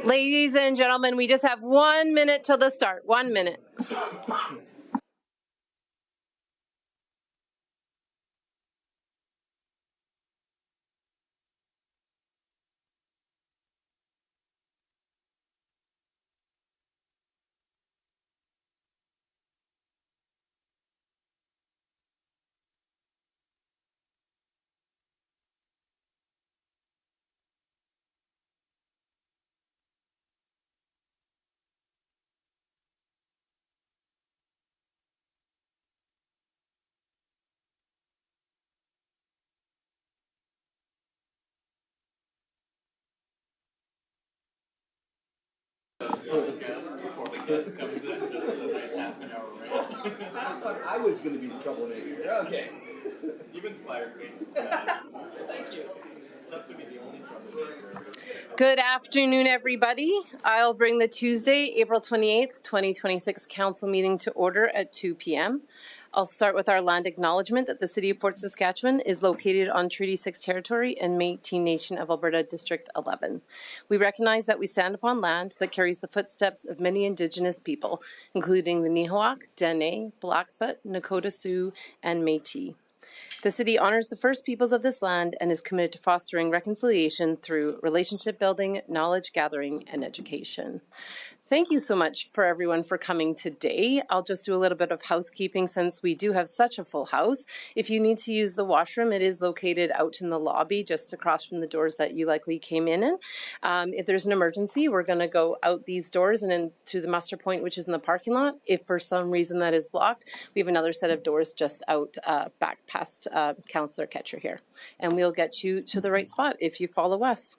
Ladies and gentlemen, we just have 1 minute till the start. 1 minute. Before the guest comes in, just a nice half an hour break. I thought I was going to be the troublemaker. Okay. You've inspired me. Thank you. It's tough to be the only troublemaker. Good afternoon, everybody. I'll bring the Tuesday, April 28th, 2026 council meeting to order at 2 p.m. I'll start with our land acknowledgement that the City of Fort Saskatchewan is located on Treaty 6 territory and Métis Nation of Alberta District 11. We recognize that we stand upon land that carries the footsteps of many Indigenous people, including the Nihilwak, Dene, Blackfoot, Nakota Sioux, and Métis. The City honors the First Peoples of this land and is committed to fostering reconciliation through relationship building, knowledge gathering, and education. Thank you so much for everyone for coming today. I'll just do a little bit of housekeeping since we do have such a full house. If you need to use the washroom, it is located out in the lobby just across from the doors that you likely came in. If there's an emergency, we're going to go out these doors and into the muster point, which is in the parking lot. If for some reason that is blocked, we have another set of doors just out back past Councillor Ketcher here. And we'll get you to the right spot if you follow us.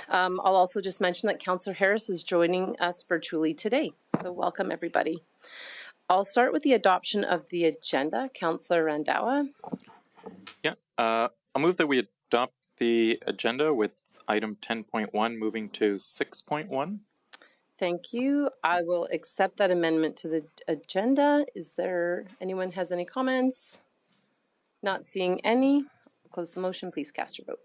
I'll also just mention that Councillor Harris is joining us virtually today. So welcome, everybody. I'll start with the adoption of the agenda. Councillor Randawa. Yeah, I'll move that we adopt the agenda with item 10.1 moving to 6.1. Thank you. I will accept that amendment to the agenda. Is there anyone has any comments? Not seeing any. I'll close the motion. Please cast your vote.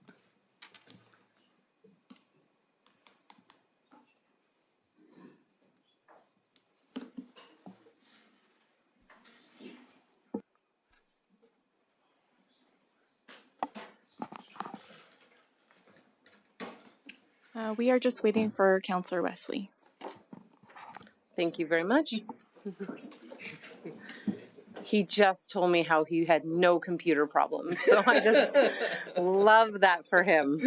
We are just waiting for Councillor Wesley. Thank you very much. He just told me how he had no computer problems, so I just love that for him.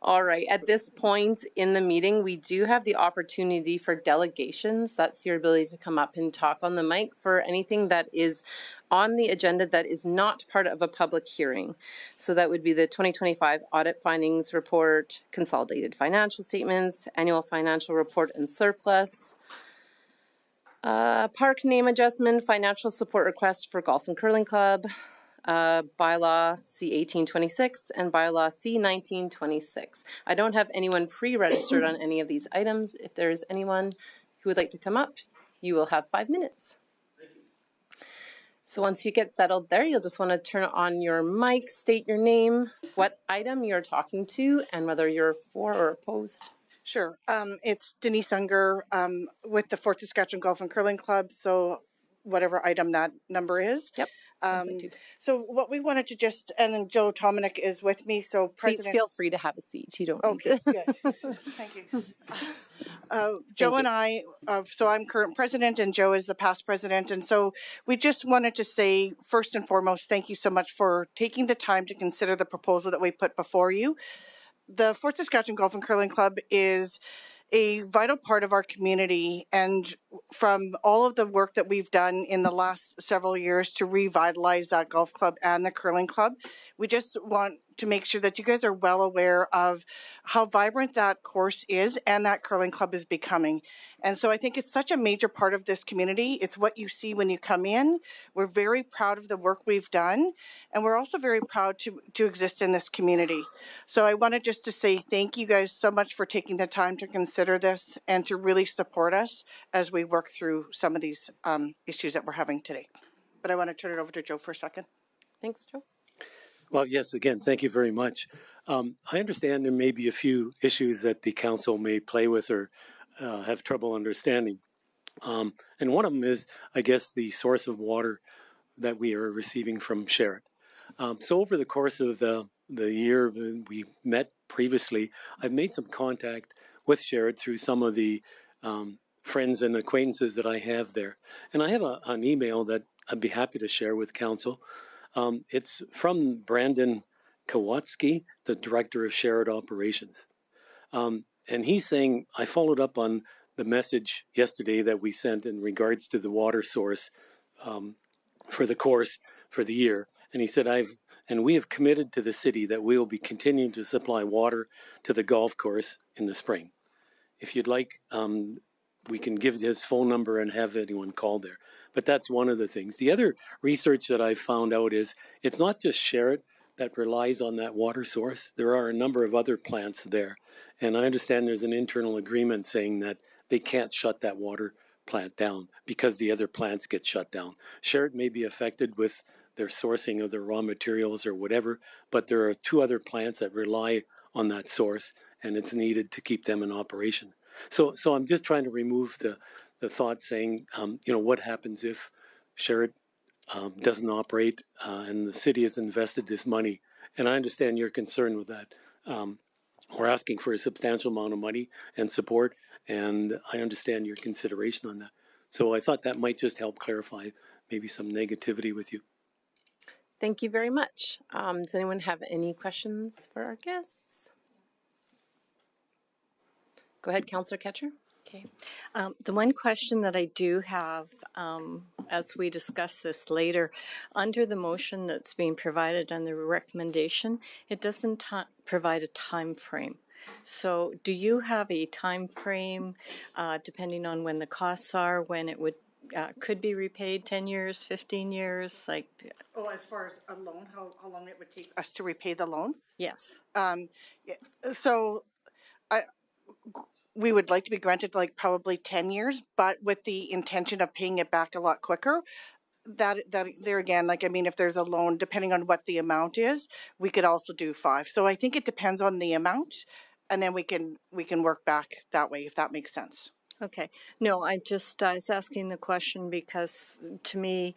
All right, at this point in the meeting, we do have the opportunity for delegations. That's your ability to come up and talk on the mic for anything that is on the agenda that is not part of a public hearing. So that would be the 2025 audit findings report, consolidated financial statements, annual financial report and surplus, park name adjustment, financial support request for Golf and Curling Club, bylaw C1826 and bylaw C1926. I don't have anyone pre-registered on any of these items. If there is anyone who would like to come up, you will have 5 minutes. So once you get settled there, you'll just want to turn on your mic, state your name, what item you're talking to, and whether you're for or opposed. Sure. It's Denise Unger with the Fort Saskatchewan Golf and Curling Club. So whatever item that number is. Yep. So what we wanted to just, and then Joe Tominik is with me. So Please feel free to have a seat. You don't okay, need to. good. Thank you. Joe and I, so I'm current president and Joe is the past president. And so we just wanted to say, first and foremost, thank you so much for taking the time to consider the proposal that we put before you. The Fort Saskatchewan Golf and Curling Club is a vital part of our community, and from all of the work that we've done in the last several years to revitalize that golf club and the curling club, we just want to make sure that you guys are well aware of how vibrant that course is and that curling club is becoming. And so I think it's such a major part of this community. It's what you see when you come in. We're very proud of the work we've done, and we're also very proud to exist in this community. So I wanted just to say thank you guys so much for taking the time to consider this and to really support us as we work through some of these issues that we're having today. But I want to turn it over to Joe for a second. Thanks, Joe. Well, yes, again, thank you very much. I understand there may be a few issues that the council may play with or have trouble understanding. And one of them is, I guess, the source of water that we are receiving from Sherritt. So over the course of the year we met previously, I've made some contact with Sherritt through some of the friends and acquaintances that I have there. And I have an email that I'd be happy to share with council. It's from Brandon Kowalski, the director of Sherritt Operations. And he's saying, I followed up on the message yesterday that we sent in regards to the water source for the course for the year. And he said, we have committed to the city that we will be continuing to supply water to the golf course in the spring. If you'd like, we can give his phone number and have anyone call there. But that's one of the things. The other research that I've found out is it's not just Sherritt that relies on that water source. There are a number of other plants there. And I understand there's an internal agreement saying that they can't shut that water plant down because the other plants get shut down. Sherritt may be affected with their sourcing of their raw materials or whatever, but there are 2 other plants that rely on that source, and it's needed to keep them in operation. So I'm just trying to remove the thought saying, what happens if Sherritt doesn't operate and the city has invested this money? And I understand your concern with that. We're asking for a substantial amount of money and support, and I understand your consideration on that. So I thought that might just help clarify maybe some negativity with you. Thank you very much. Does anyone have any questions for our guests? Go ahead, Councillor Ketcher. Okay. The one question that I do have, as we discuss this later, under the motion that's being provided and the recommendation, it doesn't provide a time frame. So do you have a time frame, depending on when the costs are, when it would could be repaid, 10 years, 15 years, like? Oh, as far as a loan, how long it would take us to repay the loan? Yes. So we would like to be granted like probably 10 years, but with the intention of paying it back a lot quicker. That there again, like, I mean, if there's a loan, depending on what the amount is, we could also do 5. So I think it depends on the amount, and then we can work back that way, if that makes sense. Okay. No, I was asking the question because to me,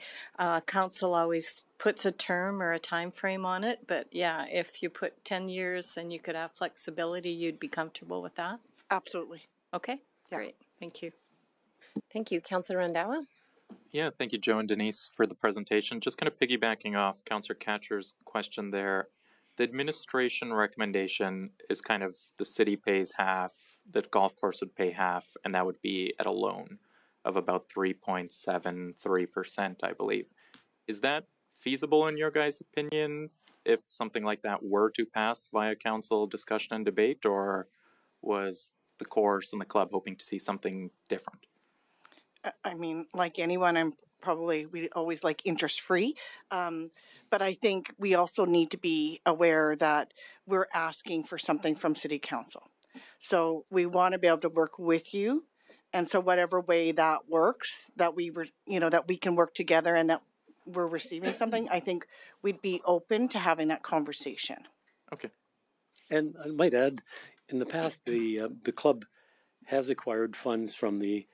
council always puts a term or a time frame on it. But yeah, if you put 10 years and you could have flexibility, you'd be comfortable with that? Absolutely. Okay, Yeah. great. Thank you. Thank you. Councillor Randawa? Yeah, thank you, Joe and Denise, for the presentation. Just kind of piggybacking off Councillor Catcher's question there. The administration recommendation is kind of the city pays half, the golf course would pay half, and that would be at a loan of about 3.73%, I believe. Is that feasible in your guys' opinion if something like that were to pass via council discussion and debate, or was the course and the club hoping to see something different? I mean, like anyone, we always like interest free. But I think we also need to be aware that we're asking for something from City Council. So we want to be able to work with you. And so whatever way that works, that we were, that we can work together and that we're receiving something, I think we'd be open to having that conversation. Okay. And I might add, in the past, the club has acquired funds from the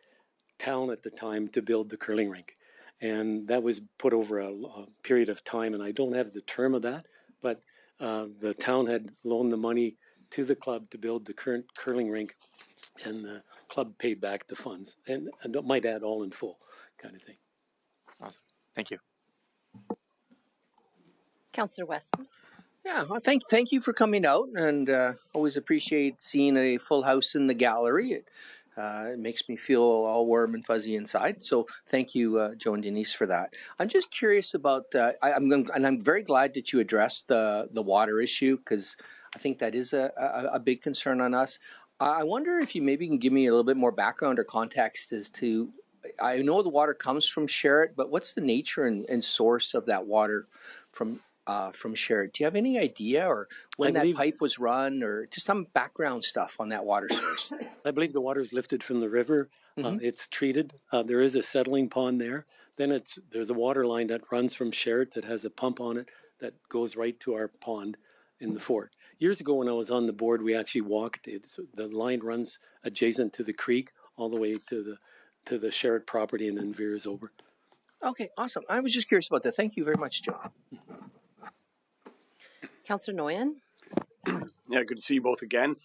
town at the time to build the curling rink. And that was put over a period of time, and I don't have the term of that, but the town had loaned the money to the club to build the current curling rink, and the club paid back the funds. And I might add all in full kind of thing. Awesome. Thank you. Councillor Weston? Yeah, well, thank you for coming out, and always appreciate seeing a full house in the gallery. It makes me feel all warm and fuzzy inside. So thank you, Joe and Denise, for that. I'm just curious about, I'm very glad that you addressed the water issue, because I think that is a big concern on us. I wonder if you maybe can give me a little bit more background or context as to, I know the water comes from Sherritt, but what's the nature and source of that water from Sherritt? Do you have any idea, or when that pipe was run, or just some background stuff on that water source? I believe the water is lifted from the river. It's treated. There is a settling pond there. Then there's a water line that runs from Sherritt that has a pump on it that goes right to our pond in the fort. Years ago when I was on the board, we actually walked it. So the line runs adjacent to the creek all the way to the shared property and then veers over. Okay, awesome. I was just curious about that. Thank you very much, Joe. Councillor Noyan? Yeah, good to see you both again.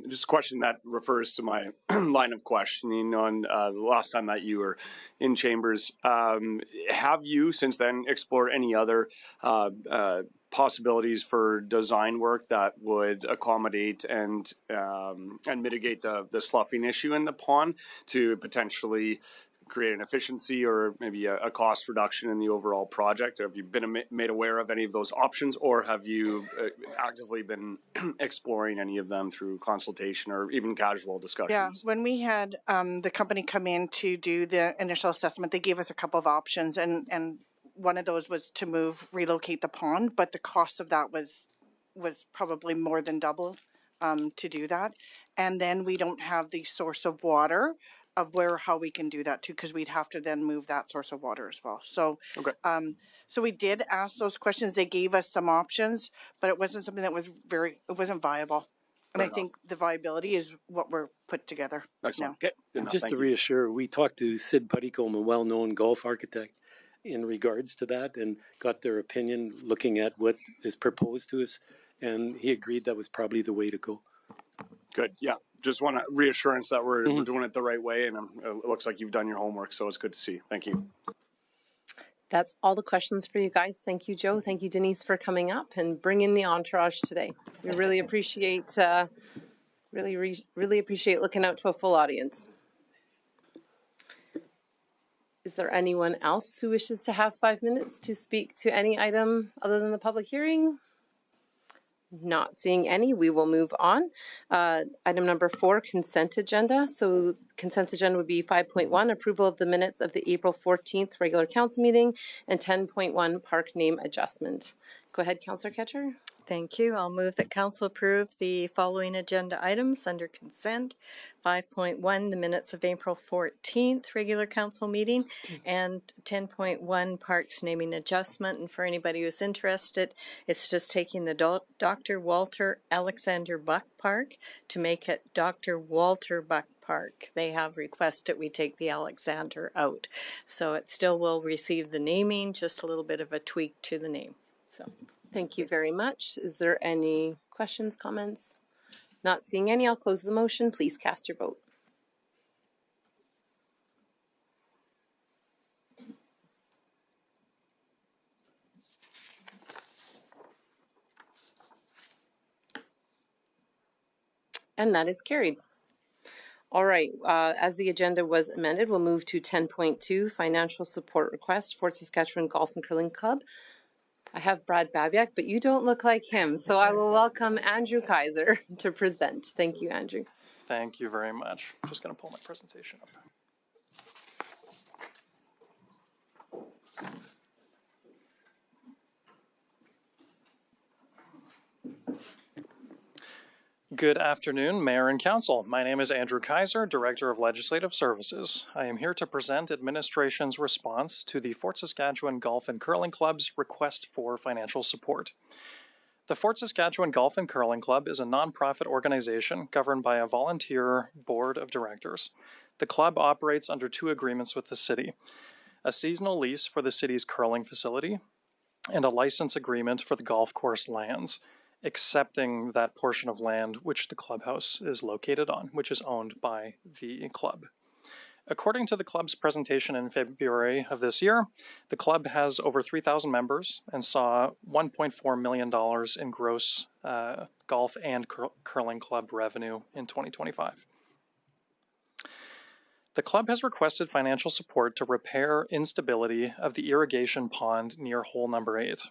Just a question that refers to my line of questioning on the last time that you were in chambers. Have you since then explored any other possibilities for design work that would accommodate and mitigate the sloughing issue in the pond to potentially create an efficiency or maybe a cost reduction in the overall project? Have you been made aware of any of those options, or have you actively been exploring any of them through consultation or even casual discussions? Yeah, when we had the company come in to do the initial assessment, they gave us a couple of options, and one of those was to relocate the pond, but the cost of that was probably more than double to do that. And then we don't have the source of water of how we can do that too, because we'd have to then move that source of water as well. So, Okay. So we did ask those questions. They gave us some options, but it wasn't something that was it wasn't viable. And Fair I think the viability is what we're put together Excellent. now. Okay. Good enough. Just Thank to you. reassure, we talked to Sid Puttycombe, a well-known golf architect, in regards to that and got their opinion looking at what is proposed to us. And he agreed that was probably the way to go. Good. Yeah. Just want a reassurance that we're doing it the right way, and it looks like you've done your homework, so it's good to see. Thank you. That's all the questions for you guys. Thank you, Joe. Thank you, Denise, for coming up and bringing the entourage today. We really appreciate, really appreciate looking out to a full audience. Is there anyone else who wishes to have 5 minutes to speak to any item other than the public hearing? Not seeing any, we will move on. Item number 4, consent agenda. So consent agenda would be 5.1, approval of the minutes of the April 14th regular council meeting, and 10.1, park name adjustment. Go ahead, Councillor Ketcher. Thank you. I'll move that council approve the following agenda items under consent. 5.1, the minutes of April 14th regular council meeting, and 10.1, parks naming adjustment. And for anybody who's interested, it's just taking the Dr. Walter Alexander Buck Park to make it Dr. Walter Buck Park. They have requested we take the Alexander out. So it still will receive the naming, just a little bit of a tweak to the name. So. Thank you very much. Is there any questions, comments? Not seeing any, I'll close the motion. Please cast your vote. And that is carried. All right, as the agenda was amended, we'll move to 10.2, financial support request, Fort Saskatchewan Golf and Curling Club. I have Brad Babiak, but you don't look like him, so I will welcome Andrew Kaiser to present. Thank you, Andrew. Thank you very much. I'm just going to pull my presentation up. Good afternoon, Mayor and Council. My name is Andrew Kaiser, Director of Legislative Services. I am here to present administration's response to the Fort Saskatchewan Golf and Curling Club's request for financial support. The Fort Saskatchewan Golf and Curling Club is a nonprofit organization governed by a volunteer board of directors. The club operates under 2 agreements with the city: a seasonal lease for the city's curling facility and a license agreement for the golf course lands, excepting that portion of land which the clubhouse is located on, which is owned by the club. According to the club's presentation in February of this year, the club has over 3,000 members and saw $1.4 million in gross golf and curling club revenue in 2025. The club has requested financial support to repair instability of the irrigation pond near hole number 8.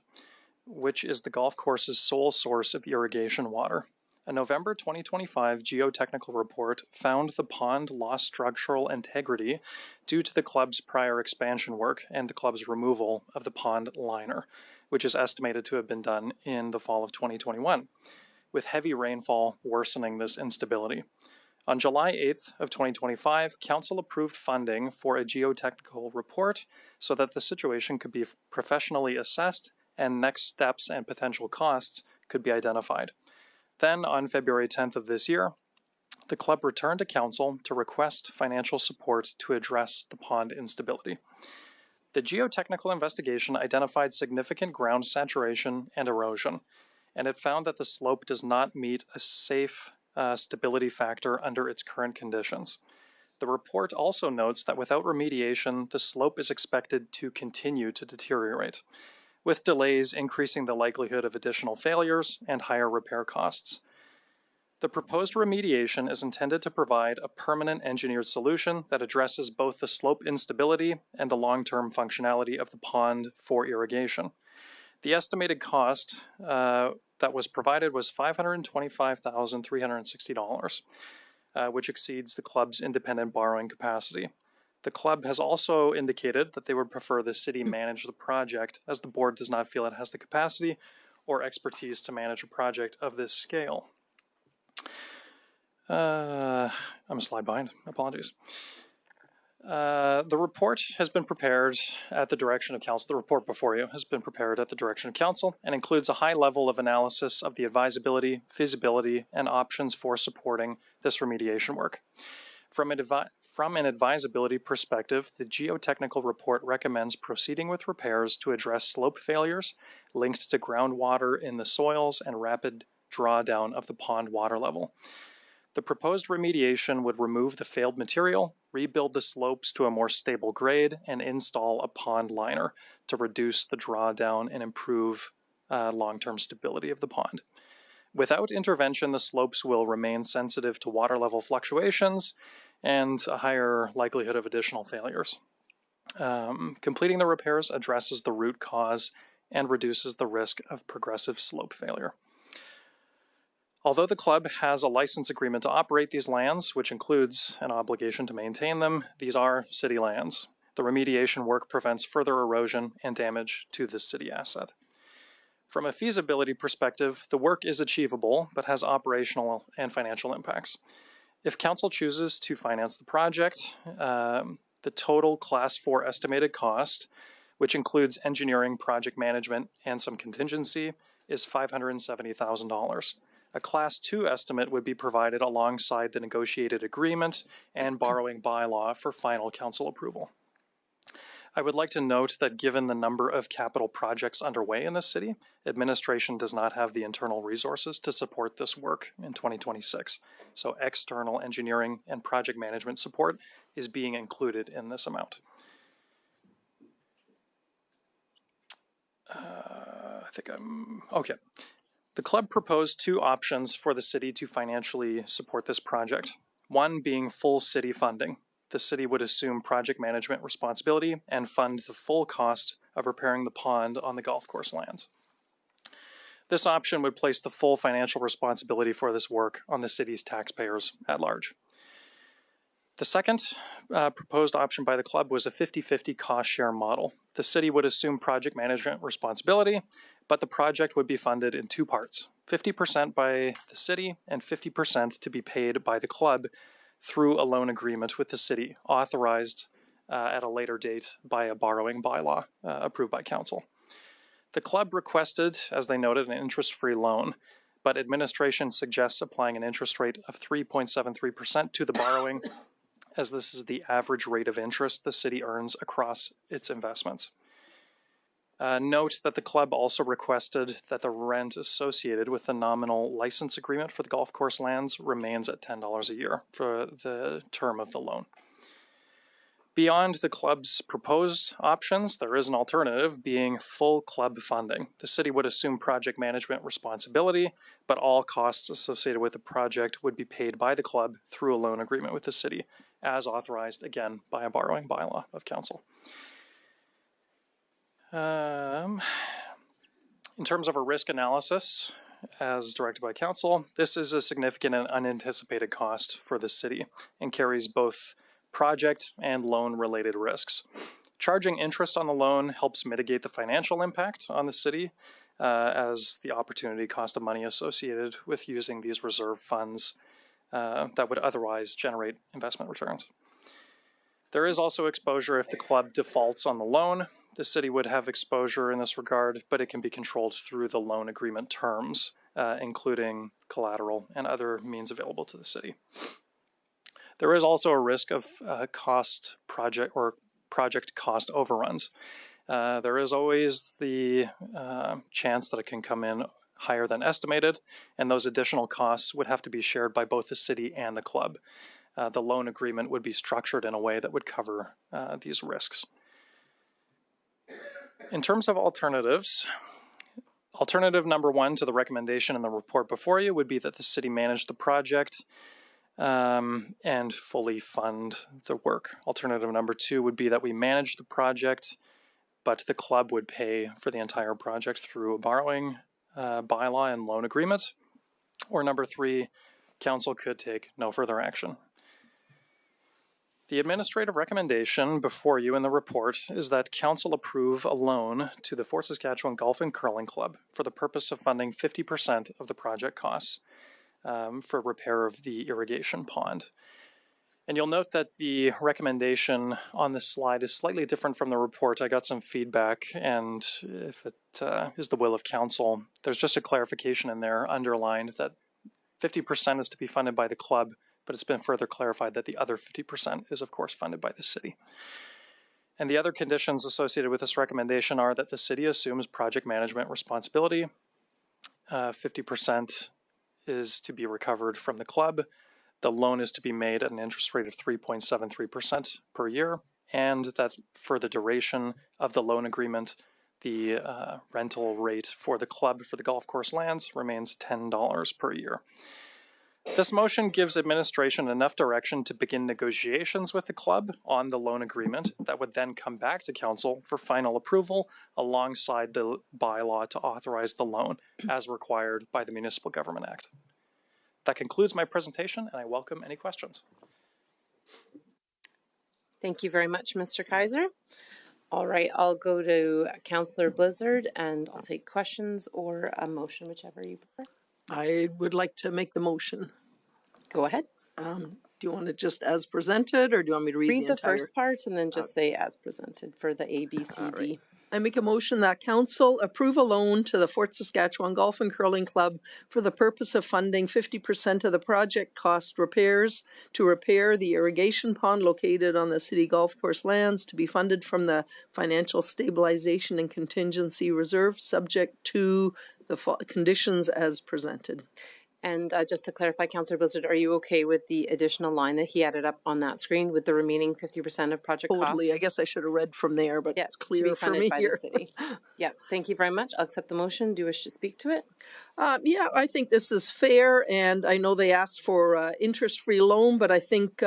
Which is the golf course's sole source of irrigation water. A November 2025 geotechnical report found the pond lost structural integrity due to the club's prior expansion work and the club's removal of the pond liner, which is estimated to have been done in the fall of 2021, with heavy rainfall worsening this instability. On July 8th of 2025, Council approved funding for a geotechnical report so that the situation could be professionally assessed and next steps and potential costs could be identified. Then, on February 10th of this year, the club returned to council to request financial support to address the pond instability. The geotechnical investigation identified significant ground saturation and erosion, and it found that the slope does not meet a safe stability factor under its current conditions. The report also notes that without remediation, the slope is expected to continue to deteriorate, with delays increasing the likelihood of additional failures and higher repair costs. The proposed remediation is intended to provide a permanent engineered solution that addresses both the slope instability and the long-term functionality of the pond for irrigation. The estimated cost that was provided was $525,360, which exceeds the club's independent borrowing capacity. The club has also indicated that they would prefer the city manage the project, as the board does not feel it has the capacity or expertise to manage a project of this scale. I'm a slide behind, apologies. The report has been prepared at the direction of council. The report before you has been prepared at the direction of council and includes a high level of analysis of the advisability, feasibility, and options for supporting this remediation work. From an advisability perspective, the geotechnical report recommends proceeding with repairs to address slope failures linked to groundwater in the soils and rapid drawdown of the pond water level. The proposed remediation would remove the failed material, rebuild the slopes to a more stable grade, and install a pond liner to reduce the drawdown and improve long-term stability of the pond. Without intervention, the slopes will remain sensitive to water level fluctuations and a higher likelihood of additional failures. Completing the repairs addresses the root cause and reduces the risk of progressive slope failure. Although the club has a license agreement to operate these lands, which includes an obligation to maintain them, these are city lands. The remediation work prevents further erosion and damage to the city asset. From a feasibility perspective, the work is achievable, but has operational and financial impacts. If council chooses to finance the project, the total Class 4 estimated cost, which includes engineering, project management, and some contingency, is $570,000. A Class 2 estimate would be provided alongside the negotiated agreement and borrowing bylaw for final council approval. I would like to note that given the number of capital projects underway in the city, administration does not have the internal resources to support this work in 2026. So external engineering and project management support is being included in this amount. Okay. The club proposed two options for the city to financially support this project. One being full city funding. The city would assume project management responsibility and fund the full cost of repairing the pond on the golf course lands. This option would place the full financial responsibility for this work on the city's taxpayers at large. The second proposed option by the club was a 50-50 cost share model. The city would assume project management responsibility, but the project would be funded in two parts, 50% by the city and 50% to be paid by the club through a loan agreement with the city, authorized at a later date by a borrowing bylaw approved by council. The club requested, as they noted, an interest-free loan, but administration suggests applying an interest rate of 3.73% to the borrowing, as this is the average rate of interest the city earns across its investments. Note that the club also requested that the rent associated with the nominal license agreement for the golf course lands remains at $10 a year for the term of the loan. Beyond the club's proposed options, there is an alternative, being full club funding. The city would assume project management responsibility, but all costs associated with the project would be paid by the club through a loan agreement with the city, as authorized, again, by a borrowing bylaw of council. In terms of a risk analysis, as directed by council, this is a significant and unanticipated cost for the city and carries both project and loan-related risks. Charging interest on the loan helps mitigate the financial impact on the city, as the opportunity cost of money associated with using these reserve funds that would otherwise generate investment returns. There is also exposure if the club defaults on the loan. The city would have exposure in this regard, but it can be controlled through the loan agreement terms, including collateral and other means available to the city. There is also a risk of project cost overruns. There is always the chance that it can come in higher than estimated, and those additional costs would have to be shared by both the city and the club. The loan agreement would be structured in a way that would cover these risks. In terms of alternatives, alternative number one to the recommendation in the report before you would be that the city manage the project and fully fund the work. Alternative number two would be that we manage the project, but the club would pay for the entire project through a borrowing bylaw and loan agreement. Or number three, council could take no further action. The administrative recommendation before you in the report is that council approve a loan to the Fort Saskatchewan Golf and Curling Club for the purpose of funding 50% of the project costs for repair of the irrigation pond. And you'll note that the recommendation on this slide is slightly different from the report. I got some feedback, and if it is the will of council, there's just a clarification in there underlined that 50% is to be funded by the club, but it's been further clarified that the other 50% is of course funded by the city. And the other conditions associated with this recommendation are that the city assumes project management responsibility. 50% is to be recovered from the club. The loan is to be made at an interest rate of 3.73% per year, and that for the duration of the loan agreement, the rental rate for the club for the golf course lands remains $10 per year. This motion gives administration enough direction to begin negotiations with the club on the loan agreement that would then come back to council for final approval alongside the bylaw to authorize the loan as required by the Municipal Government Act. That concludes my presentation, and I welcome any questions. Thank you very much, Mr. Kaiser. All right, I'll go to Councillor Blizzard and I'll take questions or a motion, whichever you prefer. I would like to make the motion. Go ahead. Do you want it just as presented, or do you want me to read the entire? First part and then just say as presented for the A, B, C, D. Right. I make a motion that council approve a loan to the Fort Saskatchewan Golf and Curling Club for the purpose of funding 50% of the project cost repairs to repair the irrigation pond located on the city golf course lands, to be funded from the Financial Stabilization and Contingency Reserve, subject to the conditions as presented. And just to clarify, Councillor Blizzard, are you okay with the additional line that he added up on that screen with the remaining 50% of project costs? Totally. I guess I should have read from there, but it's clear for me here. The city. Yeah, thank you very much. I'll accept the motion. Do you wish to speak to it? Yeah, I think this is fair, and I know they asked for interest-free loan, but I think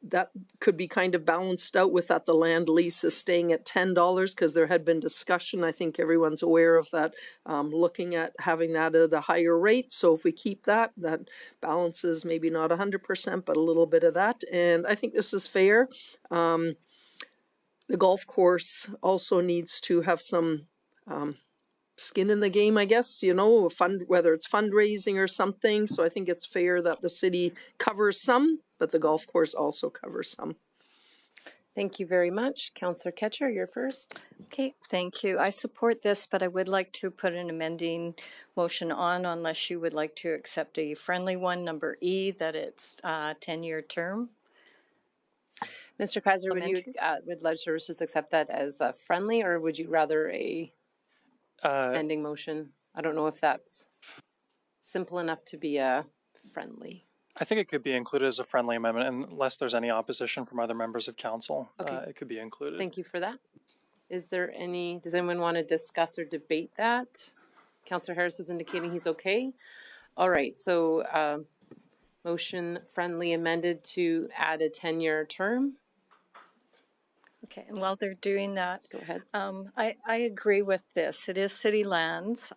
that could be kind of balanced out with that the land lease is staying at $10 because there had been discussion. I think everyone's aware of that, looking at having that at a higher rate. So if we keep that, that balances maybe not 100%, but a little bit of that. And I think this is fair. The golf course also needs to have some skin in the game, I guess, you know, whether it's fundraising or something. So I think it's fair that the city covers some, but the golf course also covers some. Thank you very much. Councillor Ketcher, you're first. Okay, thank you. I support this, but I would like to put an amending motion on unless you would like to accept a friendly one, number E, that it's a 10-year term. Mr. Kaiser, would Ledge Services accept that as a friendly, or would you rather a ending motion? I don't know if that's simple enough to be a friendly. I think it could be included as a friendly amendment unless there's any opposition from other members of council. Okay. It could be included. Thank you for that. Does anyone want to discuss or debate that? Councillor Harris is indicating he's okay. All right, so motion friendly amended to add a 10-year term. Okay, and while they're doing that, go ahead. I agree with this. It is city lands.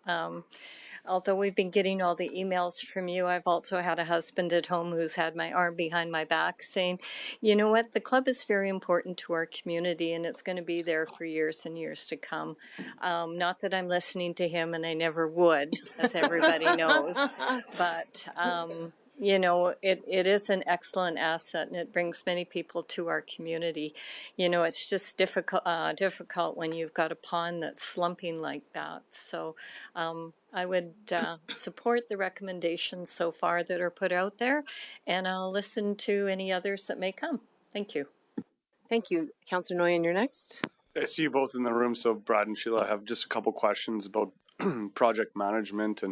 Although we've been getting all the emails from you, I've also had a husband at home who's had my arm behind my back saying, you know what, the club is very important to our community and it's going to be there for years and years to come. Not that I'm listening to him, and I never would, as everybody knows, but you know, it is an excellent asset and it brings many people to our community. You know, it's just difficult when you've got a pond that's slumping like that. So I would support the recommendations so far that are put out there, and I'll listen to any others that may come. Thank you. Thank you. Councillor Noyan, you're next. I see you both in the room, so Brad and Sheila, I have just a couple questions about project management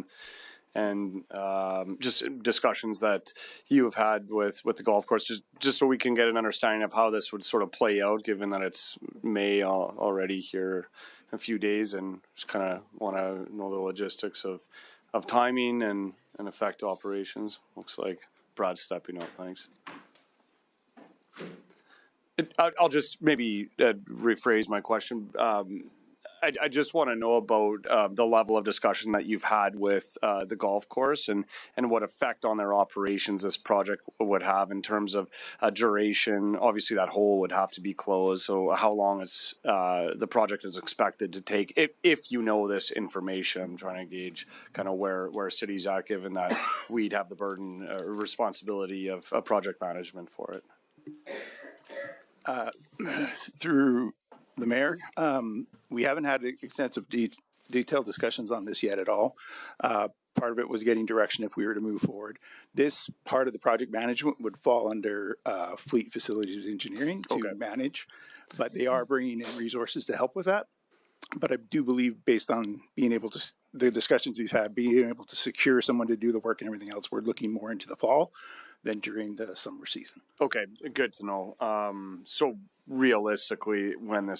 and just discussions that you have had with the golf course, just so we can get an understanding of how this would sort of play out, given that it's May already here in a few days, and just kind of want to know the logistics of timing and effect operations. Looks like Brad's stepping up. Thanks. I'll just maybe rephrase my question. I just want to know about the level of discussion that you've had with the golf course and what effect on their operations this project would have in terms of duration. Obviously, that hole would have to be closed. So how long is the project is expected to take? If you know this information, I'm trying to gauge kind of where city's at, given that we'd have the burden or responsibility of project management for it. Through the mayor, we haven't had extensive detailed discussions on this yet at all. Part of it was getting direction if we were to move forward. This part of the project management would fall under fleet facilities engineering to manage, but they are bringing in resources to help with that. But I do believe, based on being able to, the discussions we've had, being able to secure someone to do the work and everything else, we're looking more into the fall than during the summer season. Okay, good to know. So realistically, when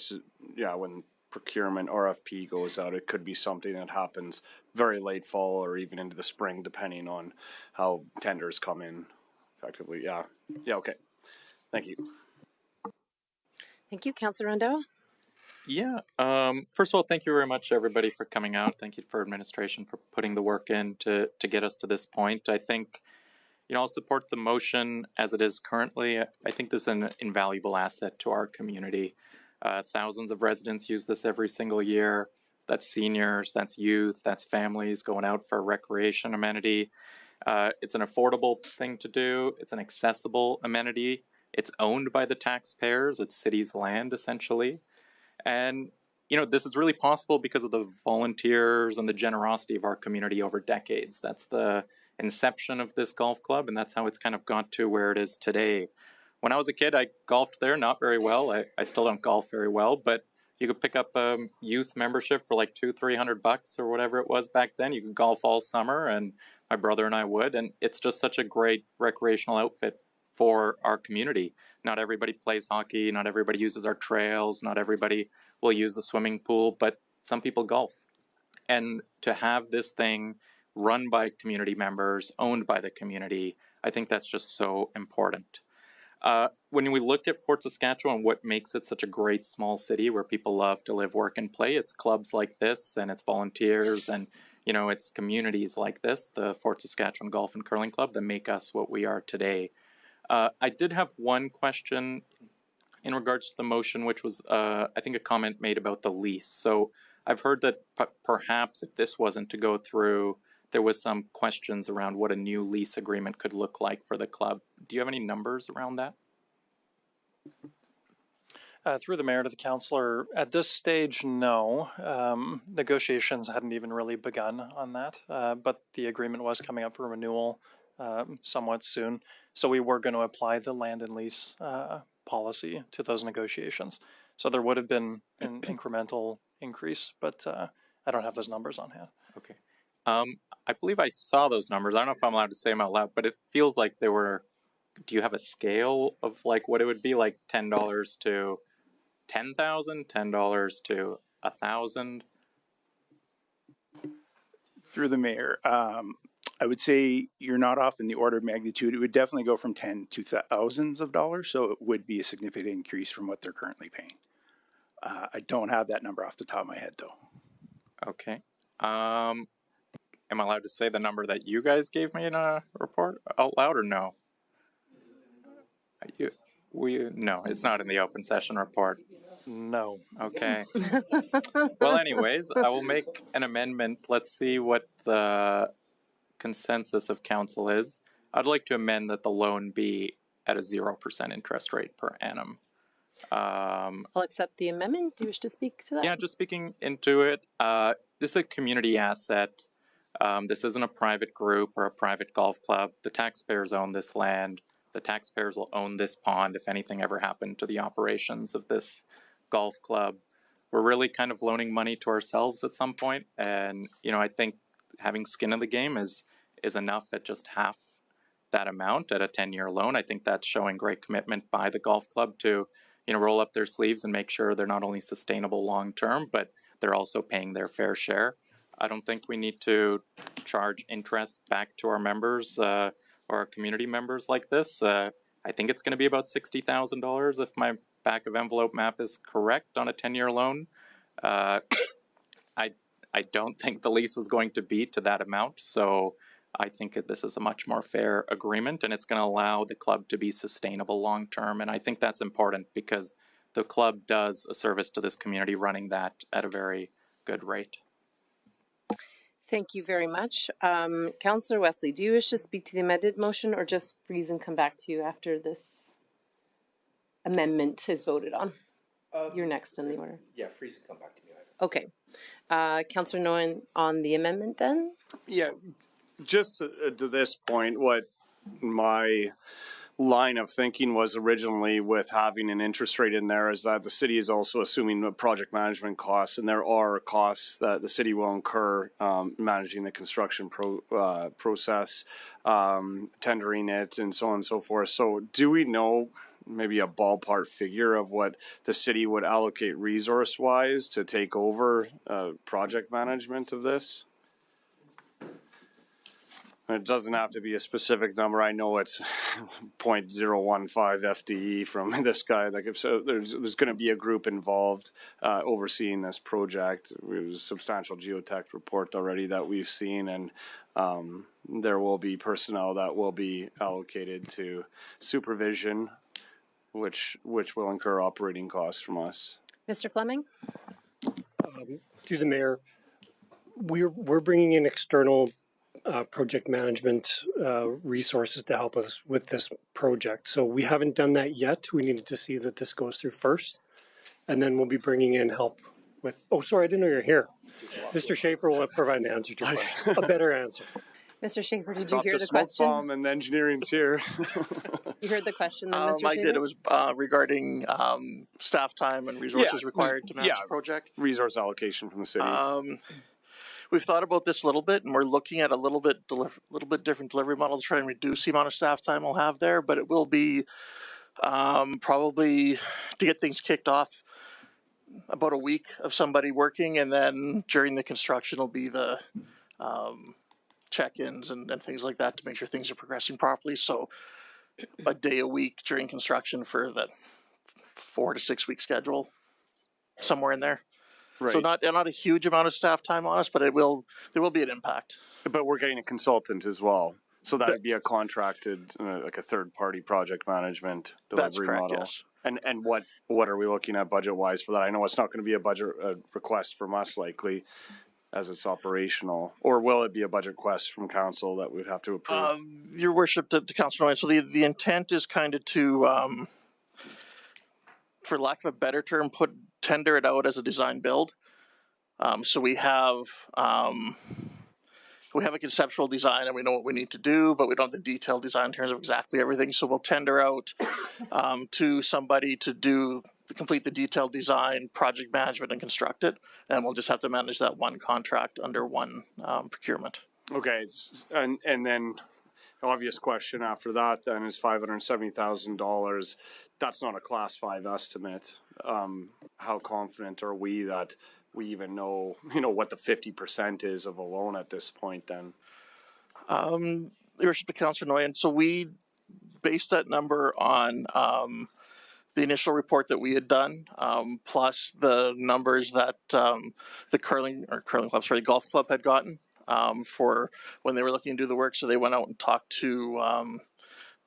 procurement RFP goes out, it could be something that happens very late fall or even into the spring, depending on how tenders come in effectively. Yeah, okay. Thank you. Thank you. Councillor Rondeau. Yeah. First of all, thank you very much, everybody, for coming out. Thank you for administration for putting the work in to get us to this point. I think, I'll support the motion as it is currently. I think this is an invaluable asset to our community. Thousands of residents use this every single year. That's seniors, that's youth, that's families going out for a recreation amenity. It's an affordable thing to do. It's an accessible amenity. It's owned by the taxpayers. It's city's land, essentially. And, this is really possible because of the volunteers and the generosity of our community over decades. That's the inception of this golf club, and that's how it's kind of got to where it is today. When I was a kid, I golfed there, not very well. I still don't golf very well, but you could pick up a youth membership for like $200-300 or whatever it was back then. You could golf all summer, and my brother and I would, and it's just such a great recreational outfit for our community. Not everybody plays hockey, not everybody uses our trails, not everybody will use the swimming pool, but some people golf. And to have this thing run by community members, owned by the community, I think that's just so important. When we look at Fort Saskatchewan, what makes it such a great small city where people love to live, work, and play, it's clubs like this, and it's volunteers, and it's communities like this, the Fort Saskatchewan Golf and Curling Club, that make us what we are today. I did have one question in regards to the motion, which was, I think, a comment made about the lease. So I've heard that perhaps if this wasn't to go through, there was some questions around what a new lease agreement could look like for the club. Do you have any numbers around that? Through the mayor to the councillor, at this stage, no. Negotiations hadn't even really begun on that, but the agreement was coming up for renewal somewhat soon. So we were going to apply the land and lease policy to those negotiations. So there would have been an incremental increase, but I don't have those numbers on hand. Okay. I believe I saw those numbers. I don't know if I'm allowed to say them out loud, but it feels like they were. Do you have a scale of like what it would be, like $10 to 10,000, $10 to 1,000? Through the mayor, I would say you're not off in the order of magnitude. It would definitely go from 10 to thousands of dollars, so it would be a significant increase from what they're currently paying. I don't have that number off the top of my head, though. Okay. Am I allowed to say the number that you guys gave me in a report out loud, or no? No, it's not in the open session report. No. Okay. Well, anyways, I will make an amendment. Let's see what the consensus of council is. I'd like to amend that the loan be at a 0% interest rate per annum. I'll accept the amendment. Do you wish to speak to that? Yeah, just speaking into it, this is a community asset. This isn't a private group or a private golf club. The taxpayers own this land. The taxpayers will own this pond if anything ever happened to the operations of this golf club. We're really kind of loaning money to ourselves at some point, and I think having skin in the game is enough at just half that amount at a 10-year loan. I think that's showing great commitment by the golf club to roll up their sleeves and make sure they're not only sustainable long term, but they're also paying their fair share. I don't think we need to charge interest back to our members or our community members like this. I think it's going to be about $60,000 if my back of envelope map is correct on a 10-year loan. I don't think the lease was going to be to that amount, so I think that this is a much more fair agreement, and it's going to allow the club to be sustainable long term. And I think that's important because the club does a service to this community running that at a very good rate. Thank you very much. Councillor Wesley, do you wish to speak to the amended motion or just freeze and come back to you after this amendment is voted on? You're next in the order. Yeah, freeze and come back to me. Okay. Councillor Nolan on the amendment then? Yeah, just to this point, what my line of thinking was originally with having an interest rate in there is that the city is also assuming the project management costs, and there are costs that the city will incur managing the construction process, tendering it, and so on and so forth. So do we know maybe a ballpark figure of what the city would allocate resource-wise to take over project management of this? It doesn't have to be a specific number. I know it's 0.015 FTE from this guy. Like, if so, there's going to be a group involved overseeing this project. There's a substantial geotech report already that we've seen, and there will be personnel that will be allocated to supervision, which will incur operating costs from us. Mr. Fleming? To the mayor, we're bringing in external project management resources to help us with this project. So we haven't done that yet. We needed to see that this goes through first, and then we'll be bringing in help with. Oh, sorry, I didn't know you're here. Mr. Schaefer will provide an answer to your question, a better answer. Mr. Schaefer, did you hear the smoke question? bomb and engineering's here. You heard the question, then, Mr. Schaefer? I did. It was regarding staff time and resources required to manage the project. Resource allocation from the city. We've thought about this a little bit, and we're looking at a little bit different delivery model to try and reduce the amount of staff time we'll have there. But it will be probably to get things kicked off about a week of somebody working, and then during the construction will be the check-ins and things like that to make sure things are progressing properly. So a day a week during construction for the 4 to 6 week schedule, somewhere in there. Right. So not a huge amount of staff time on us, but there will be an impact. But we're getting a consultant as well, so that would be a contracted, like a third party project management delivery That's correct, model. yes. And what are we looking at budget wise for that? I know it's not going to be a budget request from us likely, as it's operational, or will it be a budget request from council that we'd have to approve? Your worship, to Councillor Nolan. So the intent is kind of to, for lack of a better term, tender it out as a design build. So we have a conceptual design and we know what we need to do, but we don't have the detailed design in terms of exactly everything. So we'll tender out to somebody to complete the detailed design, project management, and construct it. And we'll just have to manage that one contract under one procurement. Okay, and then the obvious question after that then is $570,000. That's not a class 5 estimate. How confident are we that we even know, what the 50% is of a loan at this point then? Your worship, Councillor Noyan, so we based that number on the initial report that we had done, plus the numbers that the golf club had gotten for when they were looking to do the work. So they went out and talked to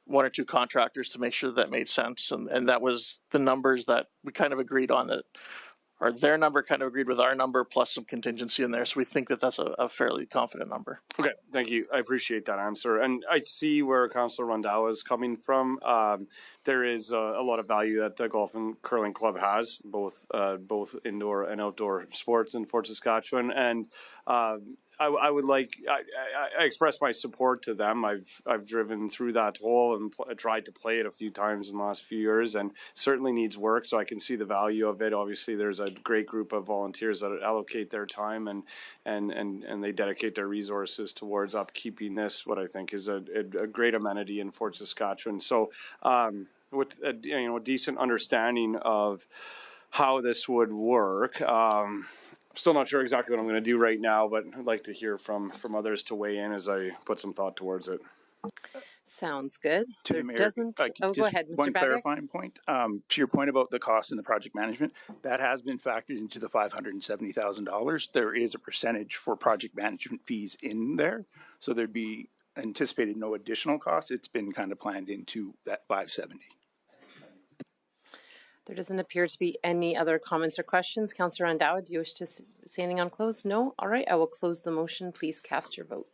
one or two contractors to make sure that made sense. And that was the numbers that we kind of agreed on that or their number kind of agreed with our number plus some contingency in there. So we think that that's a fairly confident number. Okay, thank you. I appreciate that answer. And I see where Councillor Randhawa is coming from. There is a lot of value that the Golf and Curling Club has, both indoor and outdoor sports in Fort Saskatchewan. And I would like, I express my support to them. I've driven through that hole and tried to play it a few times in the last few years, and certainly needs work. So I can see the value of it. Obviously, there's a great group of volunteers that allocate their time and they dedicate their resources towards upkeeping this, what I think is a great amenity in Fort Saskatchewan. So with a decent understanding of how this would work. Still not sure exactly what I'm going to do right now, but I'd like to hear from others to weigh in as I put some thought towards it. Sounds good. To the mayor, Go ahead, Mr. One Badek. clarifying point. To your point about the cost and the project management, that has been factored into the $570,000. There is a percentage for project management fees in there, so there'd be anticipated no additional costs. It's been kind of planned into that 570. There doesn't appear to be any other comments or questions. Councillor Randhawa, do you wish to say anything on close? No? All right, I will close the motion. Please cast your vote.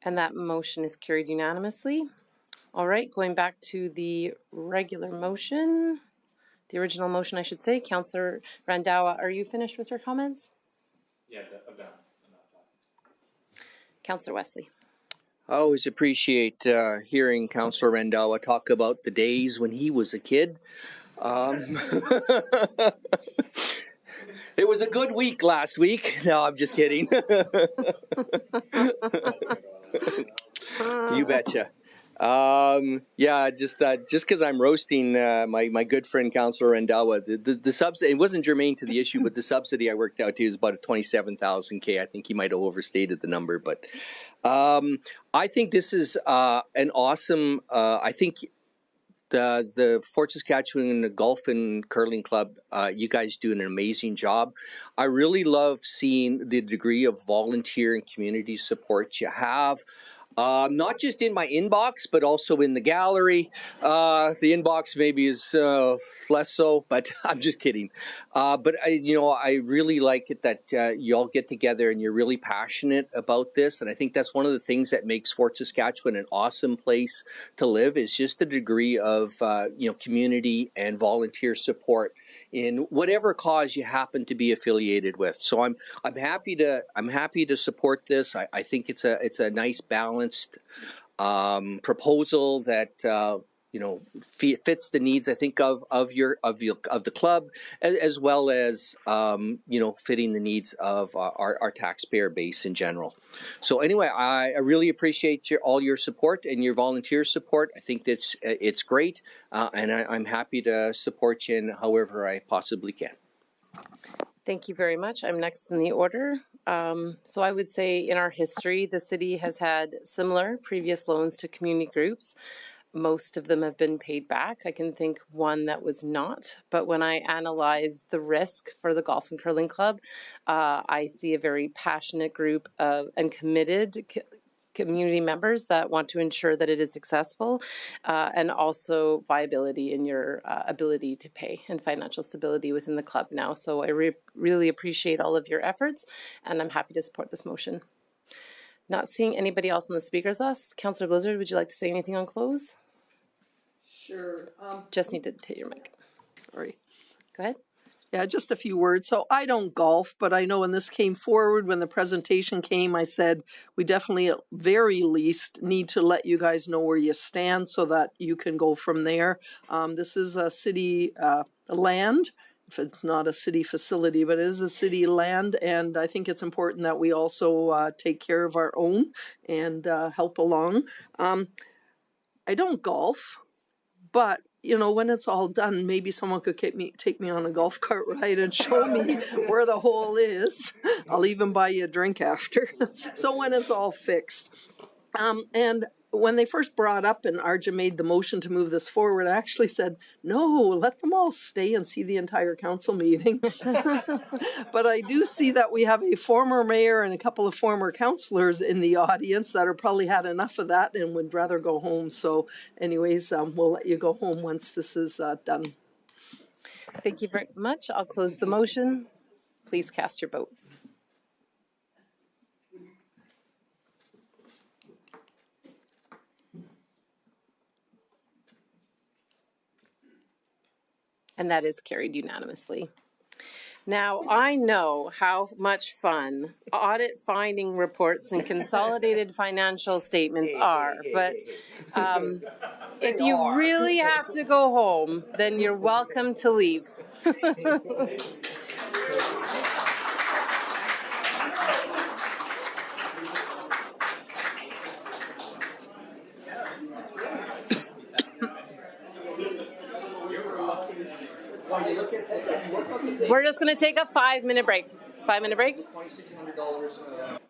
And that motion is carried unanimously. All right, going back to the regular motion, the original motion, I should say. Councillor Randhawa, are you finished with your comments? Yeah, I'm done. Councillor Wesley. I always appreciate hearing Councillor Randhawa talk about the days when he was a kid. It was a good week last week. No, I'm just kidding. You betcha. Yeah, just because I'm roasting my good friend Councillor Randhawa, the subsidy, it wasn't germane to the issue, but the subsidy I worked out to is about 27,000 K. I think he might have overstated the number, but I think this is an awesome. I think the Fort Saskatchewan Golf and Curling Club, you guys do an amazing job. I really love seeing the degree of volunteer and community support you have. Not just in my inbox, but also in the gallery. The inbox maybe is less so, but I'm just kidding. But I really like it that you all get together and you're really passionate about this. And I think that's one of the things that makes Fort Saskatchewan an awesome place to live, is just the degree of community and volunteer support in whatever cause you happen to be affiliated with. So I'm happy to support this. I think it's a nice balance proposal that fits the needs, I think, of the club, as well as fitting the needs of our taxpayer base in general. So anyway, I really appreciate all your support and your volunteer support. I think it's great, and I'm happy to support you in however I possibly can. Thank you very much. I'm next in the order. So I would say in our history, the city has had similar previous loans to community groups. Most of them have been paid back. I can think one that was not. But when I analyze the risk for the Golf and Curling Club, I see a very passionate group and committed community members that want to ensure that it is successful, and also viability in your ability to pay and financial stability within the club now. So I really appreciate all of your efforts, and I'm happy to support this motion. Not seeing anybody else on the speakers list. Councillor Blizzard, would you like to say anything on close? Sure. Just need to hit your mic. Sorry. Go ahead. Yeah, just a few words. So I don't golf, but I know when this came forward, when the presentation came, I said we definitely at very least need to let you guys know where you stand so that you can go from there. This is a city land. If it's not a city facility, but it is a city land, and I think it's important that we also take care of our own and help along. I don't golf, but when it's all done, maybe someone could take me on a golf cart ride and show me where the hole is. I'll even buy you a drink after. So when it's all fixed. And when they first brought up and Arja made the motion to move this forward, I actually said, no, let them all stay and see the entire council meeting. But I do see that we have a former mayor and a couple of former councillors in the audience that have probably had enough of that and would rather go home. So anyways, we'll let you go home once this is done. Thank you very much. I'll close the motion. Please cast your vote. And that is carried unanimously. Now, I know how much fun audit finding reports and consolidated financial statements are, but if you really have to go home, then you're welcome to leave. We're just going to take a 5-minute break. 5-minute break. $2,600.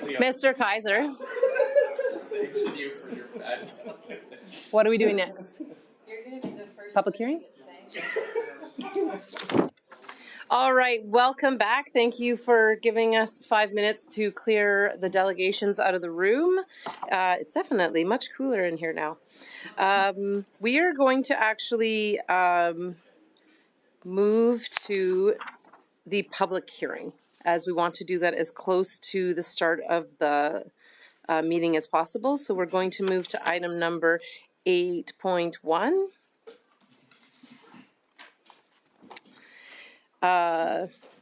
Mr. Kaiser, Sanction you for your bad. what are we doing next? You're going to be the first Public hearing? All right, welcome back. Thank you for giving us 5 minutes to clear the delegations out of the room. It's definitely much cooler in here now. We are going to actually move to the public hearing, as we want to do that as close to the start of the meeting as possible. So we're going to move to item number 8.1.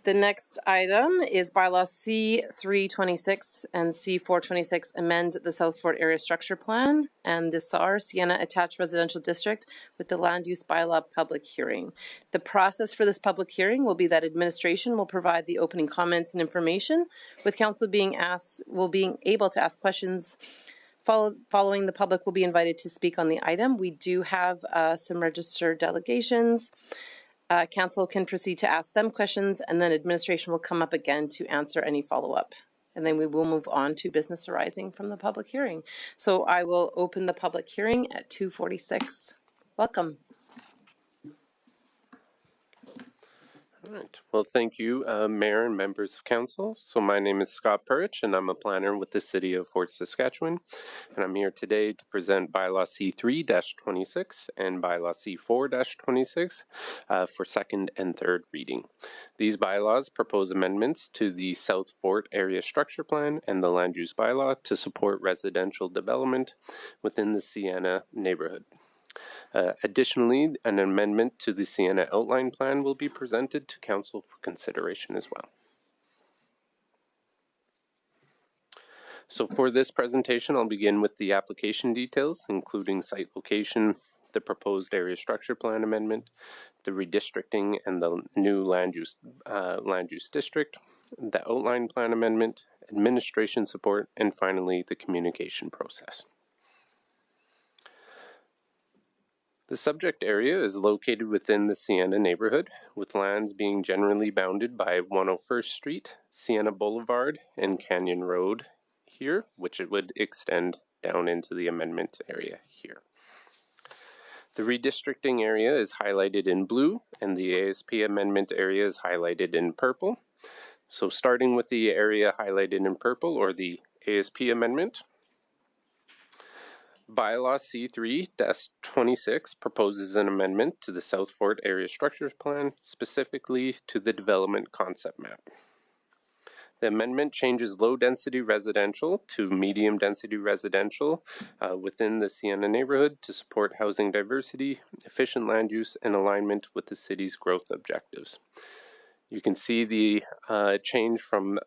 The next item is bylaw C326 and C426 amend the South Fort Area Structure Plan and the SAR Sienna Attached Residential District with the land use bylaw public hearing. The process for this public hearing will be that administration will provide the opening comments and information, with council being able to ask questions. Following, the public will be invited to speak on the item. We do have some registered delegations. Council can proceed to ask them questions, and then administration will come up again to answer any follow-up. And then we will move on to business arising from the public hearing. So I will open the public hearing at 2:46. Welcome. All right. Well, thank you, Mayor and members of council. So my name is Scott Purich, and I'm a planner with the City of Fort Saskatchewan. And I'm here today to present bylaw C3-26 and bylaw C4-26 for second and third reading. These bylaws propose amendments to the South Fort Area Structure Plan and the Land Use Bylaw to support residential development within the Sienna neighborhood. Additionally, an amendment to the Sienna Outline Plan will be presented to Council for consideration as well. So for this presentation, I'll begin with the application details, including site location, the proposed area structure plan amendment, the redistricting and the new land use district, the outline plan amendment, administration support, and finally the communication process. The subject area is located within the Sienna neighborhood, with lands being generally bounded by 101st Street, Sienna Boulevard, and Canyon Road here, which it would extend down into the amendment area here. The redistricting area is highlighted in blue, and the ASP amendment area is highlighted in purple. So starting with the area highlighted in purple, or the ASP amendment, bylaw C3-26 proposes an amendment to the South Fort Area Structures Plan, specifically to the development concept map. The amendment changes low-density residential to medium-density residential within the Sienna neighborhood to support housing diversity, efficient land use, and alignment with the city's growth objectives. You can see the change from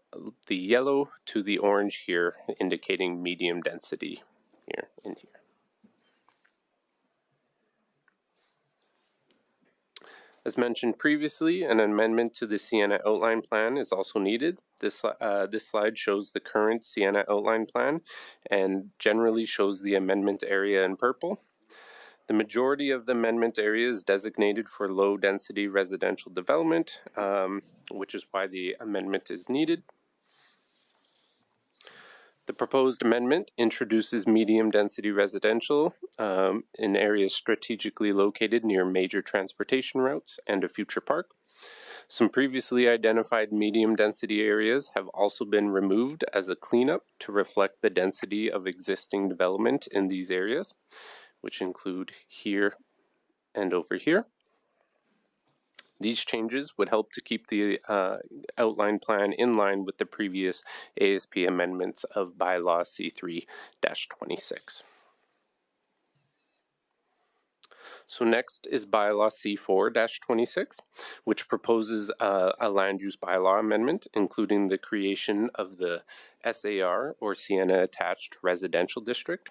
the yellow to the orange here, indicating medium density here and here. As mentioned previously, an amendment to the Sienna Outline Plan is also needed. This slide shows the current Sienna Outline Plan and generally shows the amendment area in purple. The majority of the amendment area is designated for low-density residential development, which is why the amendment is needed. The proposed amendment introduces medium-density residential in areas strategically located near major transportation routes and a future park. Some previously identified medium-density areas have also been removed as a cleanup to reflect the density of existing development in these areas, which include here and over here. These changes would help to keep the outline plan in line with the previous ASP amendments of bylaw C3-26. So next is bylaw C4-26, which proposes a land use bylaw amendment, including the creation of the SAR, or Sienna Attached Residential District.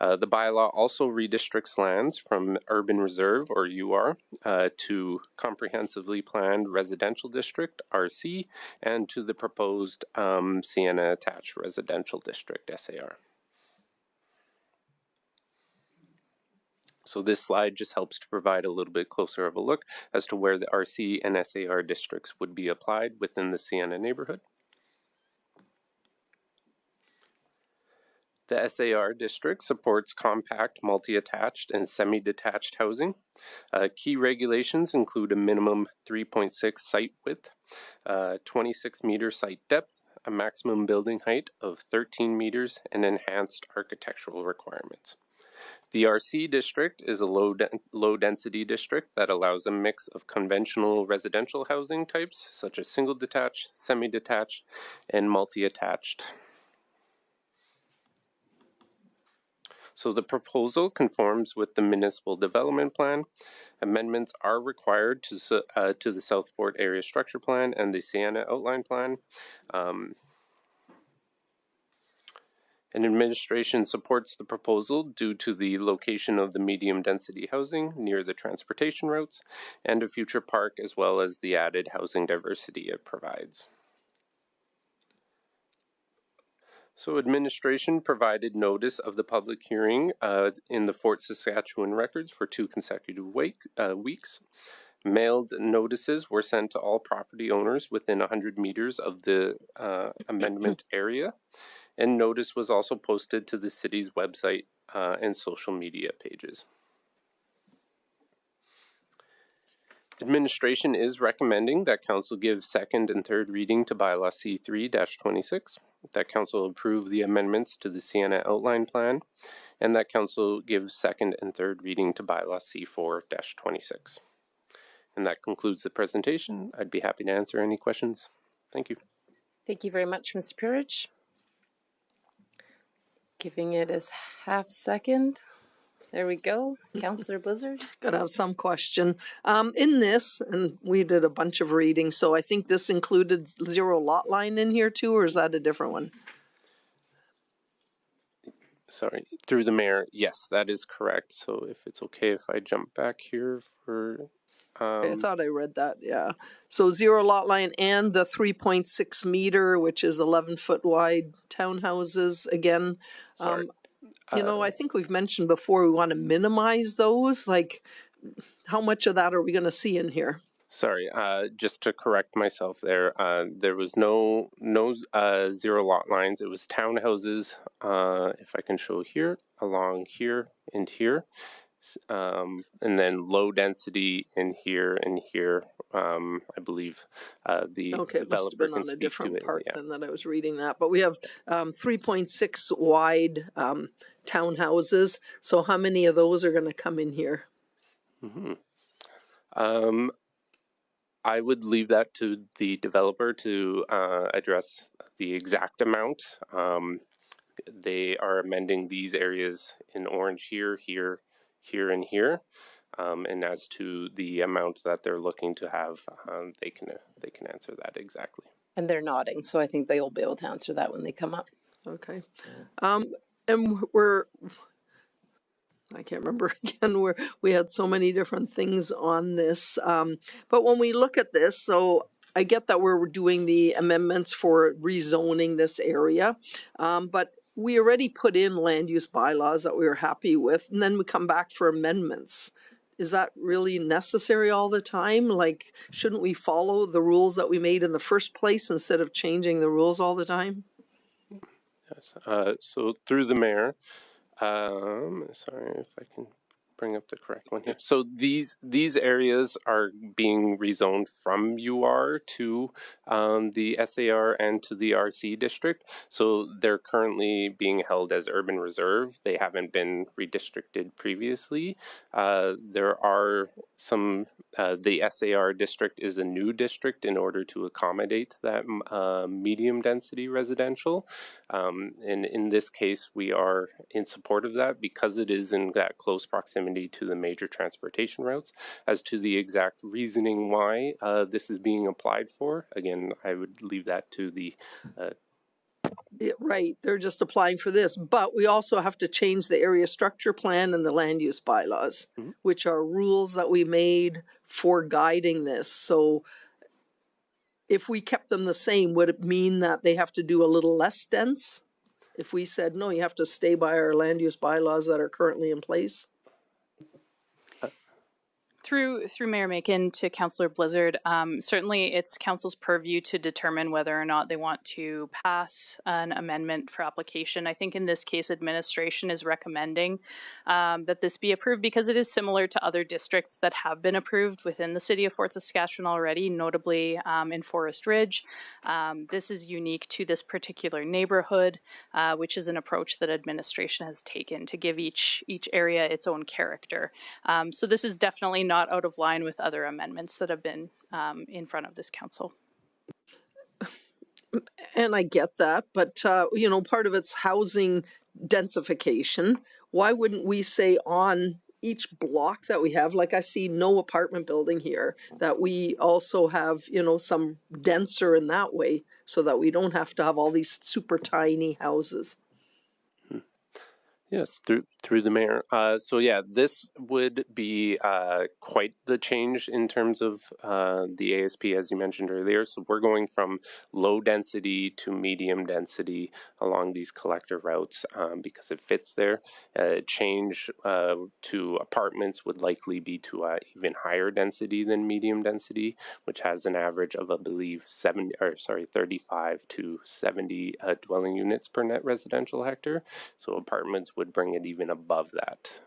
The bylaw also redistricts lands from Urban Reserve, or UR, to Comprehensively Planned Residential District, RC, and to the proposed Sienna Attached Residential District, SAR. So this slide just helps to provide a little bit closer of a look as to where the RC and SAR districts would be applied within the Sienna neighborhood. The SAR district supports compact, multi-attached, and semi-detached housing. Key regulations include a minimum 3.6 site width, 26-meter site depth, a maximum building height of 13 meters, and enhanced architectural requirements. The RC district is a low-density district that allows a mix of conventional residential housing types, such as single-detached, semi-detached, and multi-attached. So the proposal conforms with the municipal development plan. Amendments are required to the South Fort Area Structure Plan and the Sienna Outline Plan. And administration supports the proposal due to the location of the medium density housing near the transportation routes and a future park, as well as the added housing diversity it provides. So administration provided notice of the public hearing in the Fort Saskatchewan records for 2 consecutive weeks. Mailed notices were sent to all property owners within 100 meters of the amendment area. And notice was also posted to the city's website and social media pages. Administration is recommending that Council give second and third reading to Bylaw C3-26, that Council approve the amendments to the Sienna Outline Plan, and that Council give second and third reading to Bylaw C4-26. And that concludes the presentation. I'd be happy to answer any questions. Thank you. Thank you very much, Mr. Peerage. Giving it a half second. There we go. Councillor Blizzard. Gotta have some question. In this, and we did a bunch of readings, so I think this included zero lot line in here too, or is that a different one? Sorry, through the mayor, yes, that is correct. So if it's okay if I jump back here for... I thought I read that, yeah. So zero lot line and the 3.6 meter, which is 11-foot wide townhouses again. You know, I think we've mentioned before we want to minimize those. Like, how much of that are we going to see in here? Sorry, just to correct myself there, there was no zero lot lines. It was townhouses, if I can show here, along here and here. And then low density in here and here. I believe the okay, it must have been on a different part yeah. than that I was reading that. But we have 3.6 wide townhouses. So how many of those are going to come in here? Mm-hmm. I would leave that to the developer to address the exact amount. They are amending these areas in orange here, here, and here, and as to the amount that they're looking to have, they can answer that exactly. And they're nodding, so I think they will be able to answer that when they come up. Okay, and I can't remember again where we had so many different things on this, but when we look at this, so I get that we're doing the amendments for rezoning this area, but we already put in land use bylaws that we were happy with, and then we come back for amendments. Is that really necessary all the time? Like, shouldn't we follow the rules that we made in the first place instead of changing the rules all the time? Yes. So through the mayor, sorry if I can bring up the correct one here. So these areas are being rezoned from UR to the SAR and to the RC district. So they're currently being held as urban reserve. They haven't been redistricted previously. There are some, the SAR district is a new district in order to accommodate that medium density residential. And in this case, we are in support of that because it is in that close proximity to the major transportation routes. As to the exact reasoning why this is being applied for, again, I would leave that to the Yeah, right, they're just applying for this, but we also have to change the area structure plan and the land use bylaws, which are rules that we made for guiding this. So if we kept them the same, would it mean that they have to do a little less dense? If we said, no, you have to stay by our land use bylaws that are currently in place? Through Mayor Macon to Councillor Blizzard, certainly it's council's purview to determine whether or not they want to pass an amendment for application. I think in this case, administration is recommending that this be approved because it is similar to other districts that have been approved within the city of Fort Saskatchewan already, notably in Forest Ridge. This is unique to this particular neighborhood, which is an approach that administration has taken to give each area its own character. So this is definitely not out of line with other amendments that have been in front of this council. And I get that, but you know, part of it's housing densification. Why wouldn't we say on each block that we have, like I see no apartment building here, that we also have, you know, some denser in that way so that we don't have to have all these super tiny houses? Yes, through the mayor. So yeah, this would be quite the change in terms of the ASP, as you mentioned earlier. So we're going from low density to medium density along these collector routes because it fits there. Change to apartments would likely be to even higher density than medium density, which has an average of, I believe, 35 to 70 dwelling units per net residential hectare. So apartments would bring it even above that,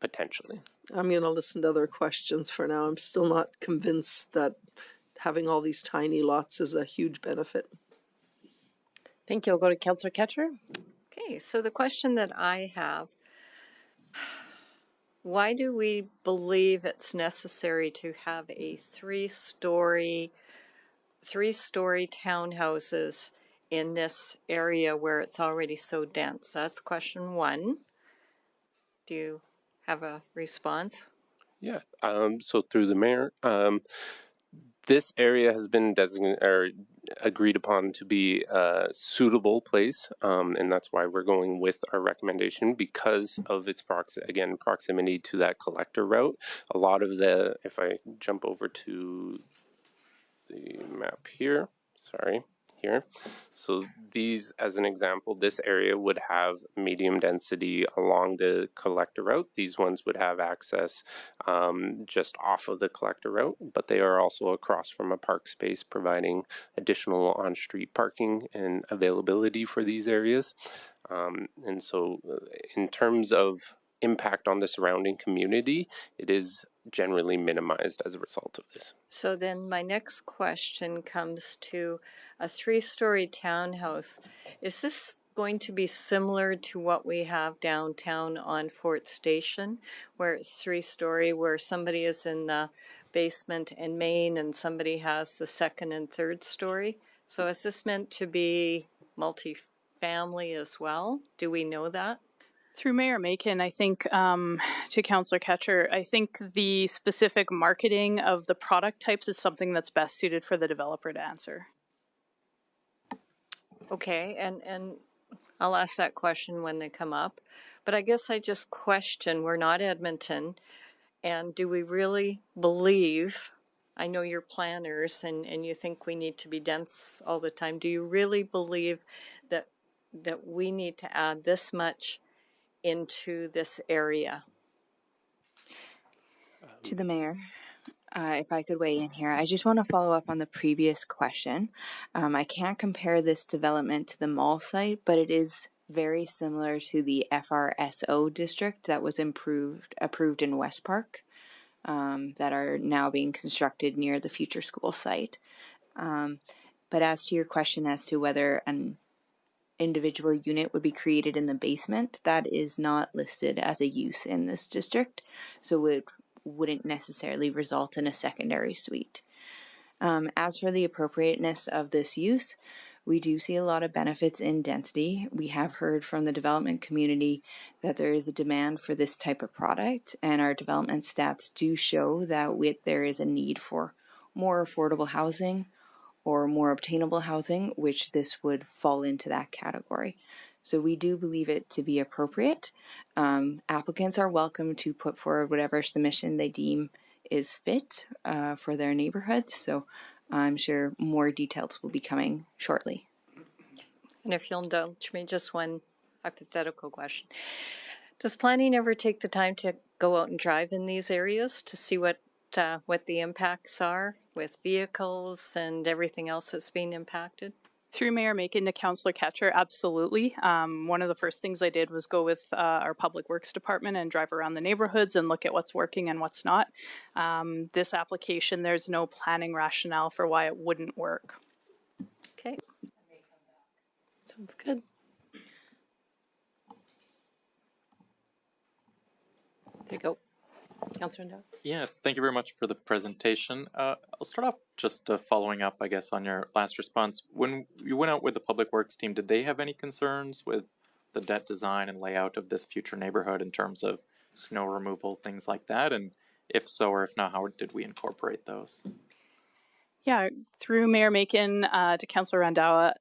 potentially. I'm going to listen to other questions for now. I'm still not convinced that having all these tiny lots is a huge benefit. Thank you. I'll go to Councillor Ketcher. Okay, so the question that I have, why do we believe it's necessary to have a three-story townhouses in this area where it's already so dense? That's question one. Do you have a response? Yeah. So through the mayor, this area has been designated or agreed upon to be a suitable place, and that's why we're going with our recommendation because of its proximity to that collector route. A lot of the, if I jump over to the map here, here. So these, as an example, this area would have medium density along the collector route. These ones would have access just off of the collector route, but they are also across from a park space, providing additional on-street parking and availability for these areas. And so in terms of impact on the surrounding community, it is generally minimized as a result of this. So then my next question comes to a three-story townhouse. Is this going to be similar to what we have downtown on Fort Station, where it's three-story, where somebody is in the basement and main and somebody has the second and third story? So is this meant to be multi-family as well? Do we know that? Through Mayor Macon, I think, to Councillor Ketcher, I think the specific marketing of the product types is something that's best suited for the developer to answer. Okay, and I'll ask that question when they come up. But I guess I just question, we're not Edmonton, and do we really believe, I know you're planners and you think we need to be dense all the time, do you really believe that we need to add this much into this area? To the mayor, if I could weigh in here, I just want to follow up on the previous question. I can't compare this development to the mall site, but it is very similar to the FRSO district that was approved in West Park, that are now being constructed near the future school site. But as to your question as to whether an individual unit would be created in the basement, that is not listed as a use in this district, so it wouldn't necessarily result in a secondary suite. As for the appropriateness of this use, we do see a lot of benefits in density. We have heard from the development community that there is a demand for this type of product, and our development stats do show that there is a need for more affordable housing or more obtainable housing, which this would fall into that category. So we do believe it to be appropriate. Applicants are welcome to put forward whatever submission they deem is fit for their neighborhood. So I'm sure more details will be coming shortly. And if you'll indulge me, just one hypothetical question. Does planning ever take the time to go out and drive in these areas to see what the impacts are with vehicles and everything else that's being impacted? Through Mayor Macon to Councillor Ketcher, absolutely. One of the first things I did was go with our Public Works Department and drive around the neighborhoods and look at what's working and what's not. This application, there's no planning rationale for why it wouldn't work. Okay. Sounds good. There you go. Councillor Ndao. Yeah, thank you very much for the presentation. I'll start off just following up, I guess, on your last response. When you went out with the Public Works team, did they have any concerns with the debt design and layout of this future neighborhood in terms of snow removal, things like that? And if so, or if not, how did we incorporate those? Yeah, through Mayor Macon to Councillor Randhawa,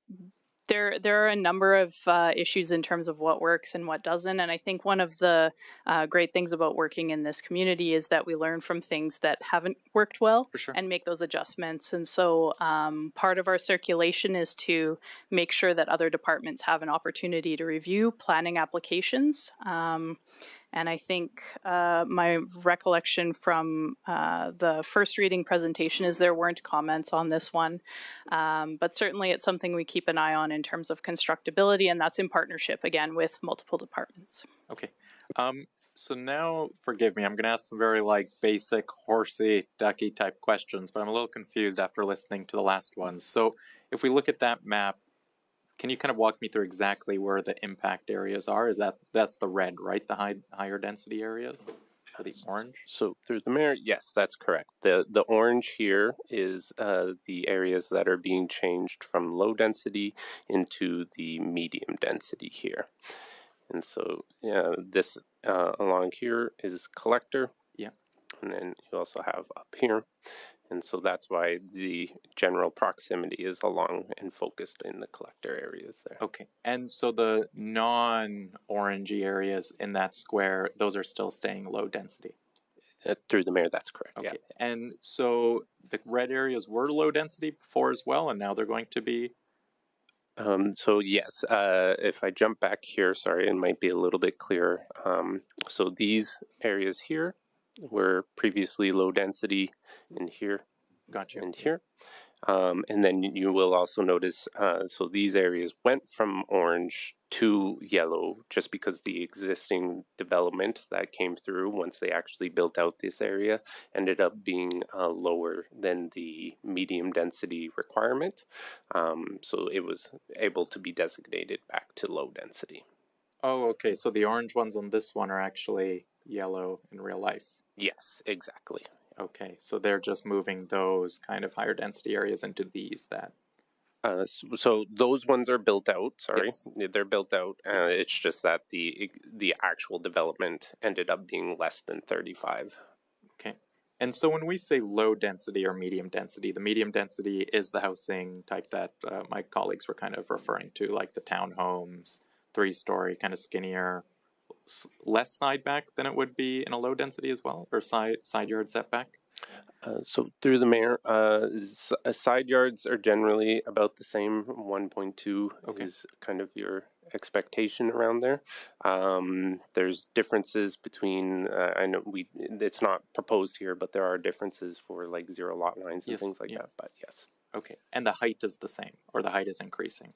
there are a number of issues in terms of what works and what doesn't. And I think one of the great things about working in this community is that we learn from things that haven't worked well and make those adjustments. And so part of our circulation is to make sure that other departments have an opportunity to review planning applications. And I think my recollection from the first reading presentation is there weren't comments on this one. But certainly it's something we keep an eye on in terms of constructability, and that's in partnership, again, with multiple departments. Okay. So now, forgive me, I'm going to ask some very basic horsey, ducky type questions, but I'm a little confused after listening to the last ones. So if we look at that map, can you kind of walk me through exactly where the impact areas are? That's the red, right? The higher density areas, or the orange? So through the mayor, yes, that's correct. The orange here is the areas that are being changed from low density into the medium density here. And so this along here is collector. Yeah. And then you also have up here. And so that's why the general proximity is along and focused in the collector areas there. Okay. And so the non-orangey areas in that square, those are still staying low density? Through the mayor, that's correct. Okay. Yeah. And so the red areas were low density before as well, and now they're going to be? So yes, if I jump back here, sorry, it might be a little bit clearer. So these areas here were previously low density in here. Gotcha. And here. And then you will also notice, so these areas went from orange to yellow just because the existing development that came through once they actually built out this area ended up being lower than the medium density requirement. So it was able to be designated back to low density. Oh, okay. So the orange ones on this one are actually yellow in real life? Yes, exactly. Okay, so they're just moving those kind of higher density areas into these that. So those ones are built out. Sorry, Yes. They're built out. It's just that the actual development ended up being less than 35. Okay, and so when we say low density or medium density, the medium density is the housing type that my colleagues were kind of referring to, like the townhomes, 3-story, kind of skinnier, less side back than it would be in a low density as well, or side yard setback? So through the mayor, side yards are generally about the same. 1.2 is kind of your expectation around there. There's differences between, I know it's not proposed here, but there are differences for like zero lot lines and things like that, but yes. Okay, and the height is the same, or the height is increasing?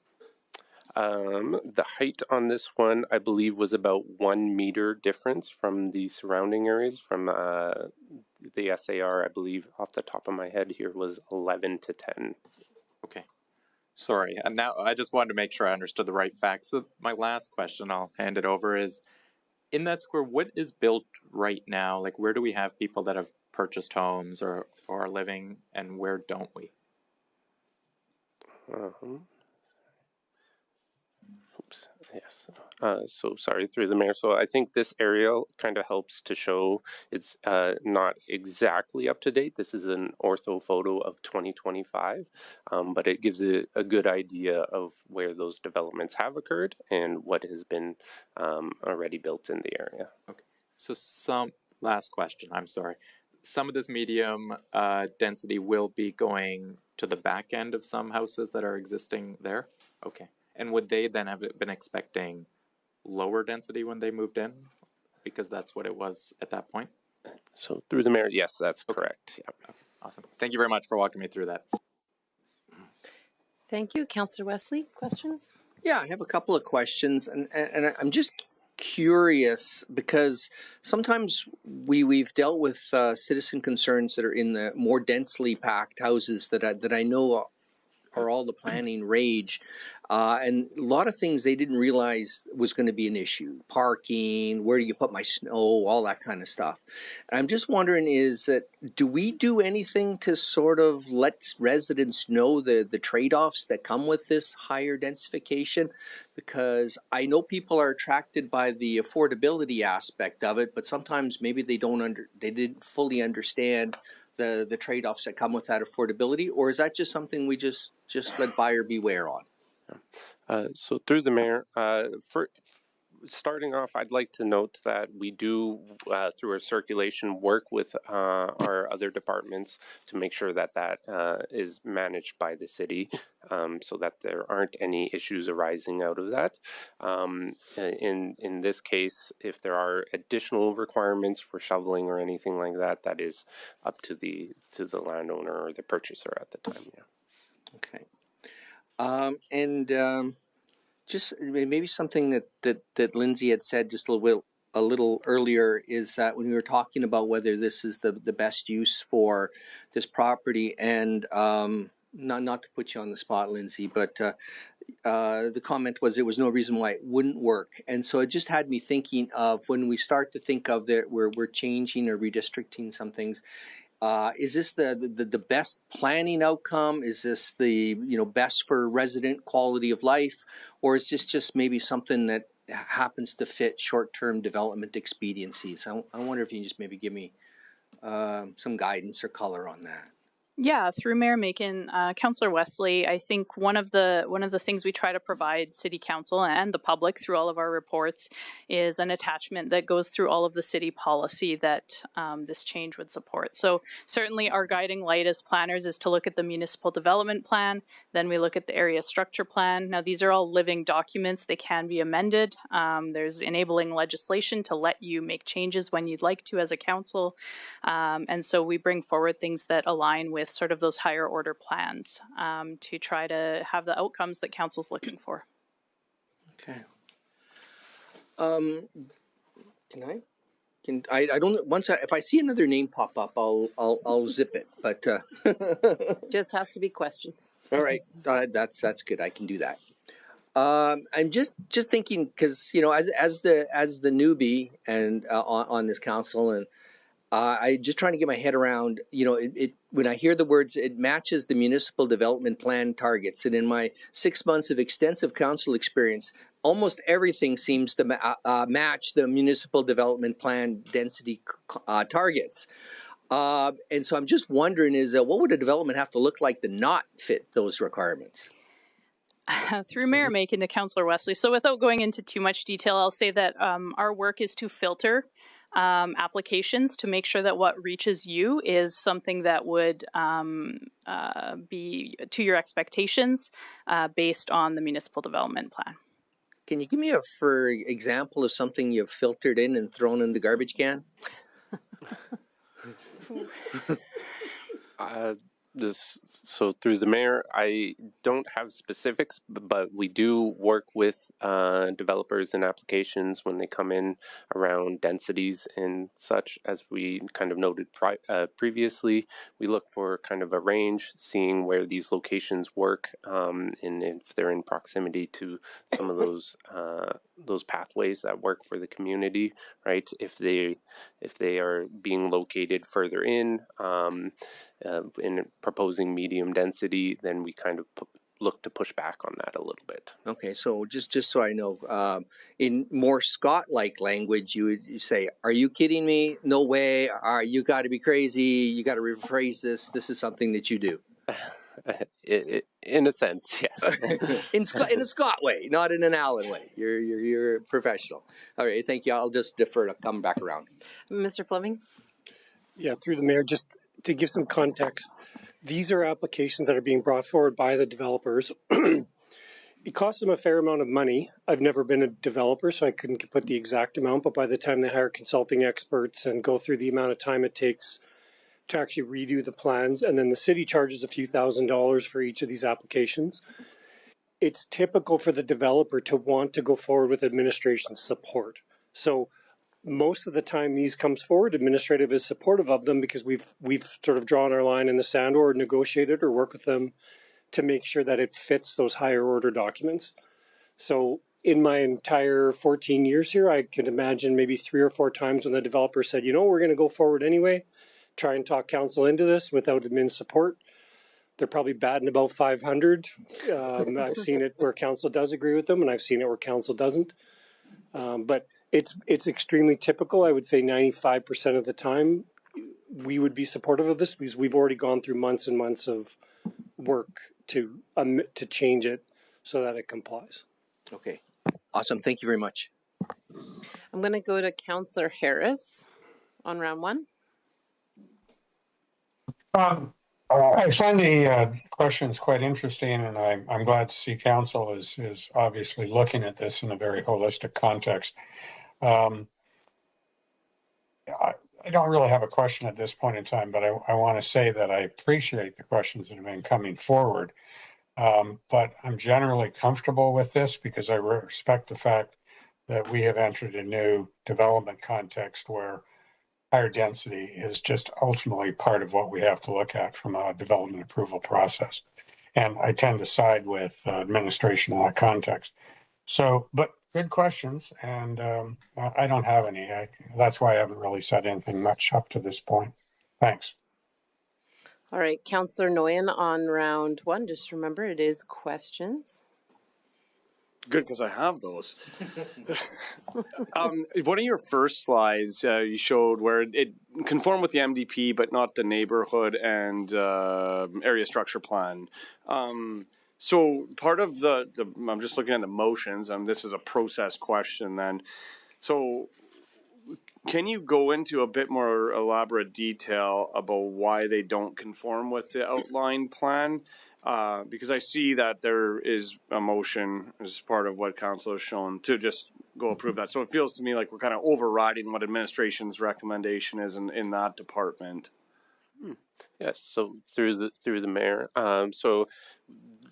The height on this one, I believe, was about 1 meter difference from the surrounding areas. From the SAR, I believe, off the top of my head here, was 11 to 10. Okay. Sorry, and now I just wanted to make sure I understood the right facts. So my last question, I'll hand it over, is in that square, what is built right now? Like, where do we have people that have purchased homes or are living, and where don't we? Oops. Yes. So sorry, through the mayor. So I think this aerial kind of helps to show it's not exactly up to date. This is an ortho photo of 2025, but it gives a good idea of where those developments have occurred and what has been already built in the area. Okay. So some last question. I'm sorry. Some of this medium density will be going to the back end of some houses that are existing there. Okay. And would they then have been expecting lower density when they moved in? because that's what it was at that point? So through the mayor, yes, that's correct. Yeah. Okay. Awesome. Thank you very much for walking me through that. Thank you. Councillor Wesley, questions? Yeah, I have a couple of questions, and I'm just curious because sometimes we've dealt with citizen concerns that are in the more densely packed houses that I know are all the planning rage, and a lot of things they didn't realize was going to be an issue: parking, where do you put my snow, all that kind of stuff. And I'm just wondering, is that do we do anything to sort of let residents know the trade-offs that come with this higher densification? Because I know people are attracted by the affordability aspect of it, but sometimes maybe they didn't fully understand the trade-offs that come with that affordability, or is that just something we just let buyer beware on? So through the mayor, for starting off, I'd like to note that we do, through our circulation, work with our other departments to make sure that that is managed by the city, so that there aren't any issues arising out of that. In this case, if there are additional requirements for shoveling or anything like that, that is up to the landowner or the purchaser at the time. Yeah. Okay. Just maybe something that Lindsay had said just a little earlier is that when we were talking about whether this is the best use for this property, and not to put you on the spot, Lindsay, but the comment was there was no reason why it wouldn't work, and so it just had me thinking of when we start to think of that we're changing or redistricting some things. Is this the best planning outcome? Is this the best for resident quality of life, or is this just maybe something that happens to fit short-term development expediencies? I wonder if you can just maybe give me some guidance or color on that. Yeah, through Mayor Macon, Councillor Wesley, I think one of the things we try to provide City Council and the public through all of our reports is an attachment that goes through all of the city policy that this change would support. So certainly our guiding light as planners is to look at the municipal development plan, then we look at the area structure plan. Now these are all living documents, they can be amended. There's enabling legislation to let you make changes when you'd like to as a council. And so we bring forward things that align with sort of those higher order plans to try to have the outcomes that council's looking for. Okay. I don't if I see another name pop up, I'll zip it. But just has to be questions. All right, that's good. I can do that. I'm just thinking because as the newbie and on this council, and I just trying to get my head around, it when I hear the words, it matches the municipal development plan targets. And in my 6 months of extensive council experience, almost everything seems to match the municipal development plan density targets. And so I'm just wondering what would a development have to look like to not fit those requirements? Through Mayor Macon to Councillor Wesley. So without going into too much detail, I'll say that our work is to filter applications to make sure that what reaches you is something that would be to your expectations based on the municipal development plan. Can you give me for example of something you've filtered in and thrown in the garbage can? So through the mayor, I don't have specifics, but we do work with developers and applications when they come in around densities and such. As we kind of noted previously, we look for kind of a range, seeing where these locations work, and if they're in proximity to some of those pathways that work for the community, right? If they are being located further in proposing medium density, then we kind of look to push back on that a little bit. Okay, so just so I know, in more Scott-like language, you say, "Are you kidding me? No way! You got to be crazy! You got to rephrase this. This is something that you do." In a sense, yes. in a Scott way, not in an Allen way. You're a professional. All right, thank you. I'll just defer to come back around. Mr. Fleming? Yeah, through the mayor, just to give some context, these are applications that are being brought forward by the developers it costs them a fair amount of money. I've never been a developer, so I couldn't put the exact amount, but by the time they hire consulting experts and go through the amount of time it takes to actually redo the plans, and then the city charges a few $1,000s for each of these applications, it's typical for the developer to want to go forward with administration support. So most of the time these comes forward, administrative is supportive of them because we've sort of drawn our line in the sand or negotiated or work with them to make sure that it fits those higher order documents. So in my entire 14 years here, I could imagine maybe 3 or 4 times when the developer said, you know, we're going to go forward anyway, try and talk council into this without admin support. They're probably batting about 500. I've seen it where council does agree with them, and I've seen it where council doesn't. But it's extremely typical. I would say 95% of the time we would be supportive of this because we've already gone through months and months of work to change it so that it complies. Okay, awesome. Thank you very much. I'm going to go to Councillor Harris on round 1. I find the questions quite interesting, and I'm glad to see council is obviously looking at this in a very holistic context. I don't really have a question at this point in time, but I want to say that I appreciate the questions that have been coming forward. But I'm generally comfortable with this because I respect the fact that we have entered a new development context where higher density is just ultimately part of what we have to look at from a development approval process. And I tend to side with administration in that context. So, but good questions, and I don't have any. That's why I haven't really said anything much up to this point. Thanks. All right, Councillor Nguyen on round 1. Just remember, it is questions. Good, because I have those. One of your first slides you showed where it conformed with the MDP, but not the neighborhood and area structure plan. So part of the I'm just looking at the motions. This is a process question then. So can you go into a bit more elaborate detail about why they don't conform with the outline plan? Because I see that there is a motion as part of what council has shown to just go approve that. So it feels to me like we're kind of overriding what administration's recommendation is in that department. Yes, so through the mayor. So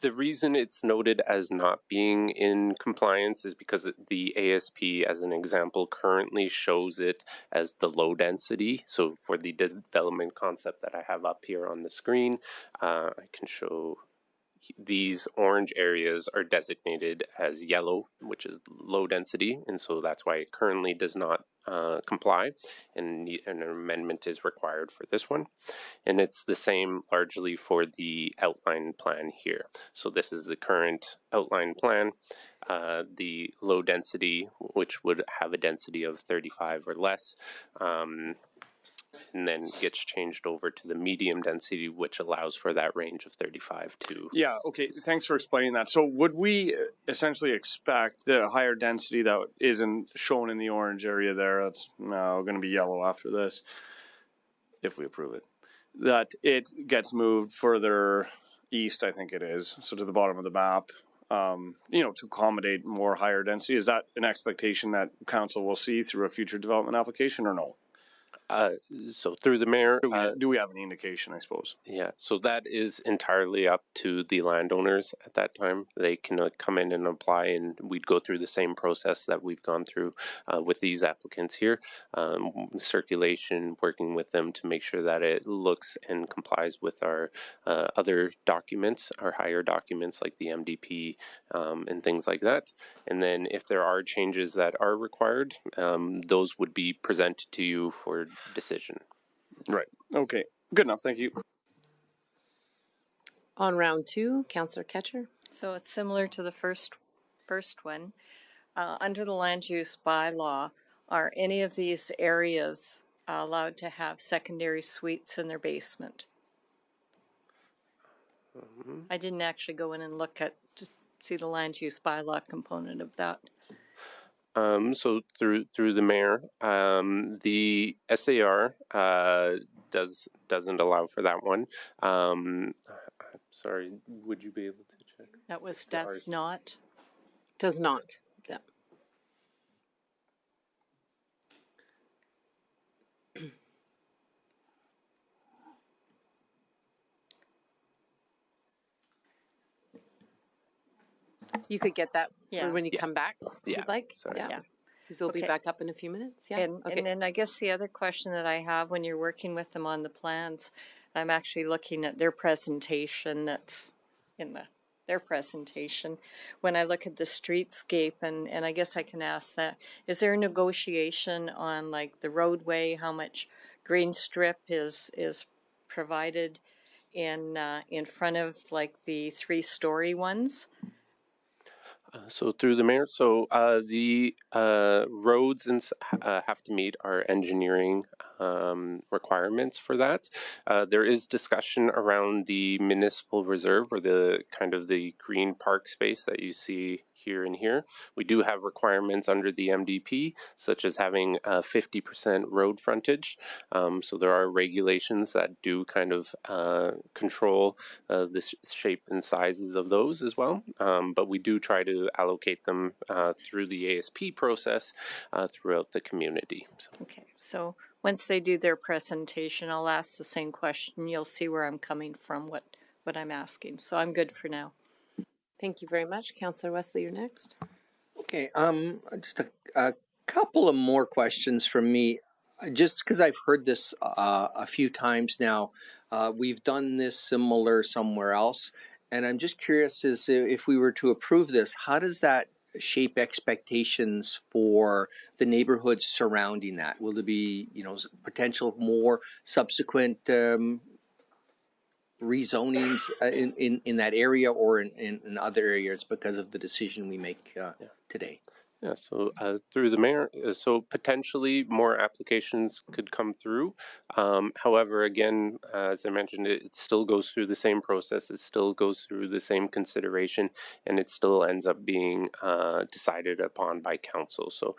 the reason it's noted as not being in compliance is because the ASP, as an example, currently shows it as the low density. So for the development concept that I have up here on the screen, I can show these orange areas are designated as yellow, which is low density, and so that's why it currently does not comply, and an amendment is required for this one. And it's the same largely for the outline plan here. So this is the current outline plan. The low density, which would have a density of 35 or less, and then gets changed over to the medium density, which allows for that range of 35 to... Yeah, okay, thanks for explaining that. So would we essentially expect the higher density that isn't shown in the orange area there, that's now going to be yellow after this, if we approve it, that it gets moved further east, I think it is, so to the bottom of the map, to accommodate more higher density? Is that an expectation that council will see through a future development application or no? So through the mayor, do we have any indication, I suppose? Yeah, so that is entirely up to the landowners at that time. They can come in and apply, and we'd go through the same process that we've gone through with these applicants here. Circulation, working with them to make sure that it looks and complies with our other documents, our higher documents like the MDP and things like that. And then if there are changes that are required, those would be presented to you for decision. Right. Okay. Good enough. Thank you. On round 2, Councillor Ketcher. So it's similar to the first one. Under the land use bylaw, are any of these areas allowed to have secondary suites in their basement? I didn't actually go in and look at to see the land use bylaw component of that. So through the mayor, the SAR doesn't allow for that one. Sorry, would you be able to check? That was does not. Does not. Yeah. You could get that for when you come back, if you'd like. Sorry. Yeah. Because we'll be Okay. back up in a few minutes. Yeah. And then I guess the other question that I have when you're working with them on the plans, I'm actually looking at their presentation that's in their presentation. When I look at the streetscape, and I guess I can ask that, is there a negotiation on like the roadway, how much green strip is provided in front of like the 3-story ones? So through the mayor, the roads have to meet our engineering requirements for that. There is discussion around the municipal reserve, or the kind of the green park space that you see here and here. We do have requirements under the MDP, such as having 50% road frontage. So there are regulations that do kind of control the shape and sizes of those as well. But we do try to allocate them through the ASP process throughout the community. So. Okay, so once they do their presentation, I'll ask the same question. You'll see where I'm coming from, what I'm asking. So I'm good for now. Thank you very much. Councillor Wesley, you're next. Okay, just a couple of more questions from me. Just because I've heard this a few times now, we've done this similar somewhere else, and I'm just curious as if we were to approve this, how does that shape expectations for the neighborhoods surrounding that? Will there be, potential of more subsequent rezonings in that area or in other areas because of the decision we make today? Yeah, so through the mayor, so potentially more applications could come through. However, again, as I mentioned, it still goes through the same process. It still goes through the same consideration, and it still ends up being decided upon by council. So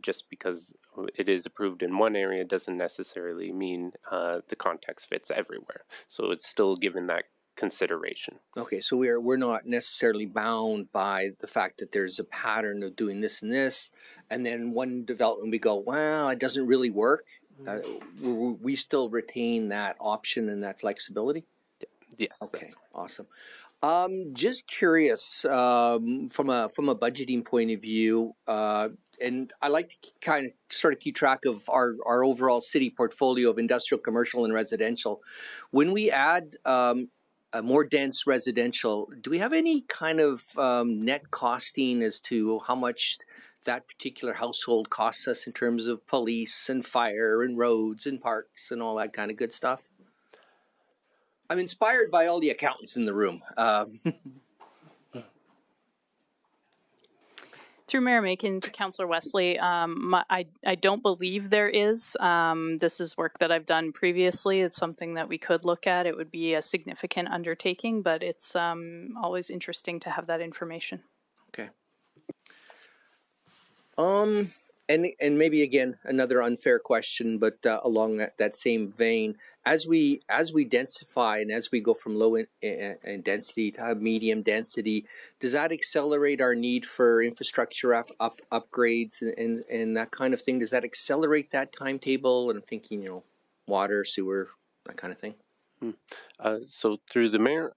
just because it is approved in one area doesn't necessarily mean the context fits everywhere. So it's still given that consideration. Okay, so we're not necessarily bound by the fact that there's a pattern of doing this and this, and then one development we go, well, it doesn't really work. We still retain that option and that flexibility? Yes. Okay, awesome. Just curious, from a budgeting point of view, and I like to kind of sort of keep track of our overall city portfolio of industrial, commercial, and residential. When we add a more dense residential, do we have any kind of net costing as to how much that particular household costs us in terms of police and fire and roads and parks and all that kind of good stuff? I'm inspired by all the accountants in the room. Through Mayor Macon to Councillor Wesley, I don't believe there is. This is work that I've done previously. It's something that we could look at. It would be a significant undertaking, but it's always interesting to have that information. Okay. And maybe again another unfair question, but along that same vein, as we densify and as we go from low in density to medium density, does that accelerate our need for infrastructure upgrades and that kind of thing? Does that accelerate that timetable? And I'm thinking, water, sewer, that kind of thing. So through the mayor,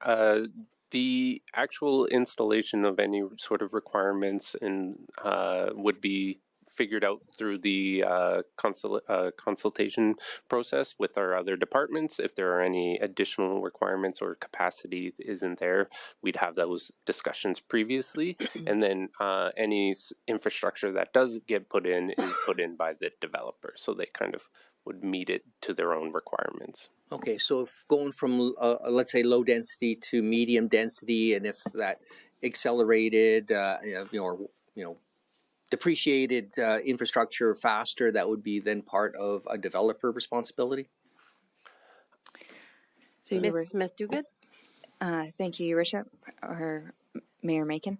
the actual installation of any sort of requirements would be figured out through the consultation process with our other departments. If there are any additional requirements or capacity isn't there, we'd have those discussions previously. And then any infrastructure that does get put in is put in by the developer. So they kind of would meet it to their own requirements. Okay, so if going from, let's say, low density to medium density, and if that accelerated, depreciated infrastructure faster, that would be then part of a developer responsibility? So Ms. Smith-Duguid? Thank you, Your Worship, or Mayor Macon.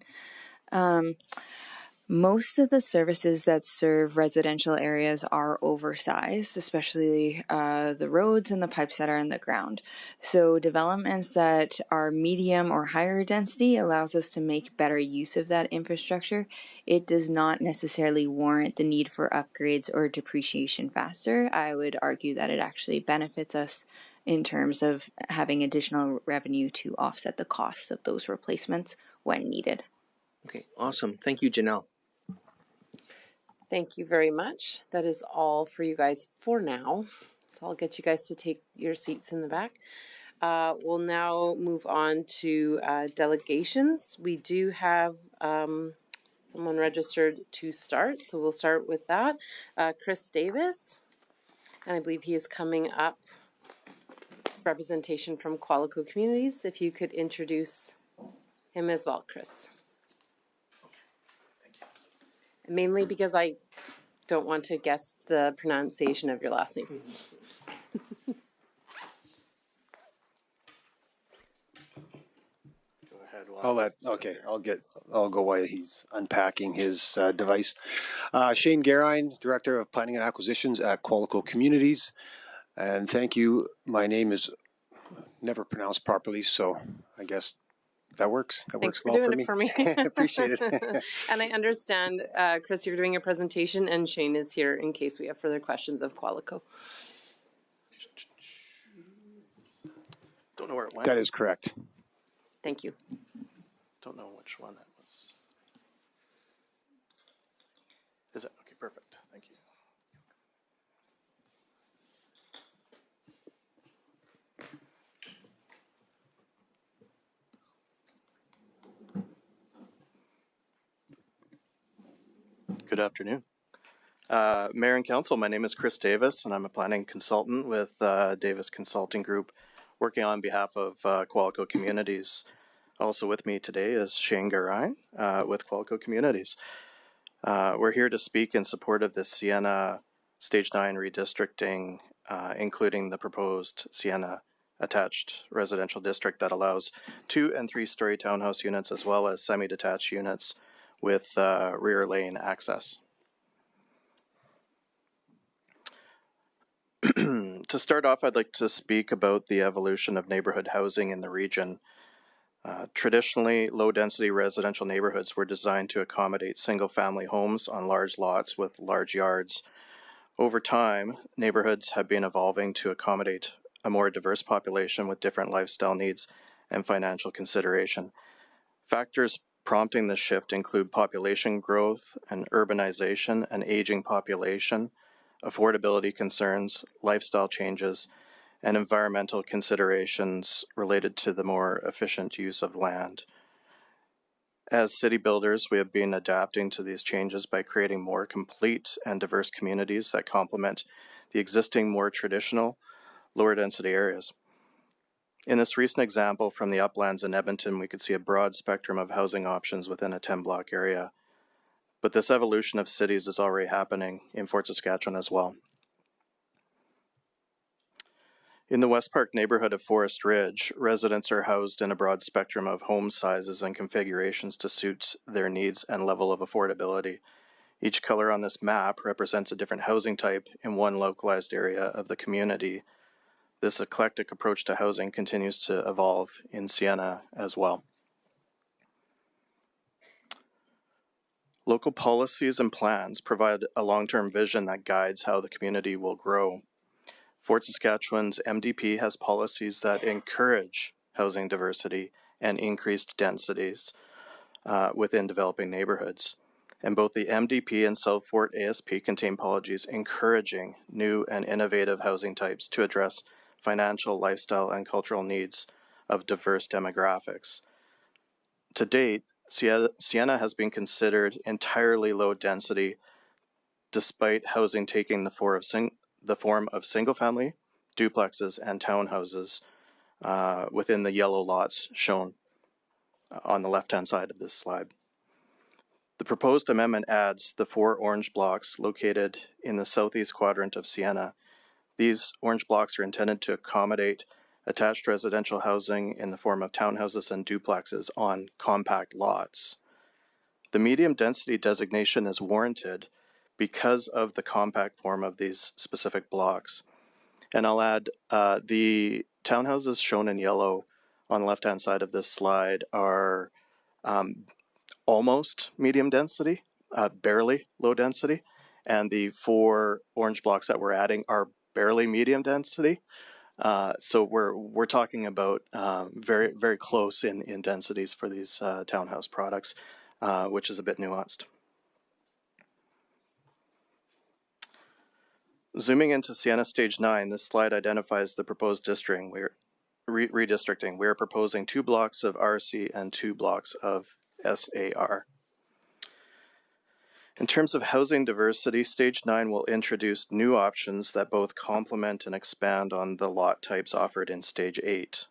Most of the services that serve residential areas are oversized, especially the roads and the pipes that are in the ground. So developments that are medium or higher density allows us to make better use of that infrastructure. It does not necessarily warrant the need for upgrades or depreciation faster. I would argue that it actually benefits us in terms of having additional revenue to offset the costs of those replacements when needed. Okay, awesome. Thank you, Janelle. Thank you very much. That is all for you guys for now. So I'll get you guys to take your seats in the back. We'll now move on to delegations. We do have someone registered to start, so we'll start with that. Chris Davis, and I believe he is coming up. Representation from Qualico Communities. If you could introduce him as well, Chris. Mainly because I don't want to guess the pronunciation of your last name. I'll go while he's unpacking his device. Shane Garine, Director of Planning and Acquisitions at Qualico Communities. And thank you. My name is never pronounced properly, so I guess that works. That Thanks works for well doing for me. it for me. Appreciate it. And I understand, Chris, you're doing a presentation, and Shane is here in case we have further questions of Qualico. Don't know where it went. That is correct. Thank you. Don't know which one it was. Is it? Okay, perfect. Thank you. Good afternoon. Mayor and Council, my name is Chris Davis, and I'm a planning consultant with Davis Consulting Group, working on behalf of Qualico Communities. Also with me today is Shane Garine with Qualico Communities. We're here to speak in support of the Sienna Stage 9 redistricting, including the proposed Sienna attached residential district that allows 2- and 3-story townhouse units as well as semi-detached units with rear lane access. To start off, I'd like to speak about the evolution of neighborhood housing in the region. Traditionally, low-density residential neighborhoods were designed to accommodate single-family homes on large lots with large yards. Over time, neighborhoods have been evolving to accommodate a more diverse population with different lifestyle needs and financial consideration. Factors prompting this shift include population growth and urbanization, an aging population, affordability concerns, lifestyle changes, and environmental considerations related to the more efficient use of land. As city builders, we have been adapting to these changes by creating more complete and diverse communities that complement the existing more traditional, lower density areas. In this recent example from the uplands in Edmonton, we could see a broad spectrum of housing options within a 10-block area. But this evolution of cities is already happening in Fort Saskatchewan as well. In the West Park neighborhood of Forest Ridge, residents are housed in a broad spectrum of home sizes and configurations to suit their needs and level of affordability. Each color on this map represents a different housing type in one localized area of the community. This eclectic approach to housing continues to evolve in Sienna as well. Local policies and plans provide a long-term vision that guides how the community will grow. Fort Saskatchewan's MDP has policies that encourage housing diversity and increased densities within developing neighborhoods. And both the MDP and South Fort ASP contain policies encouraging new and innovative housing types to address financial, lifestyle, and cultural needs of diverse demographics. To date, Sienna has been considered entirely low density, despite housing taking the form of single-family, duplexes, and townhouses within the yellow lots shown on the left-hand side of this slide. The proposed amendment adds the 4 orange blocks located in the southeast quadrant of Sienna. These orange blocks are intended to accommodate attached residential housing in the form of townhouses and duplexes on compact lots. The medium density designation is warranted because of the compact form of these specific blocks. And I'll add, the townhouses shown in yellow on the left-hand side of this slide are almost medium density, barely low density, and the 4 orange blocks that we're adding are barely medium density. So we're talking about very, very close in densities for these townhouse products, which is a bit nuanced. Zooming into Sienna Stage 9, this slide identifies the proposed districting. We're redistricting. We are proposing 2 blocks of RC and 2 blocks of SAR. In terms of housing diversity, Stage 9 will introduce new options that both complement and expand on the lot types offered in Stage 8.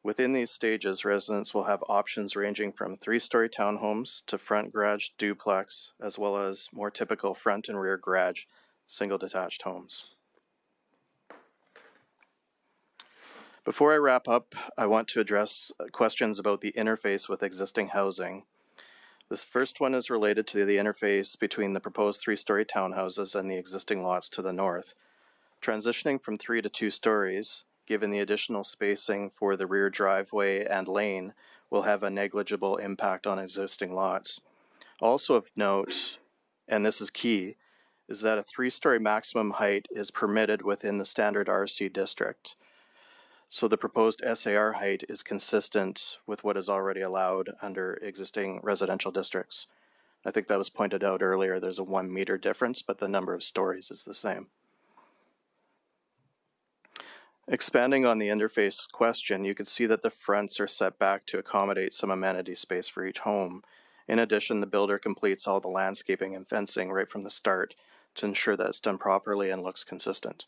Within these stages, residents will have options ranging from 3-story townhomes to front garage duplex, as well as more typical front and rear garage single detached homes. Before I wrap up, I want to address questions about the interface with existing housing. This first one is related to the interface between the proposed 3-story townhouses and the existing lots to the north. Transitioning from 3 to 2 stories, given the additional spacing for the rear driveway and lane, will have a negligible impact on existing lots. Also of note, and this is key, is that a 3-story maximum height is permitted within the standard RC district. So the proposed SAR height is consistent with what is already allowed under existing residential districts. I think that was pointed out earlier, there's a 1 meter difference, but the number of stories is the same. Expanding on the interface question, you can see that the fronts are set back to accommodate some amenity space for each home. In addition, the builder completes all the landscaping and fencing right from the start to ensure that it's done properly and looks consistent.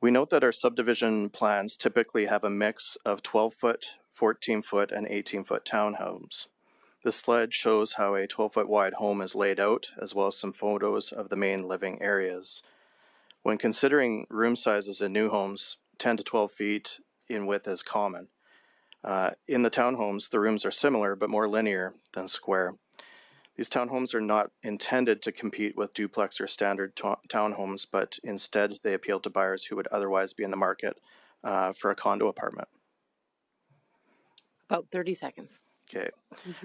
We note that our subdivision plans typically have a mix of 12-foot, 14-foot, and 18-foot townhomes. This slide shows how a 12-foot wide home is laid out, as well as some photos of the main living areas. When considering room sizes in new homes, 10 to 12 feet in width is common. In the townhomes, the rooms are similar but more linear than square. These townhomes are not intended to compete with duplex or standard townhomes, but instead they appeal to buyers who would otherwise be in the market for a condo apartment. About 30 seconds. Okay.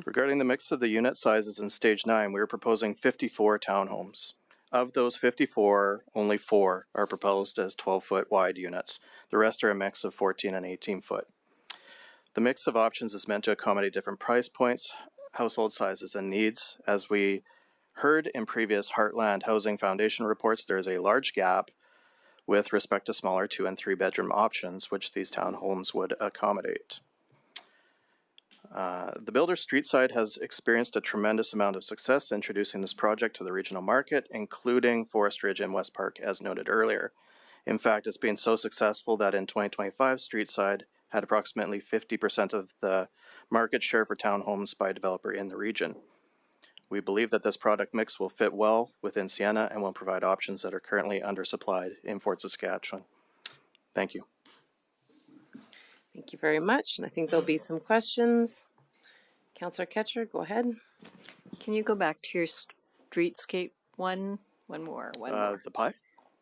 Regarding the mix of the unit sizes in Stage 9, we are proposing 54 townhomes. Of those 54, only 4 are proposed as 12-foot wide units. The rest are a mix of 14 and 18-foot. The mix of options is meant to accommodate different price points, household sizes, and needs. As we heard in previous Heartland Housing Foundation reports, there is a large gap with respect to smaller 2- and 3-bedroom options, which these townhomes would accommodate. The builder Streetside has experienced a tremendous amount of success introducing this project to the regional market, including Forest Ridge and West Park, as noted earlier. In fact, it's been so successful that in 2025, Streetside had approximately 50% of the market share for townhomes by a developer in the region. We believe that this product mix will fit well within Sienna and will provide options that are currently undersupplied in Fort Saskatchewan. Thank you. Thank you very much. And I think there'll be some questions. Councillor Ketcher, go ahead. Can you go back to your streetscape one more? The pie?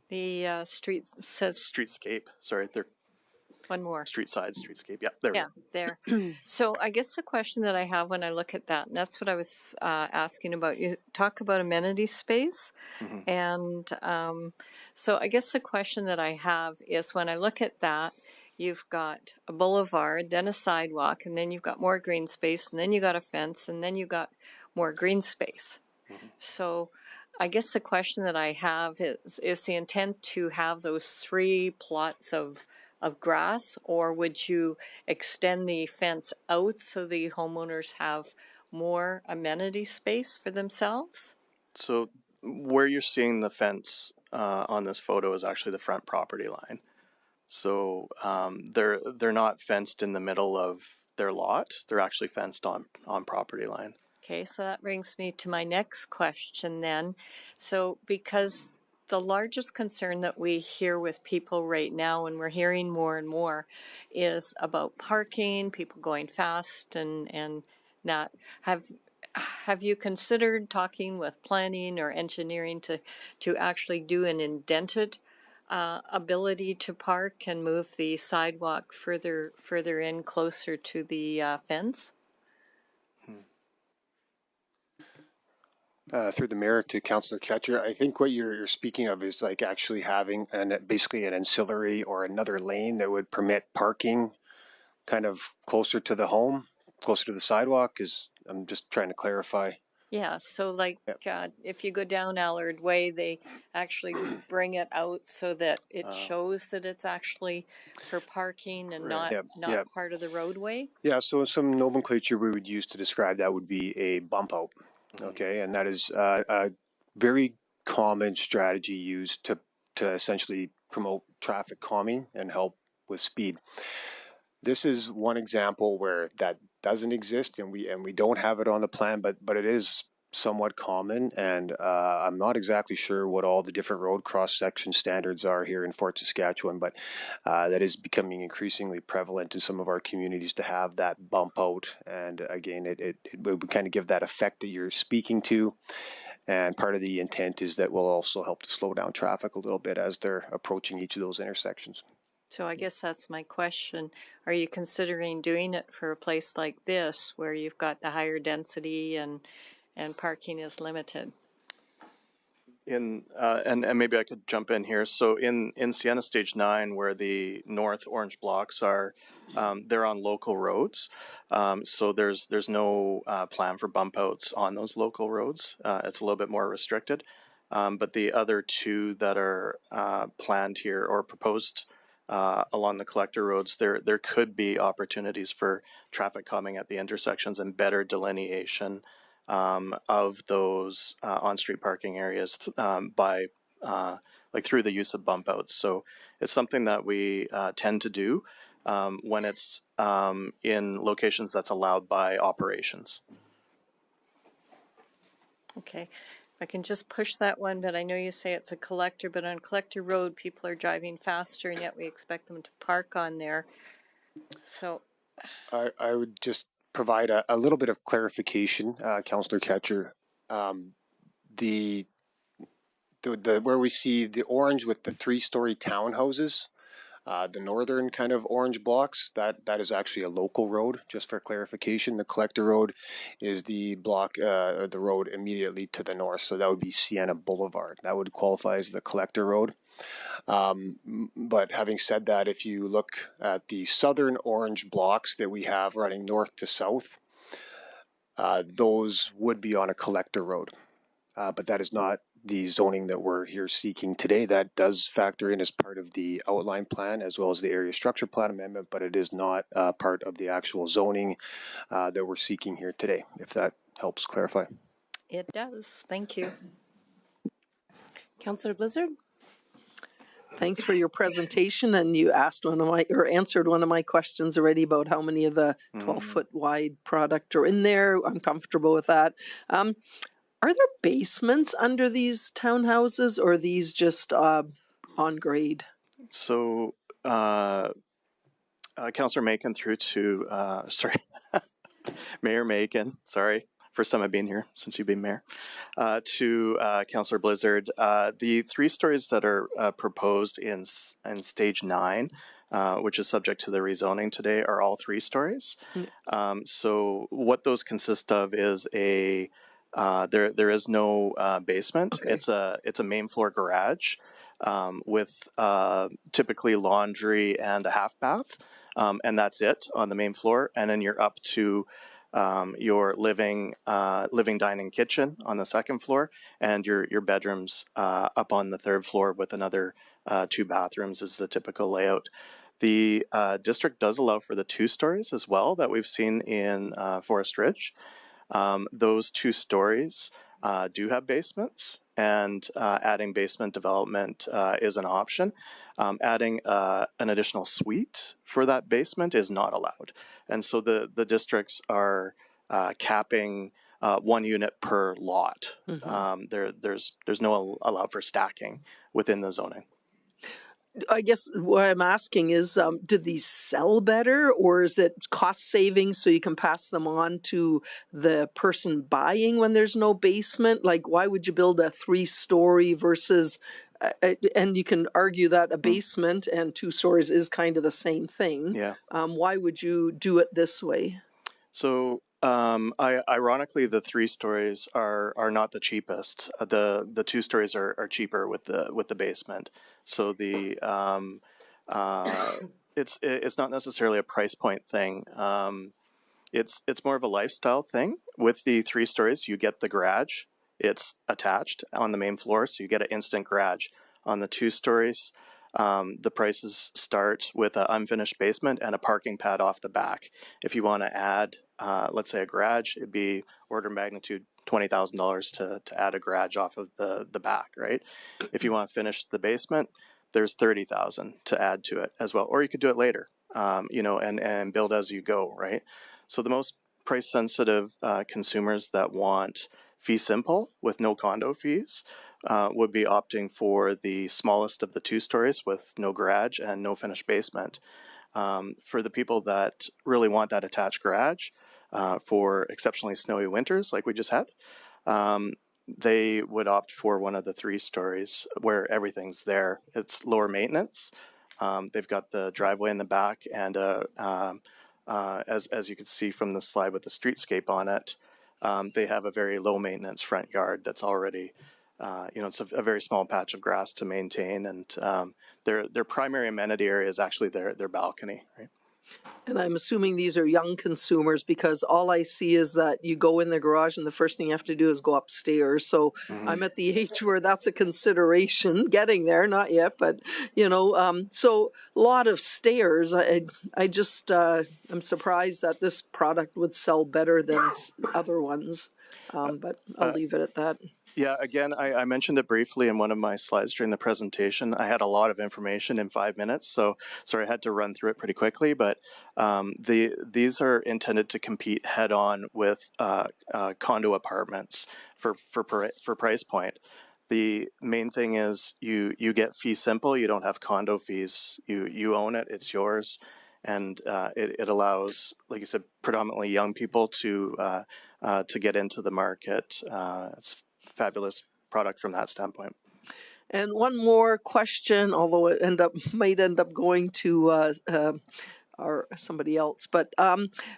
The street says... Streetscape, sorry. They're one more. Streetscape, yeah, there we go. There. So I guess the question that I have when I look at that, and that's what I was asking about, you talk about amenity space, and so I guess the question that I have is when I look at that, you've got a boulevard, then a sidewalk, and then you've got more green space, and then you got a fence, and then you got more green space. So I guess the question that I have is the intent to have those 3 plots of grass, or would you extend the fence out so the homeowners have more amenity space for themselves? So where you're seeing the fence on this photo is actually the front property line. So they're not fenced in the middle of their lot. They're actually fenced on property line. Okay, so that brings me to my next question then. So because the largest concern that we hear with people right now, and we're hearing more and more, is about parking, people going fast and not. Have you considered talking with planning or engineering to actually do an indented ability to park and move the sidewalk further in closer to the fence? Through the mayor to Councillor Ketcher, I think what you're speaking of is like actually having basically an ancillary or another lane that would permit parking kind of closer to the home, closer to the sidewalk. I'm just trying to clarify. Yeah, so like if you go down Allard Way, they actually bring it out so that it shows that it's actually for parking and not part of the roadway. Yeah, so some nomenclature we would use to describe that would be a bump out. Okay, and that is a very common strategy used to essentially promote traffic calming and help with speed. This is one example where that doesn't exist, and we don't have it on the plan, but it is somewhat common, and I'm not exactly sure what all the different road cross section standards are here in Fort Saskatchewan, but that is becoming increasingly prevalent in some of our communities to have that bump out, and again it would kind of give that effect that you're speaking to, and part of the intent is that will also help to slow down traffic a little bit as they're approaching each of those intersections. So I guess that's my question. Are you considering doing it for a place like this where you've got the higher density and parking is limited? And maybe I could jump in here. So in Sienna Stage 9, where the north orange blocks are, they're on local roads. So there's no plan for bump outs on those local roads. It's a little bit more restricted. But the other two that are planned here or proposed along the collector roads, there could be opportunities for traffic calming at the intersections and better delineation of those on-street parking areas by like through the use of bump outs. So it's something that we tend to do when it's in locations that's allowed by operations. Okay. I can just push that one, but I know you say it's a collector, but on Collector Road, people are driving faster, and yet we expect them to park on there. So I would just provide a little bit of clarification, Councillor Ketcher. The where we see the orange with the 3-story townhouses, the northern kind of orange blocks, that is actually a local road, just for clarification. The Collector Road is the block, the road immediately to the north, so that would be Sienna Boulevard. That would qualify as the Collector Road. But having said that, if you look at the southern orange blocks that we have running north to south, those would be on a collector road. But that is not the zoning that we're here seeking today. That does factor in as part of the outline plan as well as the area structure plan amendment, but it is not part of the actual zoning that we're seeking here today, if that helps clarify. it does. Thank you. Councillor Blizzard? Thanks for your presentation, and you asked answered one of my questions already about how many of the 12-foot wide product are in there. I'm comfortable with that. Are there basements under these townhouses, or are these just on grade? So, Councillor Macon through to, Mayor Macon, sorry. First time I've been here since you've been mayor, to Councillor Blizzard. The 3 stories that are proposed in stage 9, which is subject to the rezoning today, are all 3 stories. So what those consist of is there is no basement. Okay. It's a main floor garage with typically laundry and a half bath, and that's it on the main floor. And then you're up to your living, dining, kitchen on the 2nd floor, and your bedrooms up on the 3rd floor with another 2 bathrooms is the typical layout. The district does allow for the 2 stories as well that we've seen in Forest Ridge. Those 2 stories do have basements, and adding basement development is an option. Adding an additional suite for that basement is not allowed. And so the districts are capping one unit per lot. There's no allow for stacking within the zoning. I guess what I'm asking is, do these sell better, or is it cost savings so you can pass them on to the person buying when there's no basement? Like, why would you build a 3-story versus, and you can argue that a basement and 2 stories is kind of the same thing. Yeah. Why would you do it this way? So ironically, the 3 stories are not the cheapest. The 2 stories are cheaper with the basement. So it's not necessarily a price point thing. It's more of a lifestyle thing. With the 3 stories, you get the garage. It's attached on the main floor, so you get an instant garage. On the 2 stories, the prices start with an unfinished basement and a parking pad off the back. If you want to add, let's say, a garage, it'd be order of magnitude $20,000 to add a garage off of the back, right? If you want to finish the basement, there's $30,000 to add to it as well, or you could do it later, and build as you go, right? So the most price sensitive consumers that want fee simple with no condo fees would be opting for the smallest of the 2 stories with no garage and no finished basement. For the people that really want that attached garage for exceptionally snowy winters like we just had, they would opt for one of the 3 stories where everything's there. It's lower maintenance. They've got the driveway in the back, and as you can see from the slide with the streetscape on it, they have a very low maintenance front yard that's already, it's a very small patch of grass to maintain, and their primary amenity area is actually their balcony, right? And I'm assuming these are young consumers, because all I see is that you go in the garage and the first thing you have to do is go upstairs. So I'm at the age where that's a consideration, getting there, not yet, but so a lot of stairs. I just, I'm surprised that this product would sell better than other ones, but I'll leave it at that. Yeah, again, I mentioned it briefly in one of my slides during the presentation. I had a lot of information in 5 minutes, so sorry, I had to run through it pretty quickly, but these are intended to compete head on with condo apartments for price point. The main thing is you get fee simple, you don't have condo fees, you own it, it's yours, and it allows, like you said, predominantly young people to get into the market. It's fabulous product from that standpoint. And one more question, although it might end up going to somebody else. But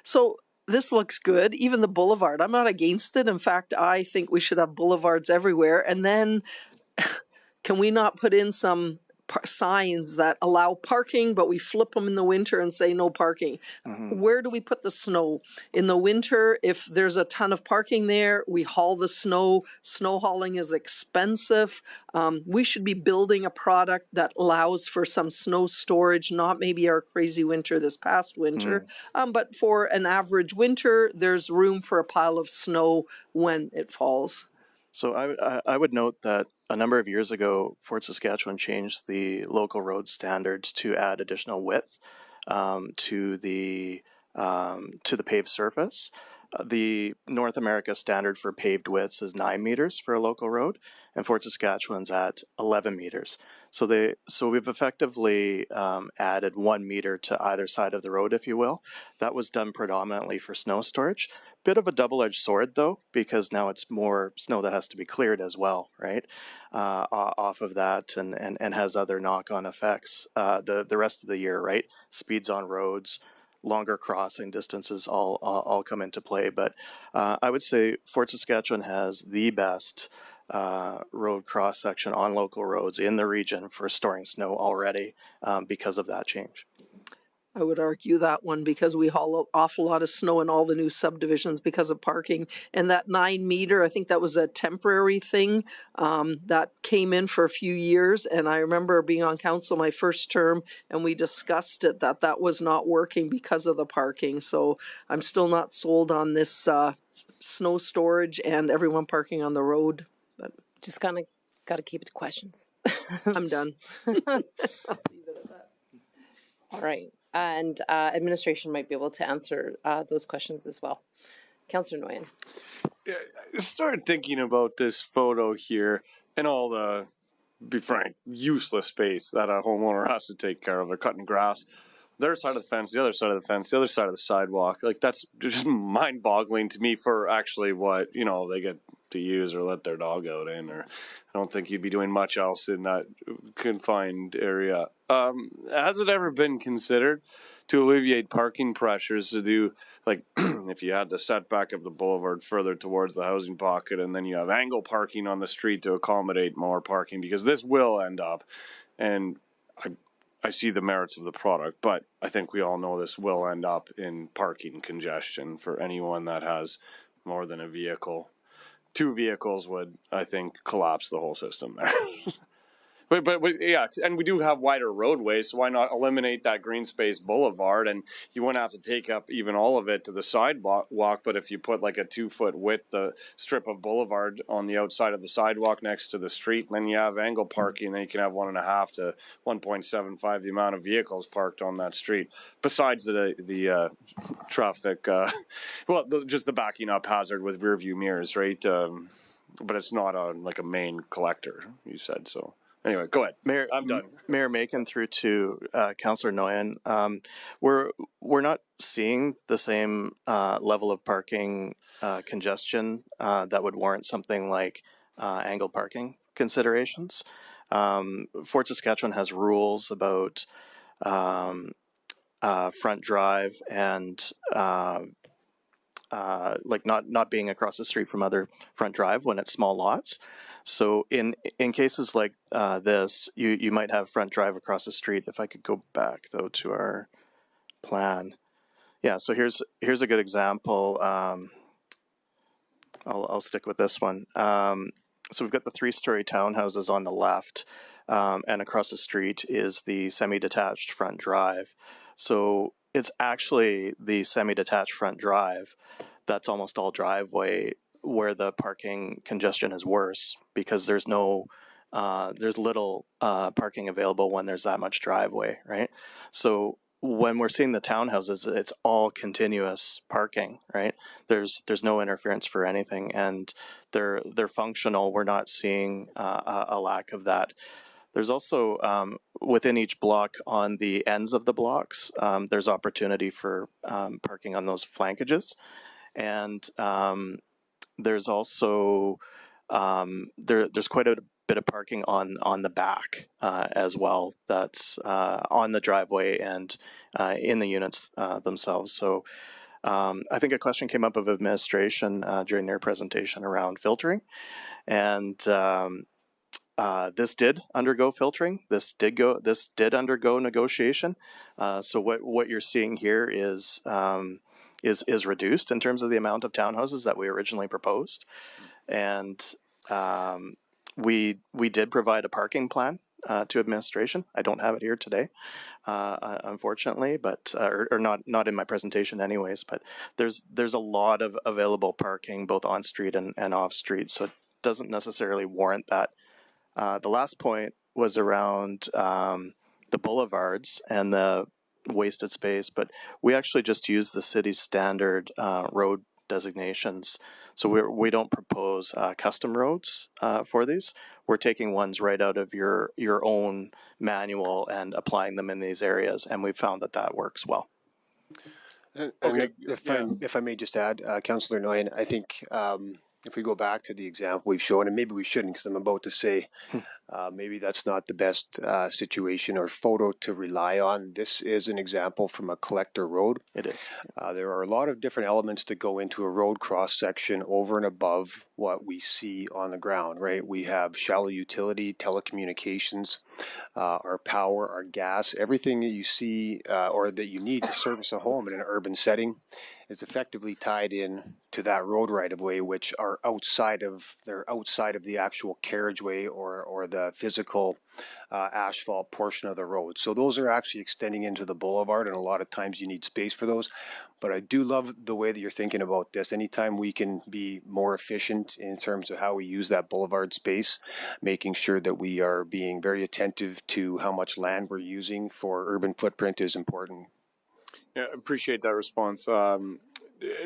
so this looks good. Even the boulevard, I'm not against it. In fact, I think we should have boulevards everywhere. And then, can we not put in some signs that allow parking, but we flip them in the winter and say no parking? Where do we put the snow? In the winter, if there's a ton of parking there, we haul the snow. Snow hauling is expensive. We should be building a product that allows for some snow storage, not maybe our crazy winter this past winter, but for an average winter, there's room for a pile of snow when it falls. So I would note that a number of years ago, Fort Saskatchewan changed the local road standards to add additional width to the paved surface. The North America standard for paved widths is 9 meters for a local road, and Fort Saskatchewan's at 11 meters. So we've effectively added 1 meter to either side of the road, if you will. That was done predominantly for snow storage. Bit of a double-edged sword, though, because now it's more snow that has to be cleared as well, right? Off of that, and has other knock-on effects the rest of the year, right? Speeds on roads, longer crossing distances all come into play. But I would say Fort Saskatchewan has the best road cross section on local roads in the region for storing snow already because of that change. I would argue that one, because we haul an awful lot of snow in all the new subdivisions because of parking. And that 9 meter, I think that was a temporary thing that came in for a few years. And I remember being on council my first term, and we discussed it, that was not working because of the parking. So I'm still not sold on this snow storage and everyone parking on the road. But just got to keep it to questions. I'm done. I'll leave it at that. All right. And administration might be able to answer those questions as well. Councillor Nguyen. I started thinking about this photo here and all the, be frank, useless space that a homeowner has to take care of. They're cutting grass. Their side of the fence, the other side of the fence, the other side of the sidewalk. Like, that's just mind-boggling to me for actually what, you know, they get to use or let their dog out in. Or I don't think you'd be doing much else in that confined area. Has it ever been considered to alleviate parking pressures to do, like, if you had the setback of the boulevard further towards the housing pocket and then you have angle parking on the street to accommodate more parking? Because this will end up, and I see the merits of the product, but I think we all know this will end up in parking congestion for anyone that has more than a vehicle. 2 vehicles would, I think, collapse the whole system there. But yeah, and we do have wider roadways, so why not eliminate that green space boulevard? And you wouldn't have to take up even all of it to the sidewalk, but if you put like a 2-foot width strip of boulevard on the outside of the sidewalk next to the street, then you have angle parking, then you can have 1.5 to 1.75 the amount of vehicles parked on that street. Besides the traffic, just the backing up hazard with rear view mirrors, right? But it's not like a main collector, you said so. Anyway, go ahead. Mayor, I'm done. Mayor Macon through to Councillor Nguyen. We're not seeing the same level of parking congestion that would warrant something like angle parking considerations. Fort Saskatchewan has rules about front drive and like not being across the street from other front drive when it's small lots. So in cases like this, you might have front drive across the street. If I could go back though to our plan, yeah. So here's a good example. I'll stick with this one. So we've got the 3-story townhouses on the left, and across the street is the semi-detached front drive. So it's actually the semi-detached front drive that's almost all driveway where the parking congestion is worse, because there's little parking available when there's that much driveway, right? So when we're seeing the townhouses, it's all continuous parking, right? There's no interference for anything, and they're functional. We're not seeing a lack of that. There's also within each block on the ends of the blocks, there's opportunity for parking on those flankages, and there's also there's quite a bit of parking on the back as well. That's on the driveway and in the units themselves. So I think a question came up of administration during their presentation around filtering, and this did undergo filtering. This did undergo negotiation. So what you're seeing here is reduced in terms of the amount of townhouses that we originally proposed, and we did provide a parking plan to administration. I don't have it here today, unfortunately, but or not in my presentation anyways. But there's a lot of available parking both on street and off street, so it doesn't necessarily warrant that. The last point was around the boulevards and the wasted space, but we actually just use the city's standard road designations. So we don't propose custom roads for these. We're taking ones right out of your own manual and applying them in these areas, and we've found that works well. Okay, if I may just add, Councillor Nguyen, I think if we go back to the example we've shown, and maybe we shouldn't, because I'm about to say maybe that's not the best situation or photo to rely on. This is an example from a collector road. It is. There are a lot of different elements that go into a road cross section over and above what we see on the ground, right? We have shallow utility, telecommunications, our power, our gas, everything that you see or that you need to service a home in an urban setting is effectively tied in to that road right of way, which are outside of the actual carriageway or the physical asphalt portion of the road. So those are actually extending into the boulevard, and a lot of times you need space for those. But I do love the way that you're thinking about this. Anytime we can be more efficient in terms of how we use that boulevard space, making sure that we are being very attentive to how much land we're using for urban footprint is important. Yeah, appreciate that response.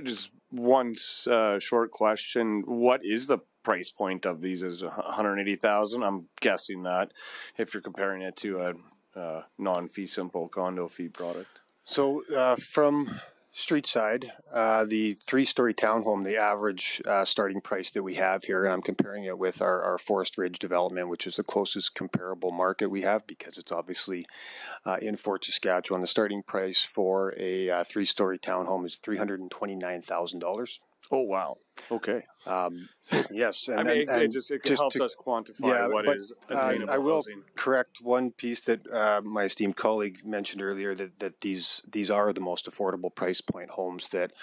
Just one short question. What is the price point of these? Is 180,000? I'm guessing that if you're comparing it to a non-fee simple condo fee product. So from street side, the 3-story townhome, the average starting price that we have here, and I'm comparing it with our Forest Ridge development, which is the closest comparable market we have because it's obviously in Fort Saskatchewan. The starting price for a 3-story townhome is $329,000. Oh, wow. Okay. Yes. And, it helps us quantify what is attainable I will housing. correct one piece that my esteemed colleague mentioned earlier, that these are the most affordable price point homes that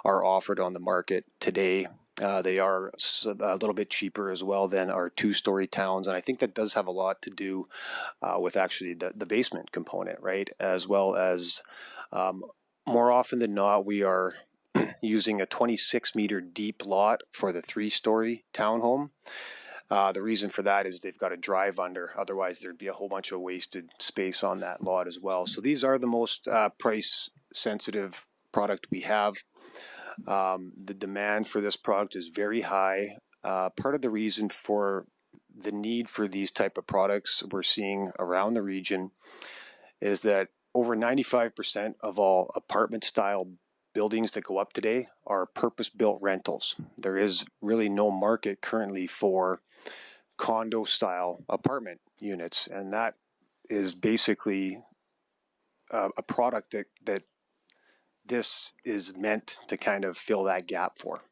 are offered on the market today. They are a little bit cheaper as well than our 2-story towns. And I think that does have a lot to do with actually the basement component, right? As well as more often than not, we are using a 26-meter deep lot for the 3-story townhome. The reason for that is they've got to drive under. Otherwise, there'd be a whole bunch of wasted space on that lot as well. So these are the most price-sensitive product we have. The demand for this product is very high. Part of the reason for the need for these type of products we're seeing around the region is that over 95% of all apartment-style buildings that go up today are purpose-built rentals. There is really no market currently for condo-style apartment units, and that is basically a product that this is meant to kind of fill that gap for.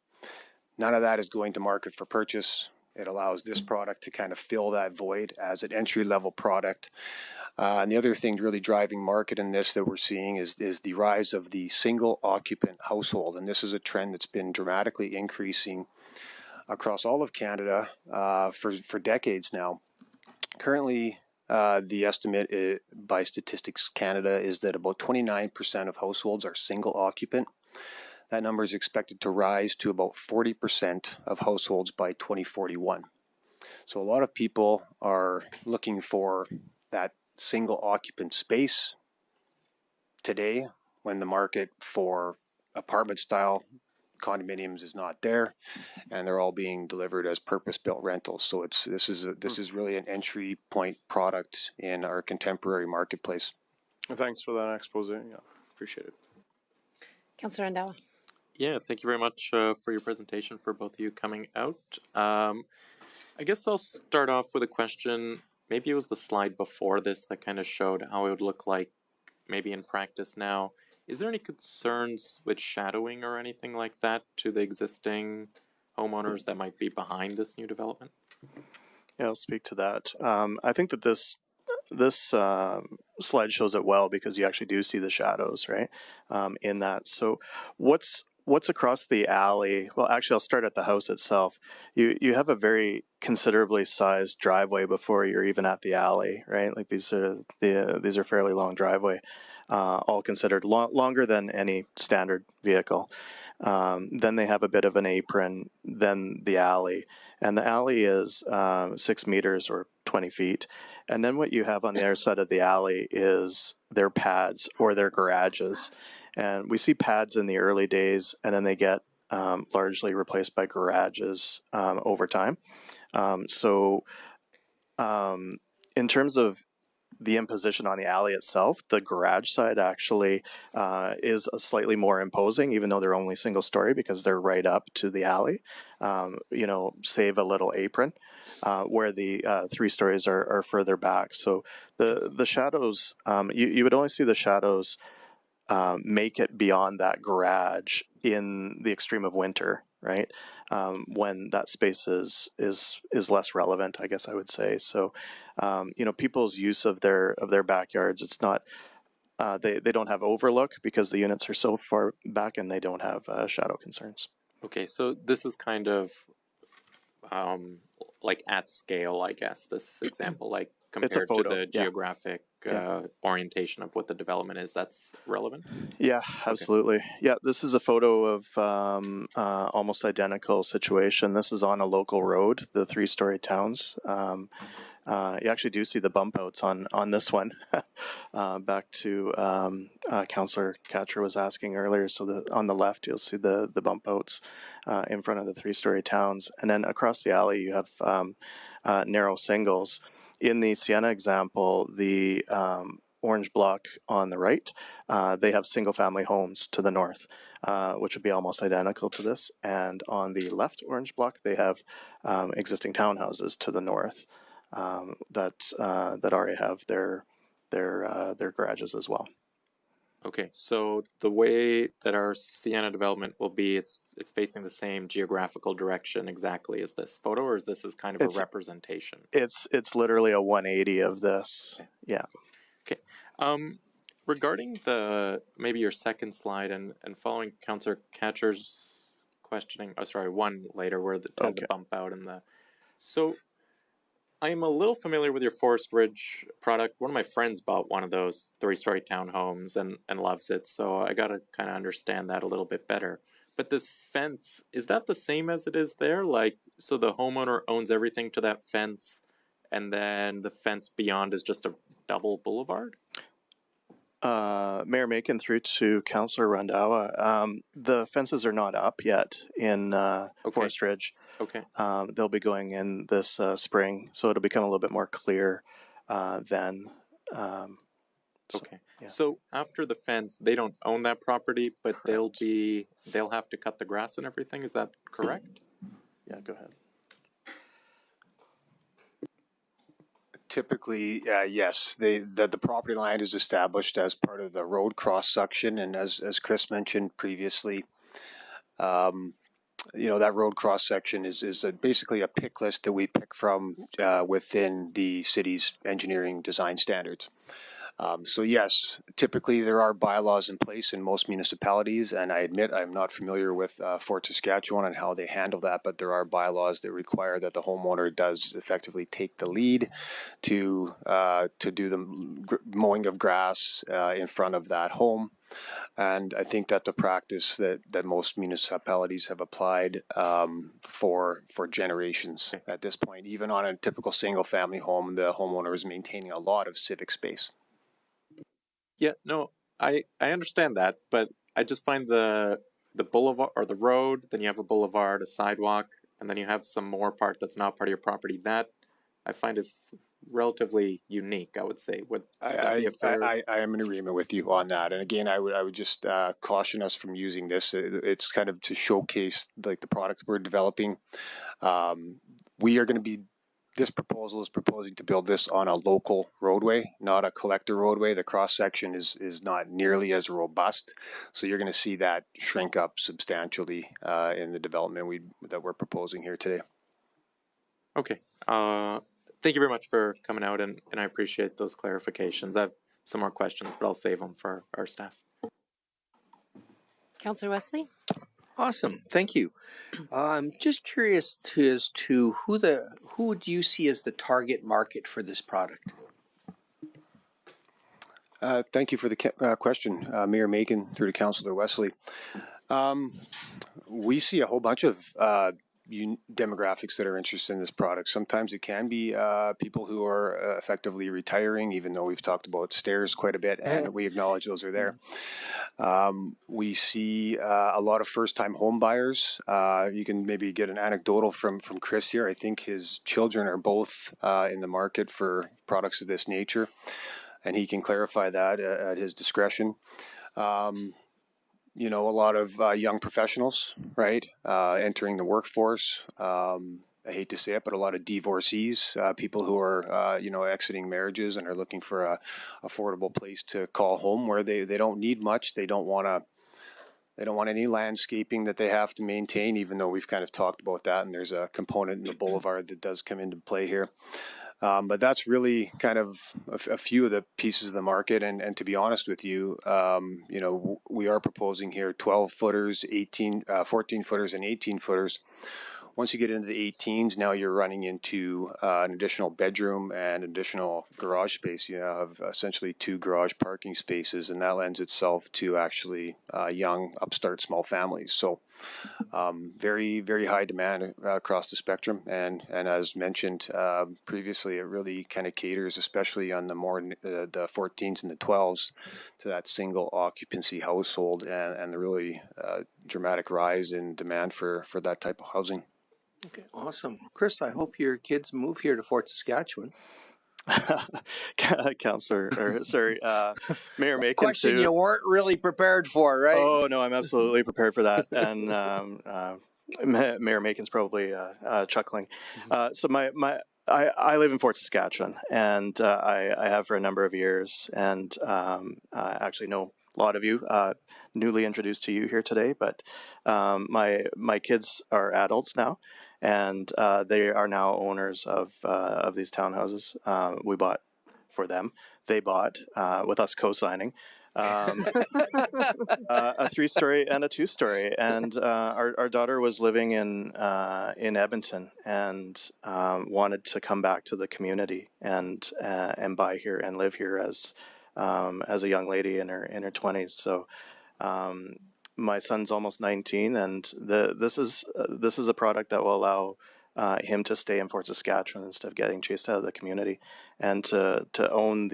None of that is going to market for purchase. It allows this product to kind of fill that void as an entry-level product. And the other thing really driving market in this that we're seeing is the rise of the single occupant household. And this is a trend that's been dramatically increasing across all of Canada for decades now. Currently, the estimate by Statistics Canada is that about 29% of households are single occupant. That number is expected to rise to about 40% of households by 2041. So a lot of people are looking for that single occupant space today when the market for apartment style condominiums is not there, and they're all being delivered as purpose-built rentals. So this is really an entry point product in our contemporary marketplace. Thanks for that expose. Yeah, appreciate it. Councillor Andawa. Yeah, thank you very much for your presentation, for both of you coming out. I guess I'll start off with a question. Maybe it was the slide before this that kind of showed how it would look like maybe in practice now. Is there any concerns with shadowing or anything like that to the existing homeowners that might be behind this new development? Yeah, I'll speak to that. I think that this slide shows it well because you actually do see the shadows, right, in that. So what's across the alley? Well, actually, I'll start at the house itself. You have a very considerably sized driveway before you're even at the alley, right? Like these are fairly long driveway, all considered longer than any standard vehicle. Then they have a bit of an apron, then the alley. And the alley is 6 meters or 20 feet. And then what you have on the other side of the alley is their pads or their garages. And we see pads in the early days, and then they get largely replaced by garages over time. In terms of the imposition on the alley itself, the garage side actually is slightly more imposing, even though they're only single story because they're right up to the alley. Save a little apron, where the 3 stories are further back. So the shadows, you would only see the shadows make it beyond that garage in the extreme of winter, right? When that space is less relevant, I guess I would say. So, people's use of their backyards, it's not they don't have overlook because the units are so far back, and they don't have shadow concerns. Okay, so this is kind of like at scale, I guess. This example, like compared to the geographic orientation of what the development is, that's relevant? Yeah, absolutely. Okay. Yeah, this is a photo of almost identical situation. This is on a local road, the 3 story towns. You actually do see the bump outs on this one. Back to Councillor Katcher was asking earlier. So on the left, you'll see the bump outs in front of the three-story towns. And then across the alley, you have narrow singles. In the Sienna example, the orange block on the right, they have single-family homes to the north, which would be almost identical to this. And on the left orange block, they have existing townhouses to the north that already have their garages as well. Okay, so the way that our Sienna development will be, it's facing the same geographical direction exactly as this photo, or is this kind of a representation? It's literally a 180 of this. Yeah. Okay. Regarding maybe your second slide and following Councillor Katcher's questioning, one later where the bump out and so I'm a little familiar with your Forest Ridge product. One of my friends bought one of those 3-story townhomes and loves it, so I got to kind of understand that a little bit better. But this fence, is that the same as it is there? Like, so the homeowner owns everything to that fence, and then the fence beyond is just a double boulevard? Mayor Macon through to Councillor Randawa. The fences are not up yet in Forest Ridge. Okay. They'll be going in this spring, so it'll become a little bit more clear then. Okay. Yeah. So after the fence, they don't own that property, but Correct. they'll have to cut the grass and everything. Is that correct? Yeah, go ahead. Typically, yes, the property line is established as part of the road cross section, and as Chris mentioned previously, that road cross section is basically a pick list that we pick from within the city's engineering design standards. So yes, typically there are bylaws in place in most municipalities, and I admit I'm not familiar with Fort Saskatchewan and how they handle that, but there are bylaws that require that the homeowner does effectively take the lead to do the mowing of grass in front of that home. And I think that's a practice that most municipalities have applied for generations at this point. Even on a typical single-family home, the homeowner is maintaining a lot of civic space. Yeah, no, I understand that, but I just find the boulevard or the road, then you have a boulevard, a sidewalk, and then you have some more part that's not part of your property. That I find is relatively unique, I would say. Would that be a fair... I am in agreement with you on that. And again, I would just caution us from using this. It's kind of to showcase like the product we're developing. We are going to be. This proposal is proposing to build this on a local roadway, not a collector roadway. The cross section is not nearly as robust, so you're going to see that shrink up substantially in the development that we're proposing here today. Okay. Thank you very much for coming out, and I appreciate those clarifications. I have some more questions, but I'll save them for our staff. Councillor Wesley? Awesome, thank you. I'm just curious as to who do you see as the target market for this product? Thank you for the question, Mayor Macon, through to Councillor Wesley. We see a whole bunch of demographics that are interested in this product. Sometimes it can be people who are effectively retiring, even though we've talked about stairs quite a bit, and we acknowledge those are there. We see a lot of first-time home buyers. You can maybe get an anecdotal from Chris here. I think his children are both in the market for products of this nature, and he can clarify that at his discretion. A lot of young professionals, right, entering the workforce. I hate to say it, but a lot of divorcees, people who are, exiting marriages and are looking for a affordable place to call home where they don't need much. They don't want any landscaping that they have to maintain, even though we've kind of talked about that. And there's a component in the boulevard that does come into play here. But that's really kind of a few of the pieces of the market. And to be honest with you, we are proposing here 12 footers, 14 footers and 18 footers. Once you get into the 18s, now you're running into an additional bedroom and additional garage space. You have essentially 2 garage parking spaces, and that lends itself to actually young, upstart, small families. So very, very high demand across the spectrum. And as mentioned previously, it really kind of caters, especially on the more the 14s and the 12s, to that single occupancy household and the really dramatic rise in demand for that type of housing. Okay, awesome. Chris, I hope your kids move here to Fort Saskatchewan. Councillor, or sorry, Mayor Macon. Question you weren't really prepared for, right? Oh no, I'm absolutely prepared for that, and Mayor Macon's probably chuckling. So I live in Fort Saskatchewan, and I have for a number of years, and I actually know a lot of you. Newly introduced to you here today, but my kids are adults now, and they are now owners of these townhouses. We bought for them. They bought with us co-signing. A 3-story and a 2-story, and our daughter was living in Edmonton and wanted to come back to the community and buy here and live here as a young lady in her 20s. So my son's almost 19, and this is a product that will allow him to stay in Fort Saskatchewan instead of getting chased out of the community, and to own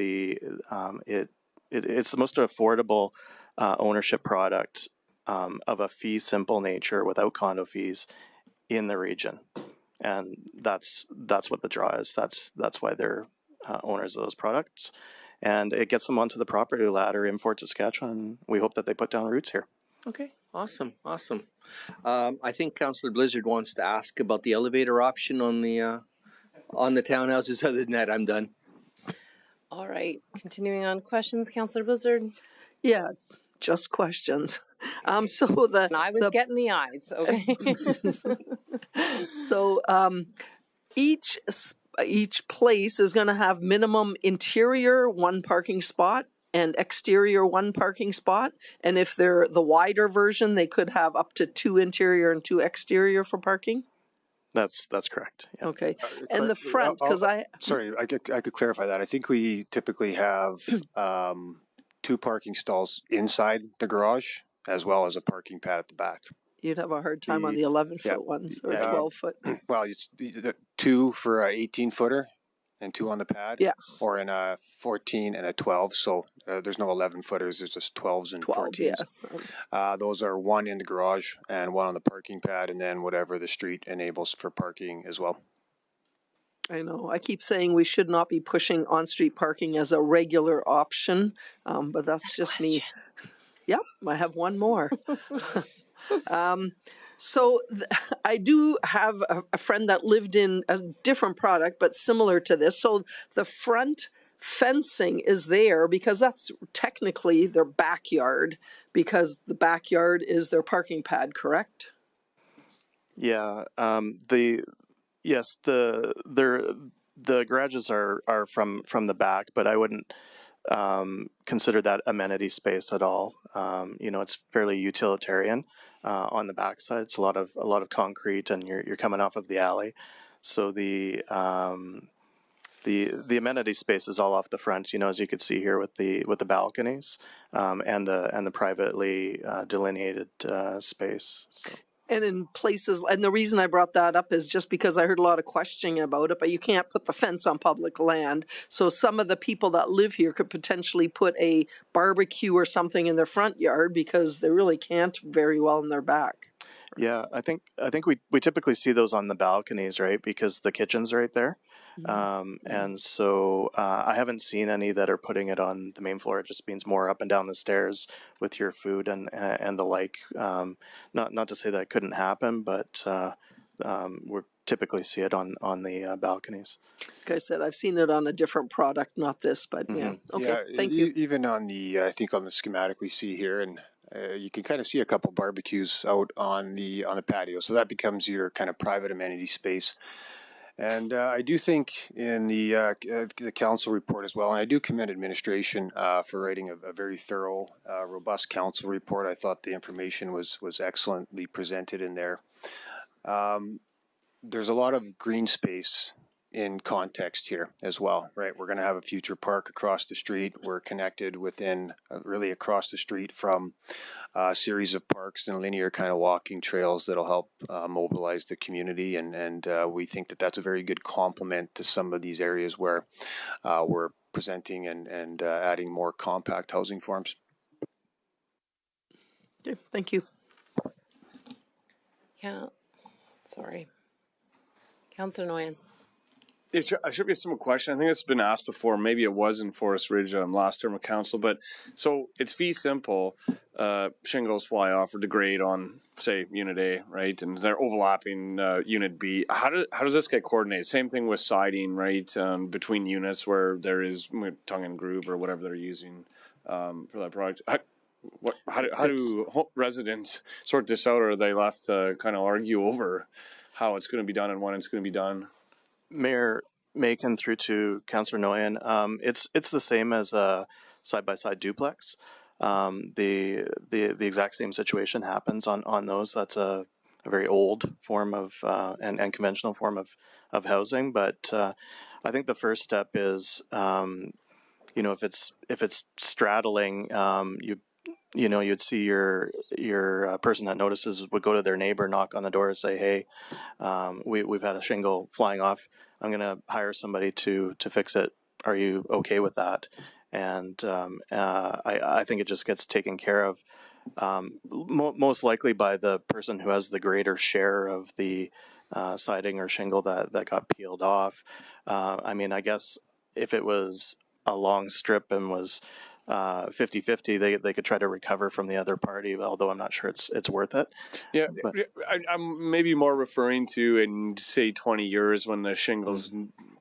it's the most affordable ownership product of a fee simple nature without condo fees in the region, and that's what the draw is. That's why they're owners of those products, and it gets them onto the property ladder in Fort Saskatchewan. We hope that they put down roots here. Okay, awesome. I think Councillor Blizzard wants to ask about the elevator option on the townhouses. Other than that, I'm done. All right, continuing on questions, Councillor Blizzard. Yeah, just questions. I was getting the eyes. Okay. So each place is going to have minimum interior 1 parking spot and exterior 1 parking spot. And if they're the wider version, they could have up to 2 interior and 2 exterior for parking. That's correct. Yeah. Okay, and the front, because sorry, I could clarify that. I think we typically have 2 parking stalls inside the garage as well as a parking pad at the back. You'd have a hard time on the 11-foot ones or 12-foot. Well, it's 2 for an 18-footer and 2 on the pad. Yes. Or in a 14 and a 12. So there's no 11-footers. There's just 12s and 14s. Yeah. Those are 1 in the garage and 1 on the parking pad, and then whatever the street enables for parking as well. I know. I keep saying we should not be pushing on-street parking as a regular option, but that's just me. Yep, I have one more. I do have a friend that lived in a different product, but similar to this. So the front fencing is there because that's technically their backyard, because the backyard is their parking pad, correct? Yeah. The garages are from the back, but I wouldn't consider that amenity space at all. It's fairly utilitarian. On the backside, it's a lot of concrete, and you're coming off of the alley, so the amenity space is all off the front. As you could see here with the balconies, and the privately delineated space. So. And in places, and the reason I brought that up is just because I heard a lot of questioning about it, but you can't put the fence on public land. So some of the people that live here could potentially put a barbecue or something in their front yard because they really can't very well in their back. Yeah, I think we typically see those on the balconies, right? Because the kitchen's right there. And so I haven't seen any that are putting it on the main floor. It just means more up and down the stairs with your food and the like. Not to say that it couldn't happen, but we typically see it on the balconies. Like I said, I've seen it on a different product, not this, but yeah. Okay, thank you. Even on I think on the schematic we see here, and you can kind of see a couple barbecues out on the patio. So that becomes your kind of private amenity space. And I do think in the council report as well, and I do commend administration for writing a very thorough, robust council report. I thought the information was excellently presented in there. there's a lot of green space in context here as well, right? We're going to have a future park across the street. We're connected within, really across the street from a series of parks and linear kind of walking trails that'll help mobilize the community. And we think that that's a very good complement to some of these areas where we're presenting and adding more compact housing forms. Okay, thank you. Sorry. Councillor Nguyen. It should be a simple question. I think it's been asked before. Maybe it was in Forest Ridge last term of council, but so it's fee simple. Shingles fly off or degrade on, say, Unit A, right? And they're overlapping Unit B. How does this get coordinated? Same thing with siding, right? Between units where there is tongue and groove or whatever they're using for that product. How do residents sort this out, or are they left to kind of argue over how it's going to be done and when it's going to be done? Mayor Macon through to Councillor Nguyen, it's the same as a side-by-side duplex. The exact same situation happens on those. That's a very old form of and conventional form of housing. But I think the first step is, if it's straddling, you'd see your person that notices would go to their neighbor, knock on the door, and say, "Hey, we've had a shingle flying off. I'm going to hire somebody to fix it. Are you okay with that?" And I think it just gets taken care of, most likely by the person who has the greater share of the siding or shingle that got peeled off. I guess if it was a long strip and was 50-50, they could try to recover from the other party, although I'm not sure it's worth it. Yeah, I'm maybe more referring to in, say, 20 years when the shingles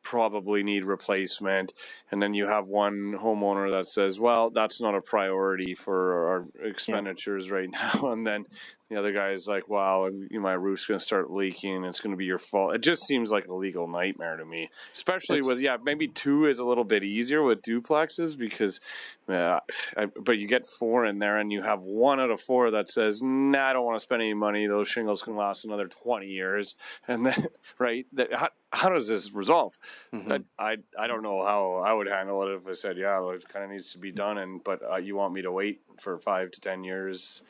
probably need replacement, and then you have one homeowner that says, well, that's not a priority for our expenditures right now, and then the other guy is like, wow, my roof's going to start leaking and it's going to be your fault. It just seems like a legal nightmare to me, especially with, maybe 2 is a little bit easier with duplexes because, but you get 4 in there and you have 1 out of 4 that says, nah, I don't want to spend any money. Those shingles can last another 20 years. And then, right, how does this resolve? Mm-hmm. I don't know how I would handle it if I said, well, it kind of needs to be done, but you want me to wait for 5 to 10 years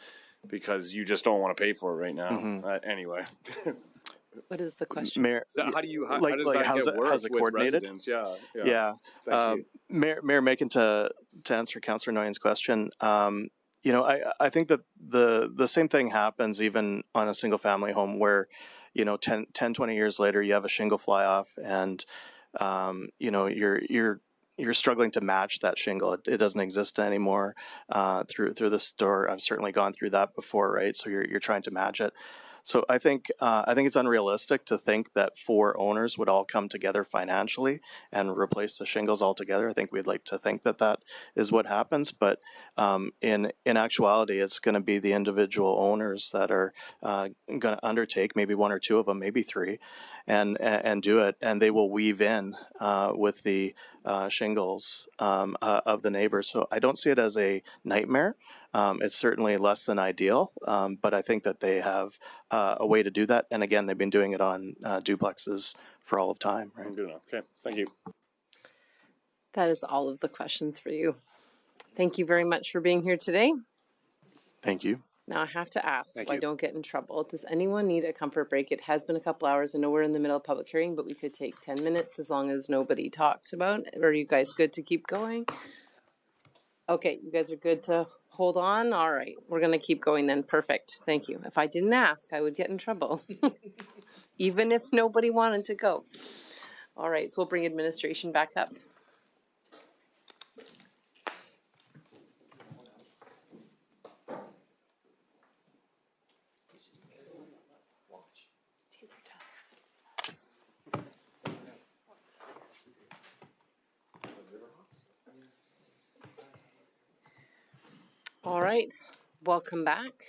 because you just don't want to pay for it right now. Mm-hmm. Anyway. What is the question? Mayor, how does that get work how's it coordinated? Residents? Mayor Macon, to answer Councillor Nguyen's question, I think that the same thing happens even on a single family home where, 10, 20 years later, you have a shingle fly off and, you're struggling to match that shingle. It doesn't exist anymore through the store. I've certainly gone through that before, right? So you're trying to match it. So I think it's unrealistic to think that 4 owners would all come together financially and replace the shingles altogether. I think we'd like to think that is what happens, but in actuality, it's going to be the individual owners that are going to undertake, maybe 1 or 2 of them, maybe 3, and do it, and they will weave in with the shingles of the neighbors. So I don't see it as a nightmare. It's certainly less than ideal, but I think that they have a way to do that. And again, they've been doing it on duplexes for all of time. Right? Good enough. Okay, thank you. That is all of the questions for you. Thank you very much for being here today. Thank you. Now I have to ask, so I don't get in trouble. Does anyone need a comfort break? It has been a couple hours. I know we're in the middle of public hearing, but we could take 10 minutes as long as nobody talked about it. Are you guys good to keep going? Okay, you guys are good to hold on? All right, we're going to keep going then. Perfect. Thank you. If I didn't ask, I would get in trouble, even if nobody wanted to go. All right, so we'll bring administration back up. All right, welcome back.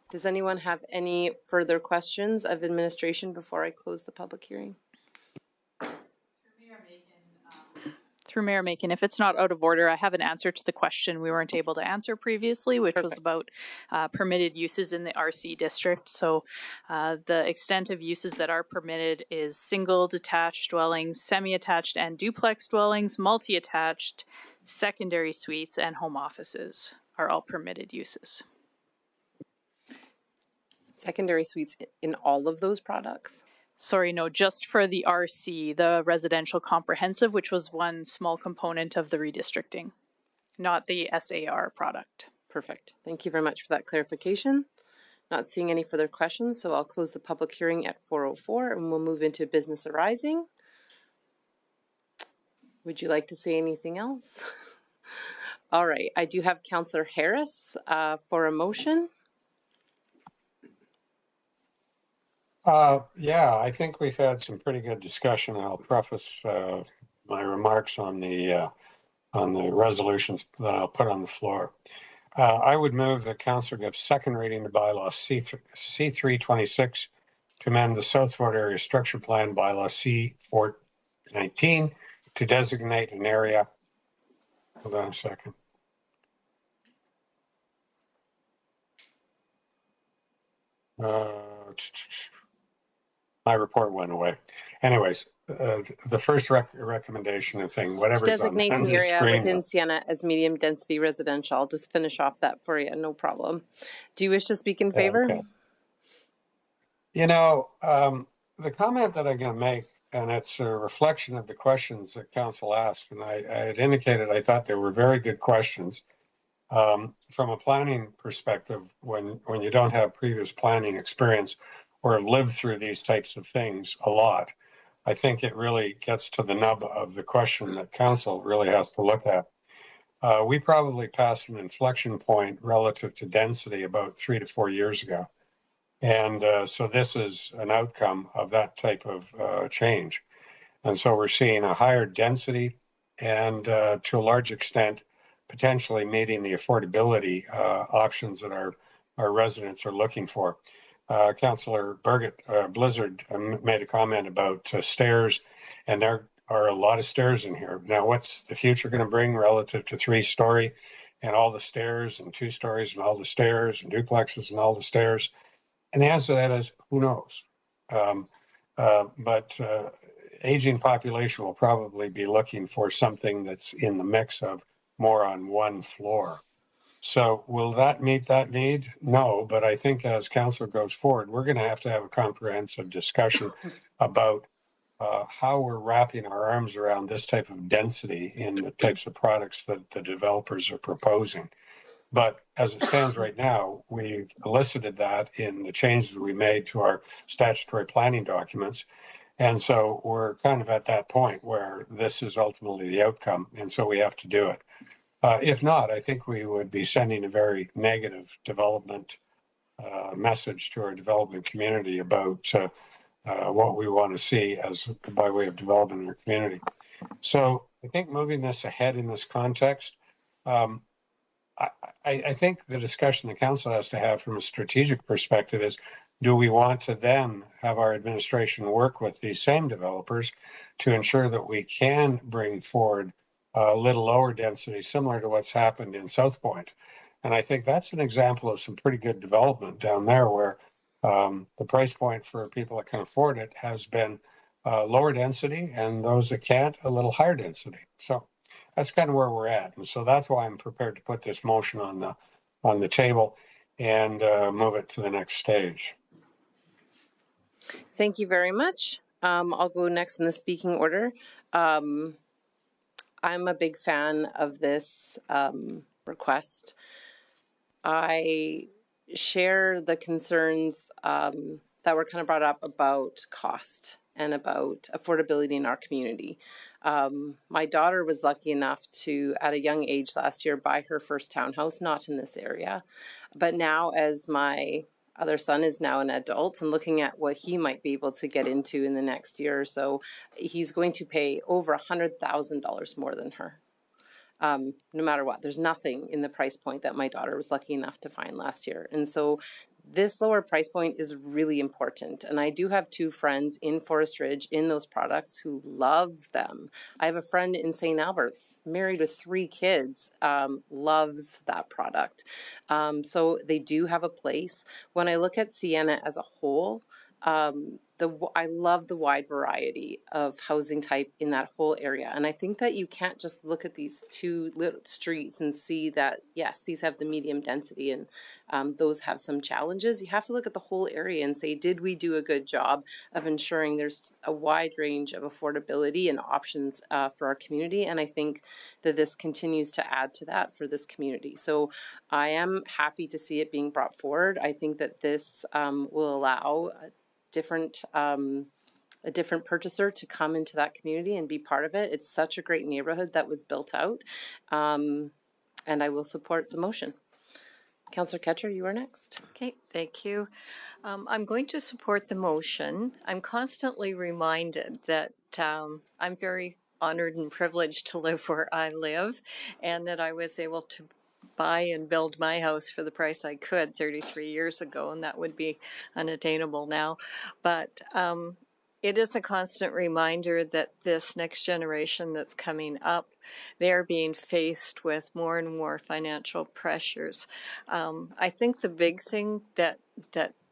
Does anyone have any further questions of administration before I close the public hearing? Through Mayor Macon, if it's not out of order, I have an answer to the question we weren't able to answer previously, which was about permitted uses in the RC district. So the extent of uses that are permitted is single, detached dwellings, semi-attached and duplex dwellings, multi-attached, secondary suites, and home offices are all permitted uses. Secondary suites in all of those products? Sorry, no, just for the RC, the residential comprehensive, which was one small component of the redistricting, not the SAR product. Perfect. Thank you very much for that clarification. Not seeing any further questions, so I'll close the public hearing at 4:04 and we'll move into business arising. Would you like to say anything else? All right, I do have Councillor Harris for a motion. Yeah, I think we've had some pretty good discussion. I'll preface my remarks on the resolutions that I'll put on the floor. I would move that Council gives second reading to bylaw C326 to amend the South Fort Area Structure Plan bylaw C419 to designate an area. Hold on a second. My report went away. Anyways, the first recommendation and thing, whatever's Designate on an the area screen. within Sienna as medium density residential. I'll just finish off that for you, no problem. Do you wish to speak in favor? Okay. You know, the comment that I'm going to make, and it's a reflection of the questions that Council asked, and I had indicated I thought they were very good questions. From a planning perspective, when you don't have previous planning experience or have lived through these types of things a lot, I think it really gets to the nub of the question that Council really has to look at. We probably passed an inflection point relative to density about 3 to 4 years ago. And so this is an outcome of that type of change. And so we're seeing a higher density and to a large extent, potentially meeting the affordability options that our residents are looking for. Councillor Blizzard made a comment about stairs, and there are a lot of stairs in here. Now, what's the future going to bring relative to 3-story and all the stairs and 2 stories and all the stairs and duplexes and all the stairs? And the answer to that is, who knows? But aging population will probably be looking for something that's in the mix of more on one floor. So will that meet that need? No, but I think as Council goes forward, we're going to have a comprehensive discussion about how we're wrapping our arms around this type of density in the types of products that the developers are proposing. But as it stands right now, we've elicited that in the changes we made to our statutory planning documents. And so we're kind of at that point where this is ultimately the outcome. And so we have to do it. If not, I think we would be sending a very negative development message to our development community about what we want to see as by way of development in our community. So I think moving this ahead in this context, I think the discussion the Council has to have from a strategic perspective is, do we want to then have our administration work with these same developers to ensure that we can bring forward a little lower density, similar to what's happened in South Point? And I think that's an example of some pretty good development down there where the price point for people that can afford it has been lower density, and those that can't, a little higher density. So that's kind of where we're at. And so that's why I'm prepared to put this motion on the table and move it to the next stage. Thank you very much. I'll go next in the speaking order. I'm a big fan of this request. I share the concerns that were kind of brought up about cost and about affordability in our community. My daughter was lucky enough to, at a young age last year, buy her first townhouse, not in this area. But now, as my other son is now an adult and looking at what he might be able to get into in the next year or so, he's going to pay over $100,000 more than her. No matter what, there's nothing in the price point that my daughter was lucky enough to find last year. And so this lower price point is really important. And I do have 2 friends in Forest Ridge in those products who love them. I have a friend in St. Albert, married with 3 kids, loves that product. So they do have a place. When I look at Sienna as a whole, I love the wide variety of housing type in that whole area. And I think that you can't just look at these 2 little streets and see that, yes, these have the medium density and those have some challenges. You have to look at the whole area and say, did we do a good job of ensuring there's a wide range of affordability and options for our community? And I think that this continues to add to that for this community. So I am happy to see it being brought forward. I think that this will allow a different purchaser to come into that community and be part of it. It's such a great neighborhood that was built out, and I will support the motion. Councillor Ketcher, you are next. Okay, thank you. I'm going to support the motion. I'm constantly reminded that I'm very honored and privileged to live where I live, and that I was able to buy and build my house for the price I could 33 years ago, and that would be unattainable now. But it is a constant reminder that this next generation that's coming up, they're being faced with more and more financial pressures. I think the big thing that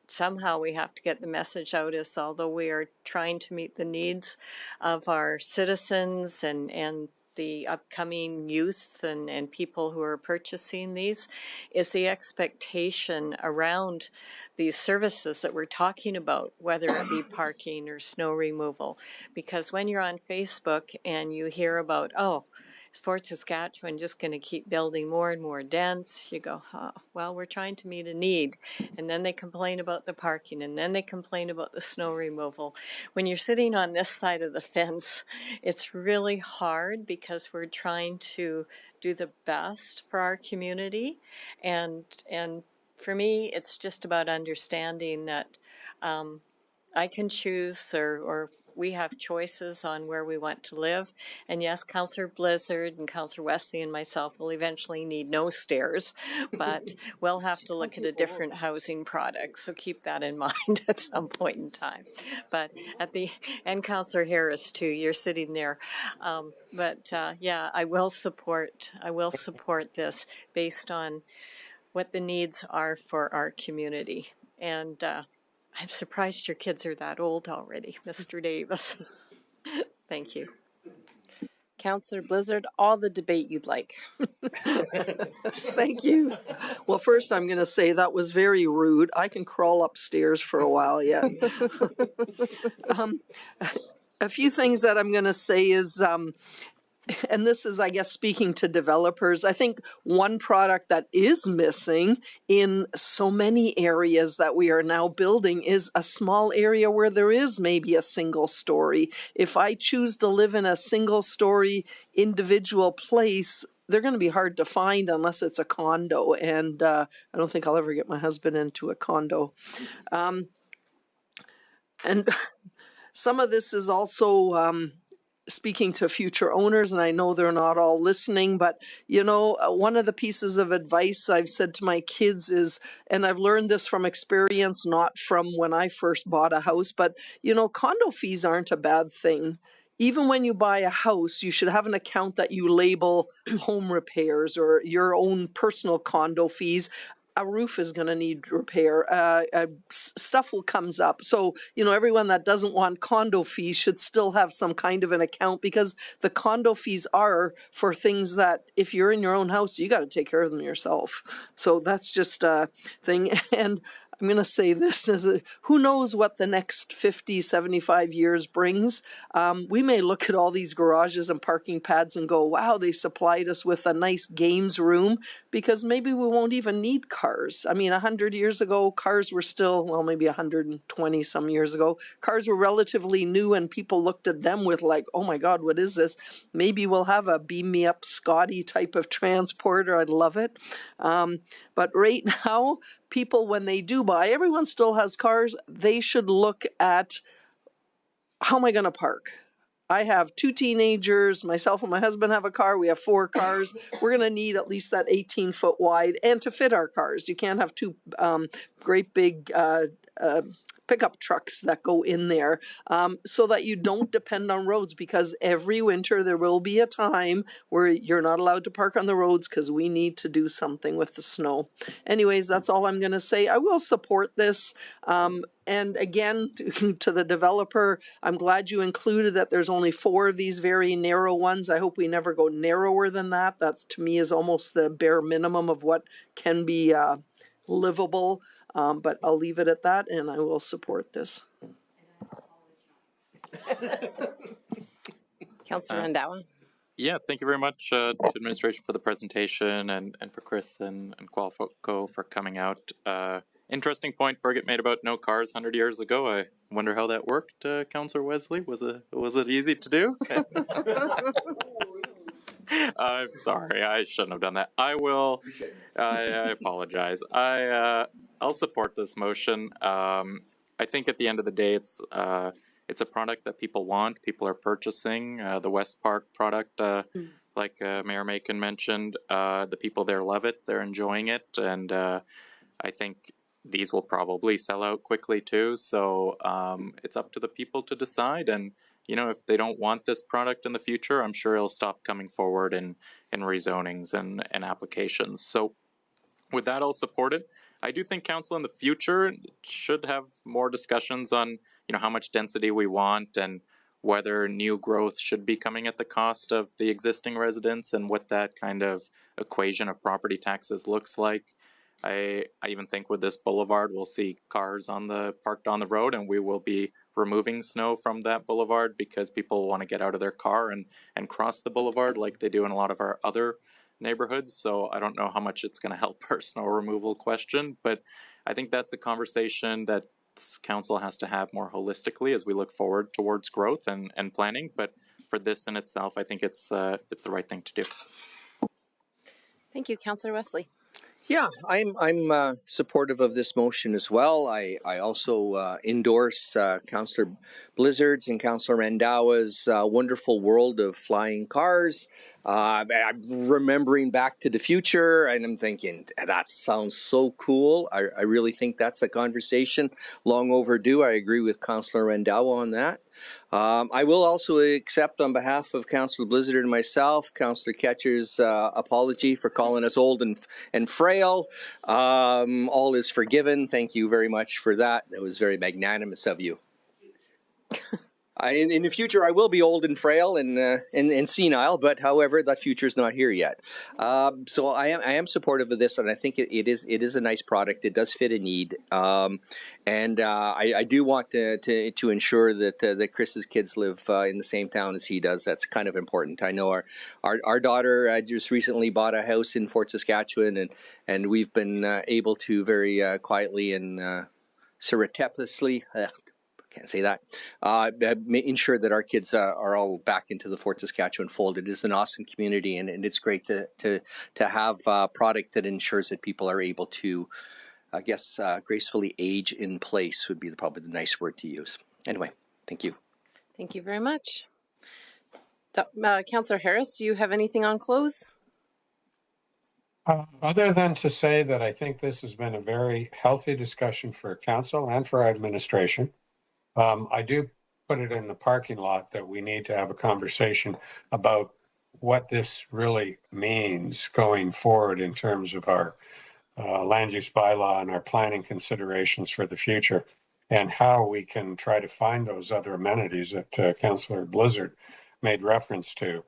somehow we have to get the message out is, although we are trying to meet the needs of our citizens and the upcoming youth and people who are purchasing these, is the expectation around these services that we're talking about, whether it be parking or snow removal. Because when you're on Facebook and you hear about, oh, Fort Saskatchewan just going to keep building more and more dense, you go, oh, well, we're trying to meet a need. And then they complain about the parking, and then they complain about the snow removal. When you're sitting on this side of the fence, it's really hard because we're trying to do the best for our community. And for me, it's just about understanding that I can choose, or we have choices on where we want to live. And yes, Councillor Blizzard and Councillor Wesley and myself will eventually need no stairs, but we'll have to look at a different housing product. So keep that in mind at some point in time. But and Councillor Harris too, you're sitting there. Yeah, I will support this based on what the needs are for our community. And I'm surprised your kids are that old already, Mr. Davis. Thank you. Councillor Blizzard, all the debate you'd like. Thank you. Well, first I'm going to say that was very rude. I can crawl upstairs for a while yet. A few things that I'm going to say is, and this is, I guess, speaking to developers, I think one product that is missing in so many areas that we are now building is a small area where there is maybe a single story. If I choose to live in a single story individual place, they're going to be hard to find unless it's a condo. And I don't think I'll ever get my husband into a condo. And some of this is also speaking to future owners, and I know they're not all listening, but you know, one of the pieces of advice I've said to my kids is, and I've learned this from experience, not from when I first bought a house, but you know, condo fees aren't a bad thing. Even when you buy a house, you should have an account that you label home repairs or your own personal condo fees. A roof is going to need repair. Stuff will comes up. So, you know, everyone that doesn't want condo fees should still have some kind of an account, because the condo fees are for things that if you're in your own house, you got to take care of them yourself. So that's just a thing. And I'm going to say this, who knows what the next 50, 75 years brings. We may look at all these garages and parking pads and go, wow, they supplied us with a nice games room, because maybe we won't even need cars. I mean, 100 years ago, cars were still, well, maybe 120 some years ago, cars were relatively new and people looked at them with like, oh my God, what is this? Maybe we'll have a beam me up Scotty type of transporter. I'd love it. But right now, people, when they do buy, everyone still has cars. They should look at, how am I going to park? I have 2 teenagers, myself and my husband have a car, we have 4 cars. We're going to need at least that 18-foot wide and to fit our cars. You can't have 2 great big pickup trucks that go in there, so that you don't depend on roads, because every winter there will be a time where you're not allowed to park on the roads because we need to do something with the snow. Anyways, that's all I'm going to say. I will support this. And again, to the developer, I'm glad you included that there's only 4 of these very narrow ones. I hope we never go narrower than that. That's, to me, is almost the bare minimum of what can be livable. But I'll leave it at that, and I will support this. Councillor Randawa. Yeah, thank you very much to administration for the presentation and for Chris and Qualico for coming out. Interesting point Birgit made about no cars 100 years ago. I wonder how that worked, Councillor Wesley. Was it easy to do? I'm sorry, I shouldn't have done that. I apologize. I'll support this motion. I think at the end of the day, it's a product that people want. People are purchasing the West Park product, like Mayor Macon mentioned. The people there love it. They're enjoying it, and I think these will probably sell out quickly too. So it's up to the people to decide. And if they don't want this product in the future, I'm sure it'll stop coming forward in rezonings and applications. So with that, I'll support it. I do think council in the future should have more discussions on, how much density we want and whether new growth should be coming at the cost of the existing residents and what that kind of equation of property taxes looks like. I even think with this boulevard, we'll see cars parked on the road, and we will be removing snow from that boulevard because people want to get out of their car and cross the boulevard like they do in a lot of our other neighborhoods. So I don't know how much it's going to help our snow removal question, but I think that's a conversation that this council has to have more holistically as we look forward towards growth and planning. But for this in itself, I think it's the right thing to do. Thank you, Councillor Wesley. Yeah, I'm supportive of this motion as well. I also endorse Councillor Blizzard's and Councillor Randawa's wonderful world of flying cars. I'm remembering Back to the Future, and I'm thinking, that sounds so cool. I really think that's a conversation long overdue. I agree with Councillor Randawa on that. I will also accept on behalf of Councillor Blizzard and myself, Councillor Ketcher's apology for calling us old and frail. All is forgiven. Thank you very much for that. That was very magnanimous of you. In the future, I will be old and frail and senile, but however, that future is not here yet. So I am supportive of this, and I think it is a nice product. It does fit a need, and I do want to ensure that Chris's kids live in the same town as he does. That's kind of important. I know our daughter just recently bought a house in Fort Saskatchewan, and we've been able to very quietly and surreptitiously. Can't say that. Ensure that our kids are all back into the Fort Saskatchewan fold. It is an awesome community, and it's great to have a product that ensures that people are able to, I guess, gracefully age in place would be probably the nice word to use. Anyway, thank you. Thank you very much. Councillor Harris, do you have anything on close? Other than to say that I think this has been a very healthy discussion for council and for our administration. I do put it in the parking lot that we need to have a conversation about what this really means going forward in terms of our land use bylaw and our planning considerations for the future, and how we can try to find those other amenities that Councillor Blizzard made reference to.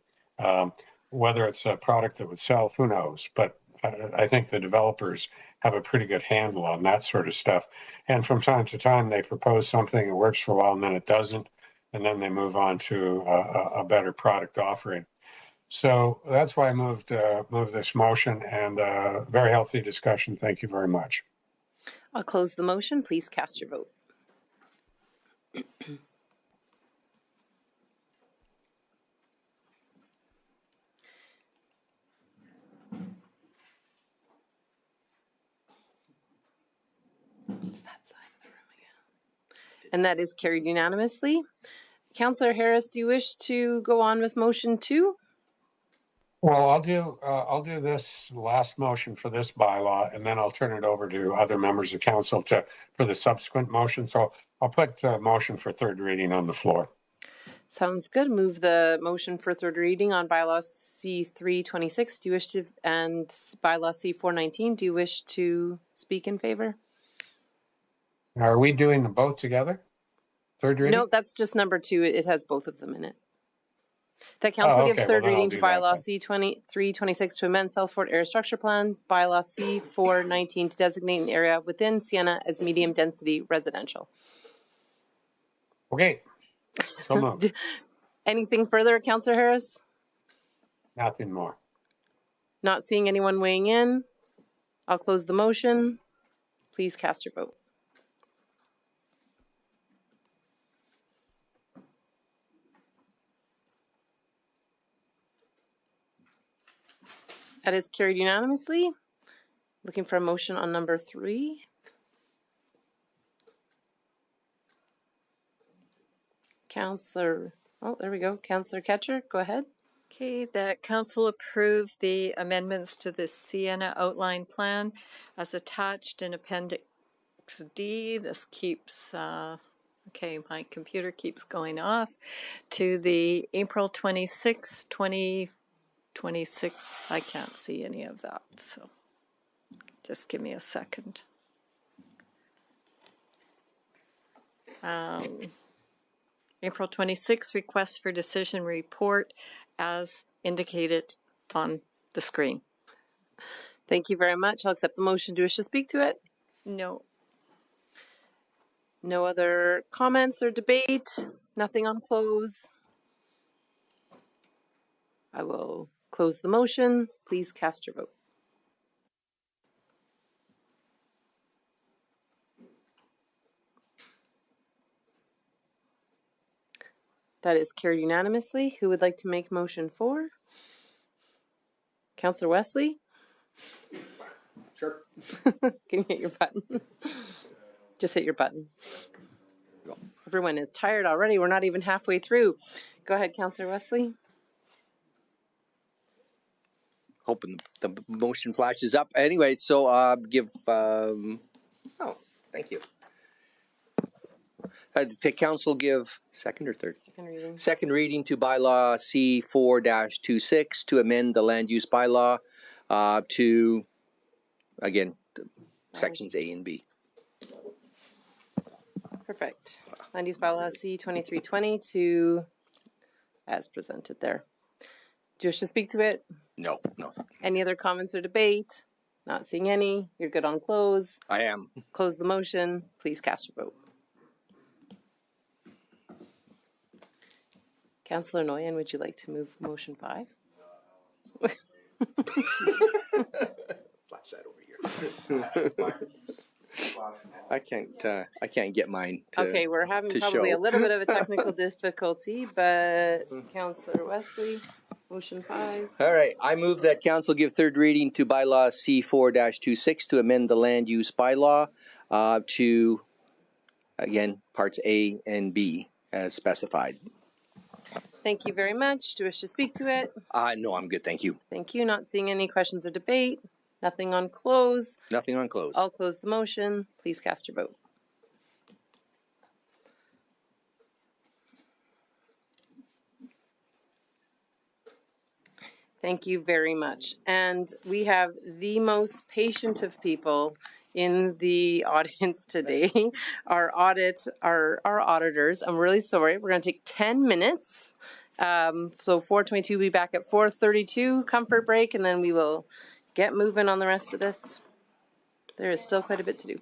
Whether it's a product that would sell, who knows? But I think the developers have a pretty good handle on that sort of stuff. And from time to time, they propose something, it works for a while, and then it doesn't. And then they move on to a better product offering. So that's why I moved this motion, and very healthy discussion. Thank you very much. I'll close the motion. Please cast your vote. It's that side of the room again. And that is carried unanimously. Councillor Harris, do you wish to go on with motion 2? Well, I'll do this last motion for this bylaw, and then I'll turn it over to other members of council for the subsequent motion. So I'll put motion for third reading on the floor. Sounds good. Move the motion for third reading on bylaw C326. Do you wish to, and bylaw C419, do you wish to speak in favor? Are we doing them both together? Third reading? No, that's just number 2. It has both of them in it. That council give third reading to bylaw C326 to amend Southfort Area Structure Plan, bylaw C419 to designate an area within Sienna as medium density residential. Okay. So moved. Anything further, Councillor Harris? Nothing more. Not seeing anyone weighing in. I'll close the motion. Please cast your vote. That is carried unanimously. Looking for a motion on number 3. Councillor, oh, there we go. Councillor Ketcher, go ahead. Okay, that council approve the amendments to the Sienna outline plan as attached in Appendix D. This keeps, okay, my computer keeps going off, to the April 26, 2026. I can't see any of that, so just give me a second. April 26, request for decision report as indicated on the screen. Thank you very much. I'll accept the motion. Do you wish to speak to it? No. No other comments or debate? Nothing on close? I will close the motion. Please cast your vote. That is carried unanimously. Who would like to make motion 4? Councillor Wesley? Sure. Can you hit your button? Just hit your button. Everyone is tired already. We're not even halfway through. Go ahead, Councillor Wesley. Hoping the motion flashes up. Anyway, so give, oh, thank you. The council give second or third? Second reading. Second reading to bylaw C4-26 to amend the land use bylaw to, again, sections A and B. Perfect. Land use bylaw C2320 to, as presented there. Do you wish to speak to it? No. Any other comments or debate? Not seeing any. You're good on close. I am. Close the motion. Please cast your vote. Councillor Noyan, would you like to move motion 5? Flash that over here. I can't get mine to Okay, we're having to probably show. a little bit of a technical difficulty, but Councillor Wesley, motion 5. All right, I move that council give third reading to bylaw C4-26 to amend the land use bylaw to, again, parts A and B as specified. Thank you very much. Do you wish to speak to it? No, I'm good, thank you. Thank you. Not seeing any questions or debate. Nothing on close. Nothing on close. I'll close the motion. Please cast your vote. Thank you very much. And we have the most patient of people in the audience today. Our auditors. I'm really sorry. We're going to take 10 minutes. So 4:22, we'll be back at 4:32, comfort break, and then we will get moving on the rest of this. There is still quite a bit to do.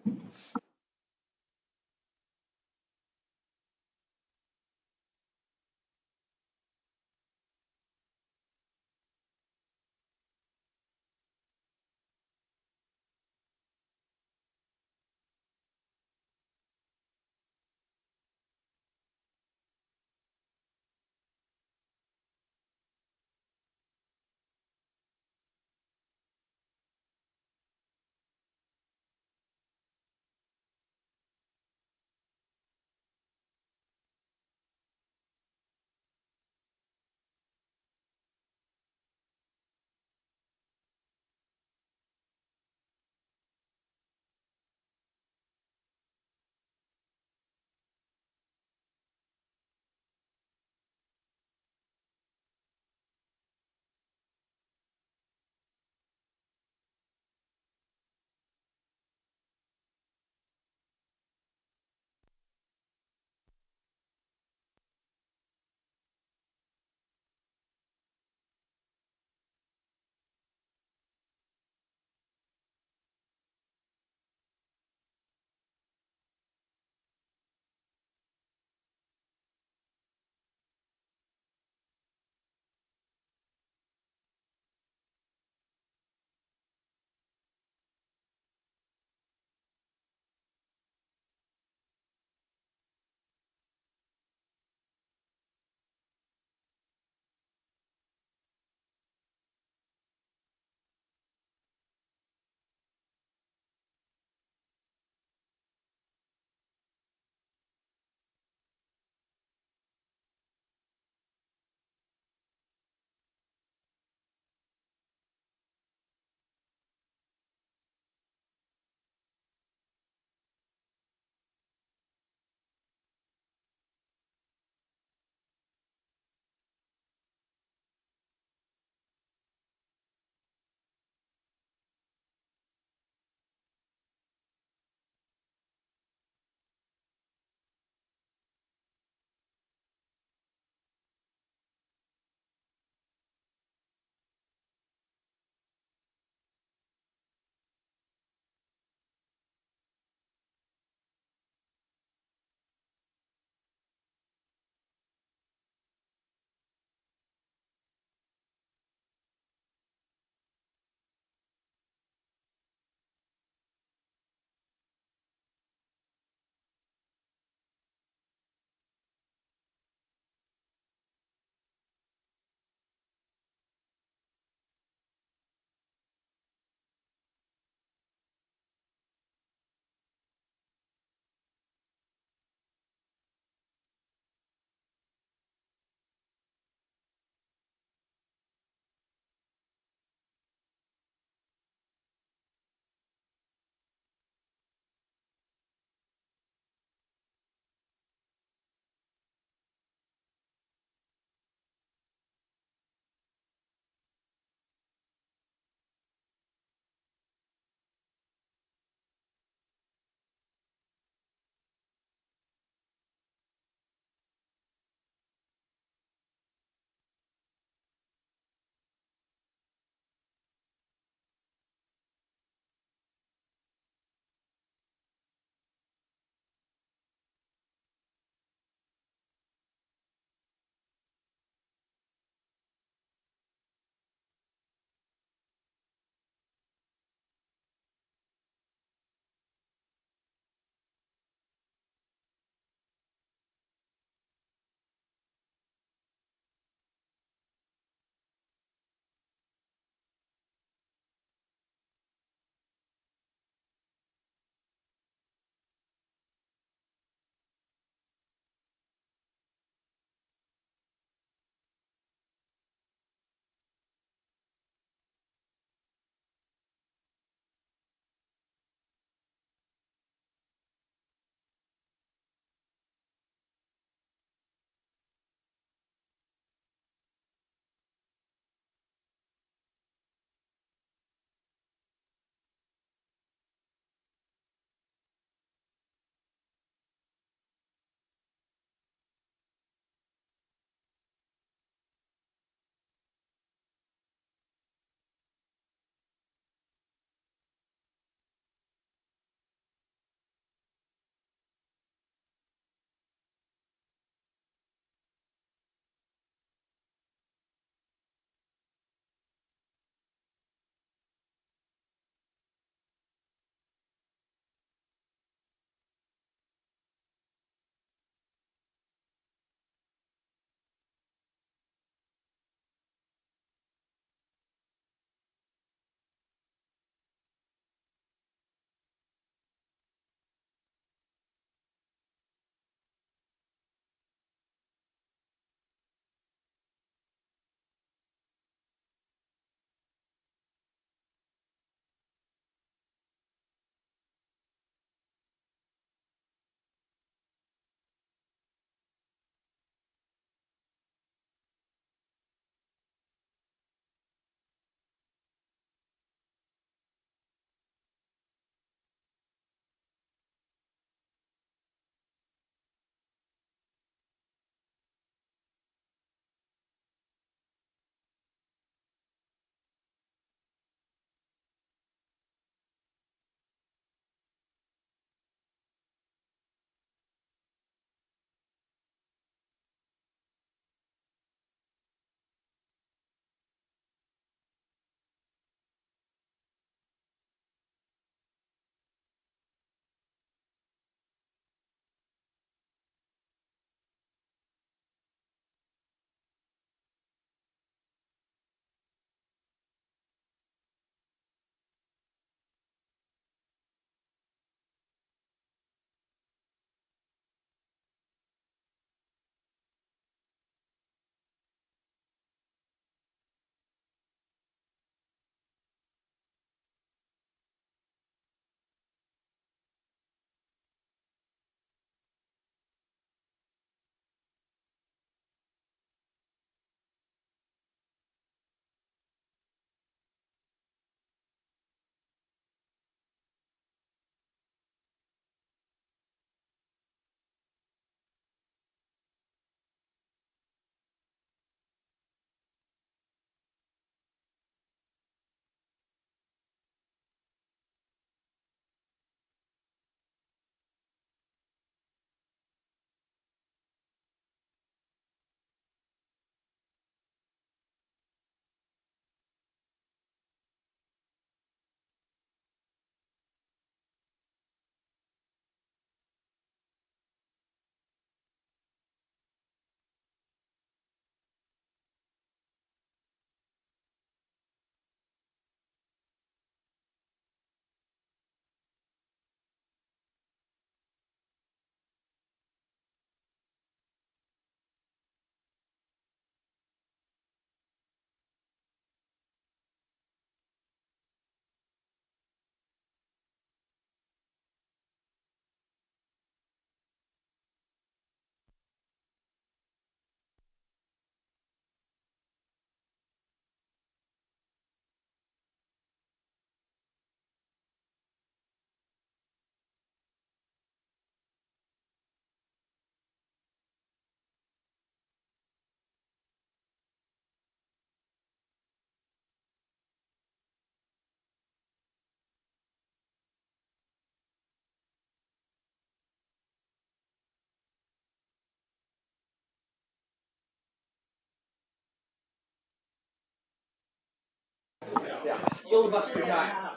Filibuster time.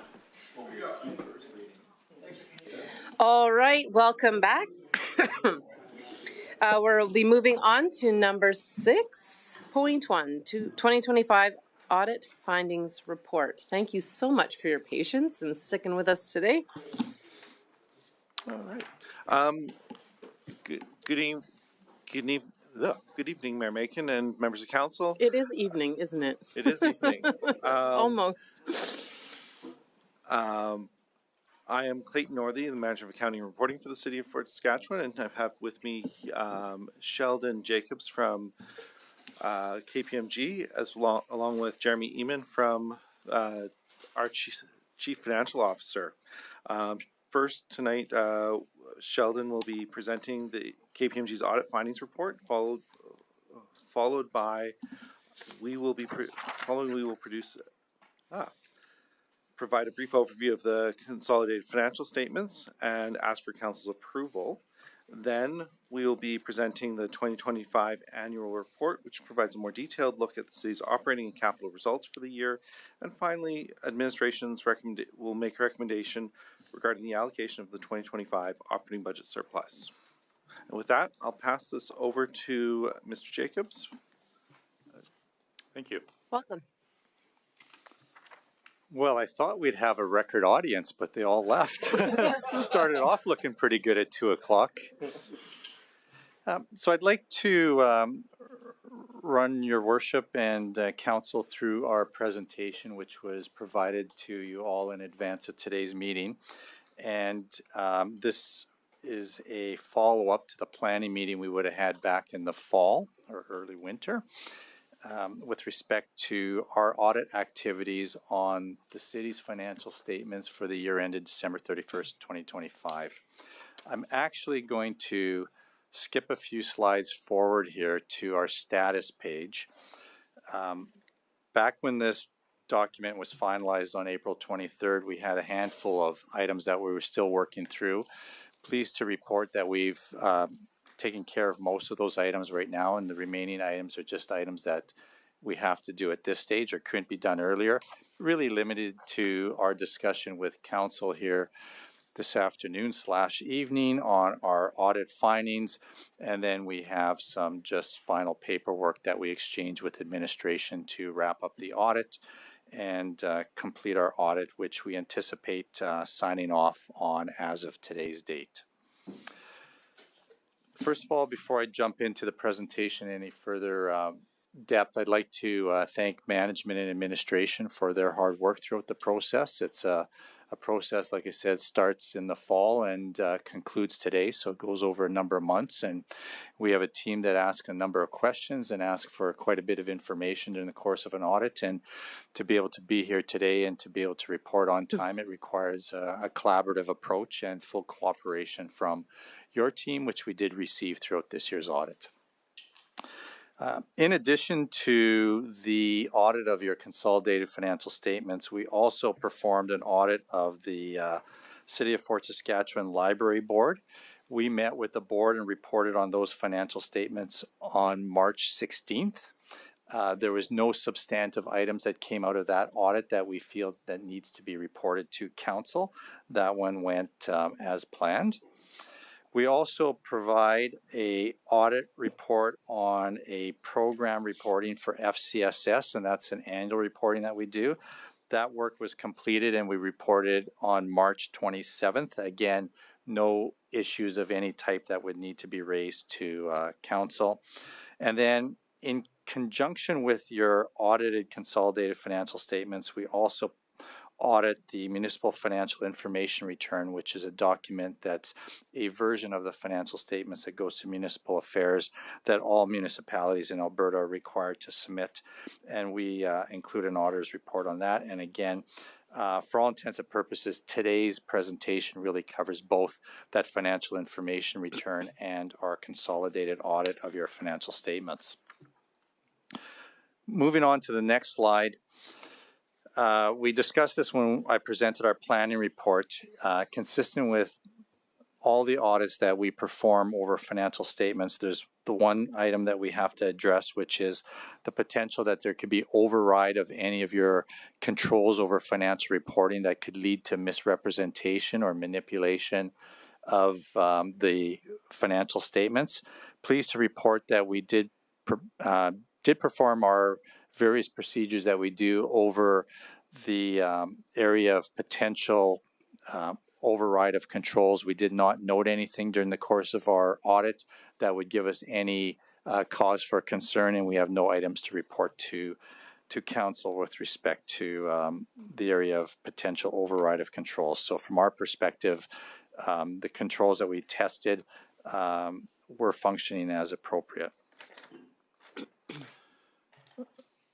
All right, welcome back. We'll be moving on to number 6.1, 2025 Audit Findings Report. Thank you so much for your patience and sticking with us today. All right. Good evening, Mayor Macon and members of council. It is evening, isn't it? It is evening. Almost. I am Clayton Northey, the Manager of Accounting and Reporting for the City of Fort Saskatchewan, and I have with me Sheldon Jacobs from KPMG, along with Jeremy Eamon from our Chief Financial Officer. First tonight, Sheldon will be presenting the KPMG's audit findings report, followed by we will provide a brief overview of the consolidated financial statements and ask for council's approval. Then we will be presenting the 2025 annual report, which provides a more detailed look at the city's operating and capital results for the year. And finally, administration's will make a recommendation regarding the allocation of the 2025 operating budget surplus. And with that, I'll pass this over to Mr. Jacobs. Thank you. Welcome. Well, I thought we'd have a record audience, but they all left. Started off looking pretty good at 2 o'clock. So I'd like to run your worship and council through our presentation, which was provided to you all in advance of today's meeting. And this is a follow-up to the planning meeting we would have had back in the fall or early winter. With respect to our audit activities on the city's financial statements for the year ended December 31st, 2025. I'm actually going to skip a few slides forward here to our status page. Back when this document was finalized on April 23rd, we had a handful of items that we were still working through. Pleased to report that we've taking care of most of those items right now, and the remaining items are just items that we have to do at this stage or couldn't be done earlier. Really limited to our discussion with council here this afternoon/evening on our audit findings, and then we have some just final paperwork that we exchange with administration to wrap up the audit and complete our audit, which we anticipate signing off on as of today's date. First of all, before I jump into the presentation any further depth, I'd like to thank management and administration for their hard work throughout the process. It's a process, like I said, starts in the fall and concludes today, so it goes over a number of months. And we have a team that asks a number of questions and asks for quite a bit of information during the course of an audit. And to be able to be here today and to be able to report on time, it requires a collaborative approach and full cooperation from your team, which we did receive throughout this year's audit. In addition to the audit of your consolidated financial statements, we also performed an audit of the City of Fort Saskatchewan Library Board. We met with the board and reported on those financial statements on March 16th. There was no substantive items that came out of that audit that we feel that needs to be reported to council. That one went as planned. We also provide a audit report on a program reporting for FCSS, and that's an annual reporting that we do. That work was completed and we reported on March 27th. Again, no issues of any type that would need to be raised to council. And then in conjunction with your audited consolidated financial statements, we also audit the Municipal Financial Information Return, which is a document that's a version of the financial statements that goes to municipal affairs that all municipalities in Alberta are required to submit. And we include an auditor's report on that. And again, for all intents and purposes, today's presentation really covers both that financial information return and our consolidated audit of your financial statements. Moving on to the next slide. We discussed this when I presented our planning report. Consistent with all the audits that we perform over financial statements, there's the one item that we have to address, which is the potential that there could be override of any of your controls over financial reporting that could lead to misrepresentation or manipulation of the financial statements. Pleased to report that we did perform our various procedures that we do over the area of potential override of controls. We did not note anything during the course of our audit that would give us any cause for concern, and we have no items to report to council with respect to the area of potential override of controls. So from our perspective, the controls that we tested were functioning as appropriate.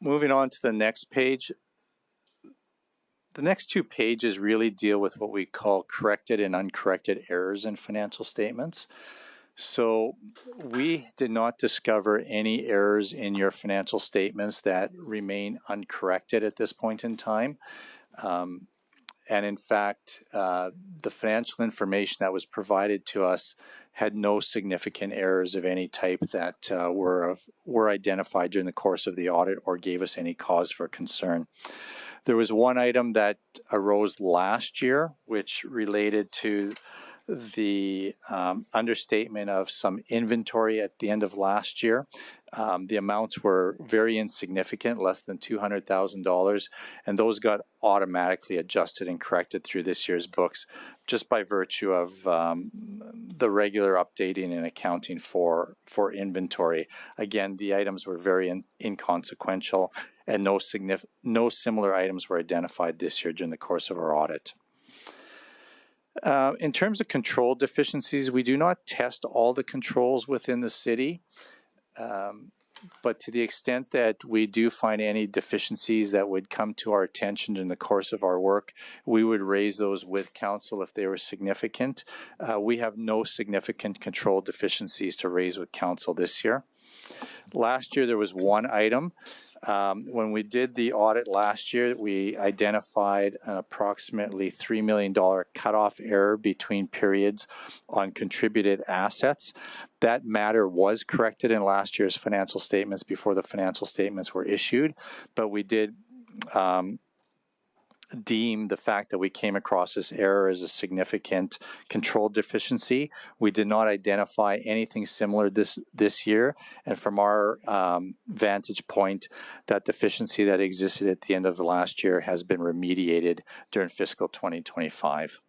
Moving on to the next page. The next two pages really deal with what we call corrected and uncorrected errors in financial statements. So we did not discover any errors in your financial statements that remain uncorrected at this point in time. And in fact, the financial information that was provided to us had no significant errors of any type that were identified during the course of the audit or gave us any cause for concern. There was one item that arose last year, which related to the understatement of some inventory at the end of last year. The amounts were very insignificant, less than $200,000, and those got automatically adjusted and corrected through this year's books just by virtue of the regular updating and accounting for inventory. Again, the items were very inconsequential, and no similar items were identified this year during the course of our audit. In terms of control deficiencies, we do not test all the controls within the city, but to the extent that we do find any deficiencies that would come to our attention in the course of our work, we would raise those with council if they were significant. We have no significant control deficiencies to raise with council this year. Last year, there was one item. When we did the audit last year, we identified an approximately $3 million cutoff error between periods on contributed assets. That matter was corrected in last year's financial statements before the financial statements were issued, but we did deem the fact that we came across this error as a significant control deficiency. We did not identify anything similar this year, and from our vantage point, that deficiency that existed at the end of the last year has been remediated during fiscal 2025.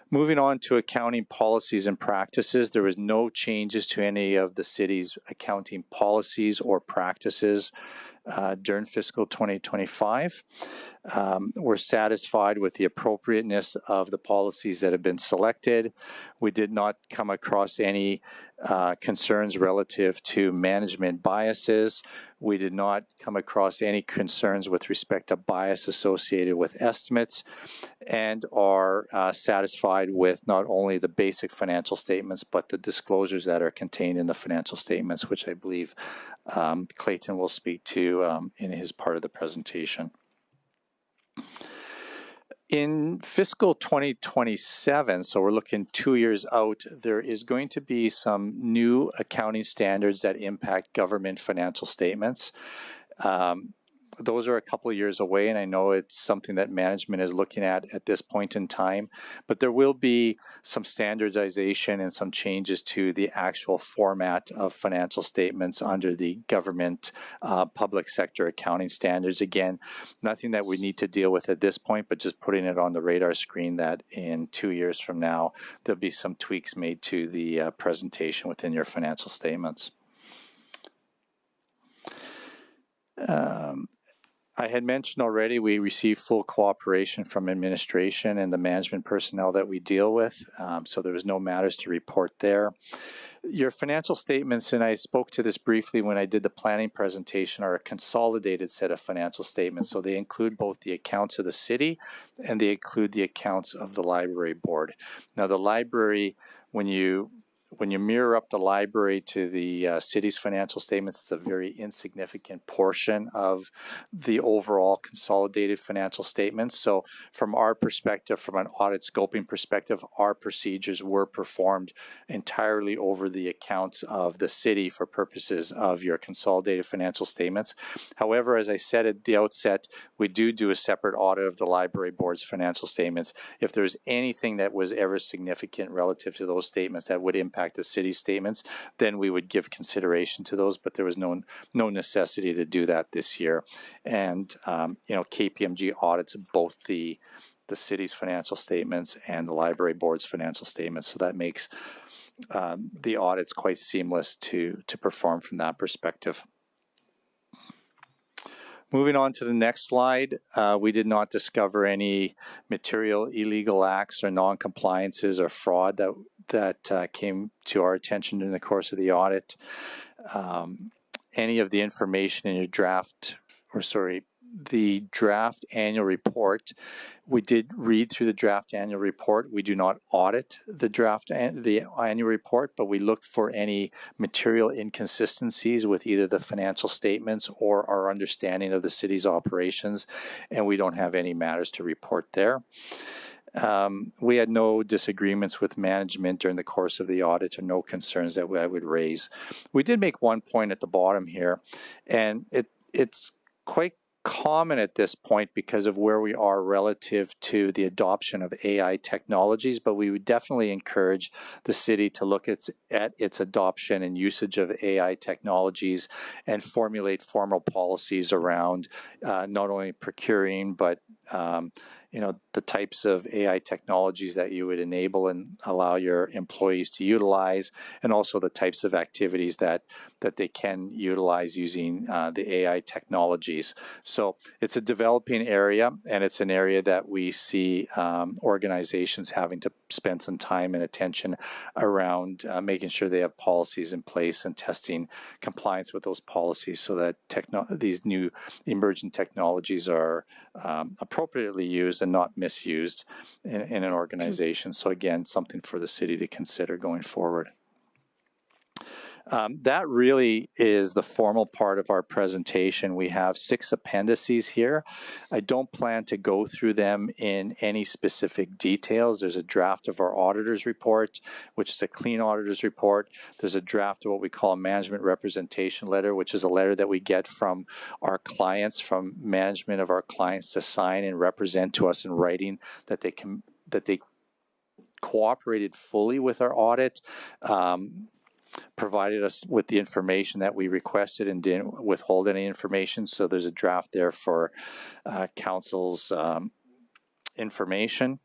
Moving on to accounting policies and practices, there was no changes to any of the city's accounting policies or practices during fiscal 2025. We're satisfied with the appropriateness of the policies that have been selected. We did not come across any concerns relative to management biases. We did not come across any concerns with respect to bias associated with estimates, and are satisfied with not only the basic financial statements, but the disclosures that are contained in the financial statements, which I believe Clayton will speak to in his part of the presentation. In fiscal 2027, so we're looking 2 years out, there is going to be some new accounting standards that impact government financial statements. Those are a couple of years away, and I know it's something that management is looking at this point in time, but there will be some standardization and some changes to the actual format of financial statements under the government public sector accounting standards. Again, nothing that we need to deal with at this point, but just putting it on the radar screen that in 2 years from now, there'll be some tweaks made to the presentation within your financial statements. I had mentioned already we receive full cooperation from administration and the management personnel that we deal with, so there was no matters to report there. Your financial statements, and I spoke to this briefly when I did the planning presentation, are a consolidated set of financial statements, so they include both the accounts of the city and they include the accounts of the library board. Now the library, when you when you mirror up the library to the city's financial statements, it's a very insignificant portion of the overall consolidated financial statements. So from our perspective, from an audit scoping perspective, our procedures were performed entirely over the accounts of the city for purposes of your consolidated financial statements. However, as I said at the outset, we do a separate audit of the library board's financial statements. If there's anything that was ever significant relative to those statements that would impact the city statements, then we would give consideration to those, but there was no necessity to do that this year. And KPMG audits both the city's financial statements and the library board's financial statements, so that makes the audits quite seamless to perform from that perspective. Moving on to the next slide, we did not discover any material illegal acts or non-compliances or fraud that came to our attention during the course of the audit. Any of the information in your the draft annual report, we did read through the draft annual report. We do not audit the annual report, but we looked for any material inconsistencies with either the financial statements or our understanding of the city's operations, and we don't have any matters to report there. We had no disagreements with management during the course of the audit, or no concerns that I would raise. We did make one point at the bottom here, and it's quite common at this point because of where we are relative to the adoption of AI technologies, but we would definitely encourage the city to look at its adoption and usage of AI technologies and formulate formal policies around not only procuring, but the types of AI technologies that you would enable and allow your employees to utilize, and also the types of activities that they can utilize using the AI technologies. So it's a developing area, and it's an area that we see organizations having to spend some time and attention around making sure they have policies in place and testing compliance with those policies, so that these new emerging technologies are appropriately used and not misused in an organization. So again, something for the city to consider going forward. That really is the formal part of our presentation. We have 6 appendices here. I don't plan to go through them in any specific details. There's a draft of our auditor's report, which is a clean auditor's report. There's a draft of what we call a management representation letter, which is a letter that we get from our clients, from management of our clients, to sign and represent to us in writing that they cooperated fully with our audit, provided us with the information that we requested and didn't withhold any information. So there's a draft there for council's information.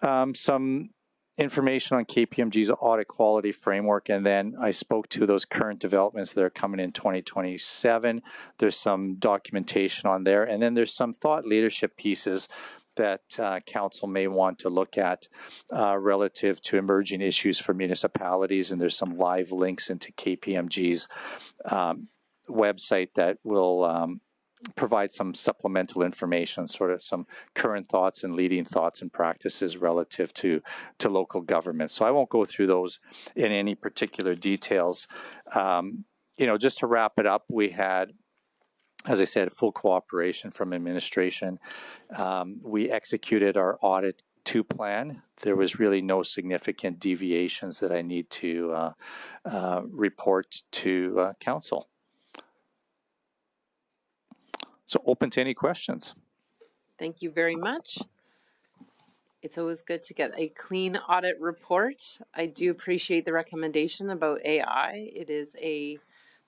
Some information on KPMG's audit quality framework, and then I spoke to those current developments that are coming in 2027. There's some documentation on there, and then there's some thought leadership pieces that council may want to look at relative to emerging issues for municipalities, and there's some live links into KPMG's website that will provide some supplemental information, sort of some current thoughts and leading thoughts and practices relative to local government. So I won't go through those in any particular details. Just to wrap it up, we had, as I said, full cooperation from administration. We executed our Audit 2 plan. There was really no significant deviations that I need to report to council. So open to any questions. Thank you very much. It's always good to get a clean audit report. I do appreciate the recommendation about AI. It is a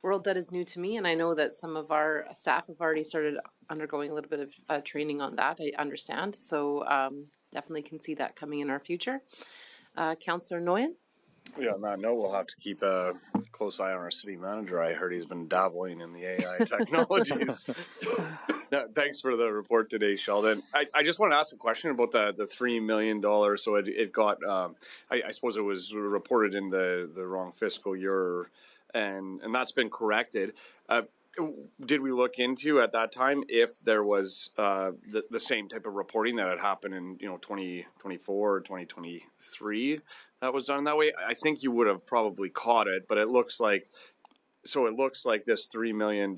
world that is new to me, and I know that some of our staff have already started undergoing a little bit of training on that, I understand. So definitely can see that coming in our future. Councillor Nguyen? Yeah, on that note, we'll have to keep a close eye on our city manager. I heard he's been dabbling in the AI technologies. Thanks for the report today, Sheldon. I just want to ask a question about the $3 million. So it got, I suppose it was reported in the wrong fiscal year, and that's been corrected. Did we look into at that time if there was the same type of reporting that had happened in 2024 or 2023 that was done that way? I think you would have probably caught it, but it looks like this $3 million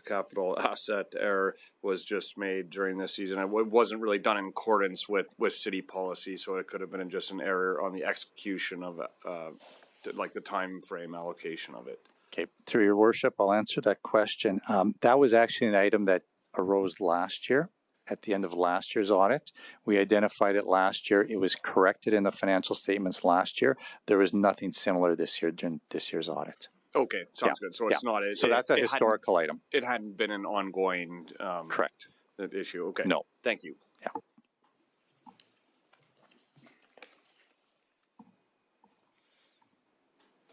capital asset error was just made during this season. It wasn't really done in accordance with city policy, so it could have been just an error on the execution of like the time frame allocation of it. Okay, through your worship, I'll answer that question. That was actually an item that arose last year at the end of last year's audit. We identified it last year. It was corrected in the financial statements last year. There was nothing similar this year during this year's audit. Okay, sounds good. So it's not. So that's a historical item. It hadn't been an ongoing correct issue. Okay. No. Thank you. Yeah.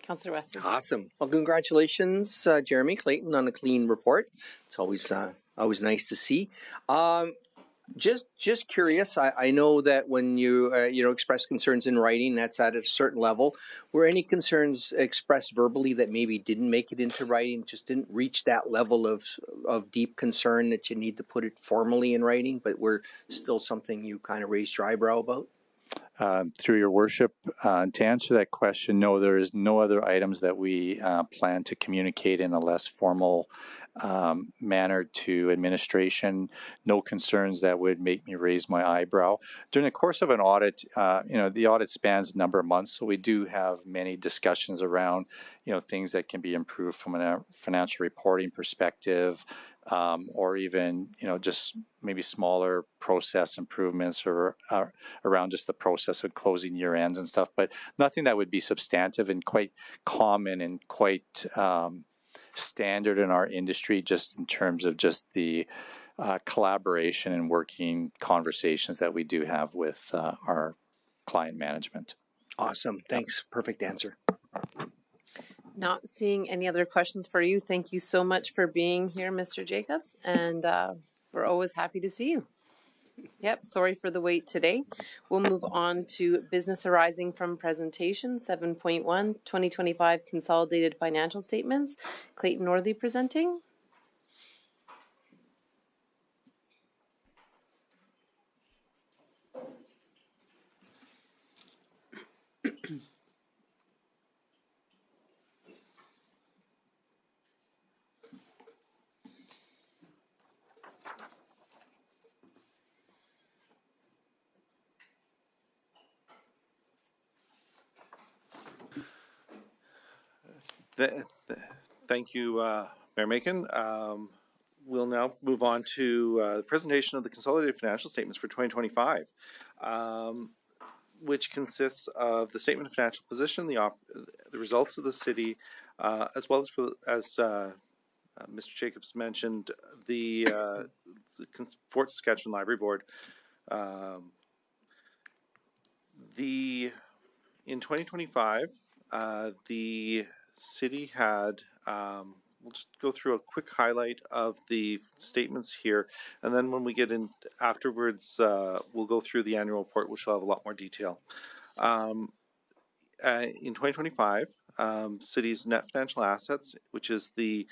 Councillor Weston. Awesome. Well, congratulations, Jeremy Clayton, on a clean report. It's always nice to see. Just curious. I know that when you express concerns in writing, that's at a certain level. Were any concerns expressed verbally that maybe didn't make it into writing, just didn't reach that level of deep concern that you need to put it formally in writing, but were still something you kind of raised your eyebrow about? Through your worship, to answer that question, no, there is no other items that we plan to communicate in a less formal manner to administration. No concerns that would make me raise my eyebrow. During the course of an audit, the audit spans a number of months, so we do have many discussions around, things that can be improved from a financial reporting perspective, or even, just maybe smaller process improvements or around just the process of closing year ends and stuff, but nothing that would be substantive and quite common and quite standard in our industry, just in terms of just the collaboration and working conversations that we do have with our client management. Awesome. Thanks. Perfect answer. Not seeing any other questions for you. Thank you so much for being here, Mr. Jacobs, and we're always happy to see you. Yep, sorry for the wait today. We'll move on to business arising from presentation 7.1, 2025 consolidated financial statements. Clayton Northey presenting. Thank you, Mayor Macon. We'll now move on to the presentation of the consolidated financial statements for 2025, which consists of the statement of financial position, the results of the city, as well as Mr. Jacobs mentioned, the Fort Saskatchewan Library Board. In 2025, the city had, we'll just go through a quick highlight of the statements here, and then when we get in afterwards, we'll go through the annual report, which will have a lot more detail. In 2025, city's net financial assets, which is the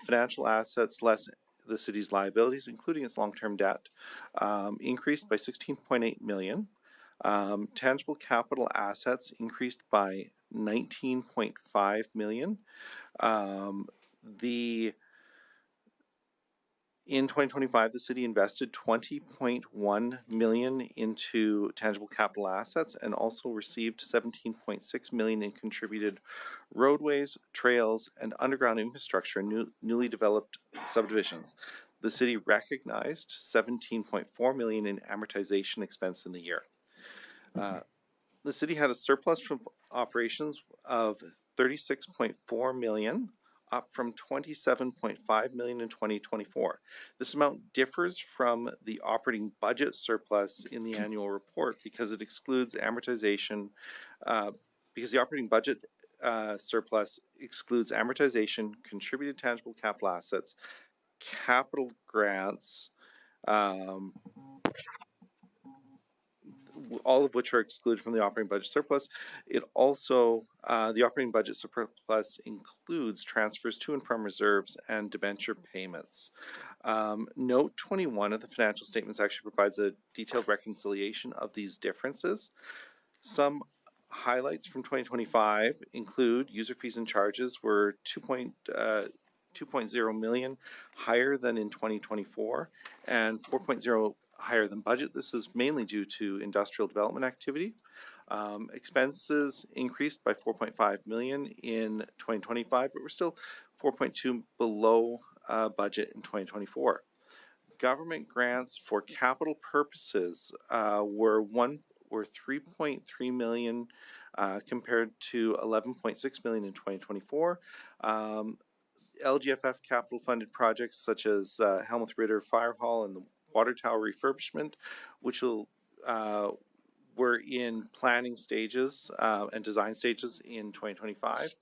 financial assets less the city's liabilities, including its long-term debt, increased by $16.8 million. Tangible capital assets increased by $19.5 million. In 2025, the city invested $20.1 million into tangible capital assets and also received $17.6 million in contributed roadways, trails, and underground infrastructure in newly developed subdivisions. The city recognized $17.4 million in amortization expense in the year. The city had a surplus from operations of $36.4 million, up from $27.5 million in 2024. This amount differs from the operating budget surplus in the annual report because it excludes amortization, because the operating budget surplus excludes amortization, contributed tangible capital assets, capital grants, all of which are excluded from the operating budget surplus. It also, the operating budget surplus includes transfers to and from reserves and debenture payments. Note 21 of the financial statements actually provides a detailed reconciliation of these differences. Some highlights from 2025 include user fees and charges were 2.0 million higher than in 2024 and 4.0 higher than budget. This is mainly due to industrial development activity. Expenses increased by 4.5 million in 2025, but we're still 4.2 below budget in 2024. Government grants for capital purposes were 3.3 million compared to 11.6 million in 2024. LGFF capital funded projects such as Helmuth Ritter Fire Hall and the Water Tower refurbishment, which were in planning stages and design stages in 2025.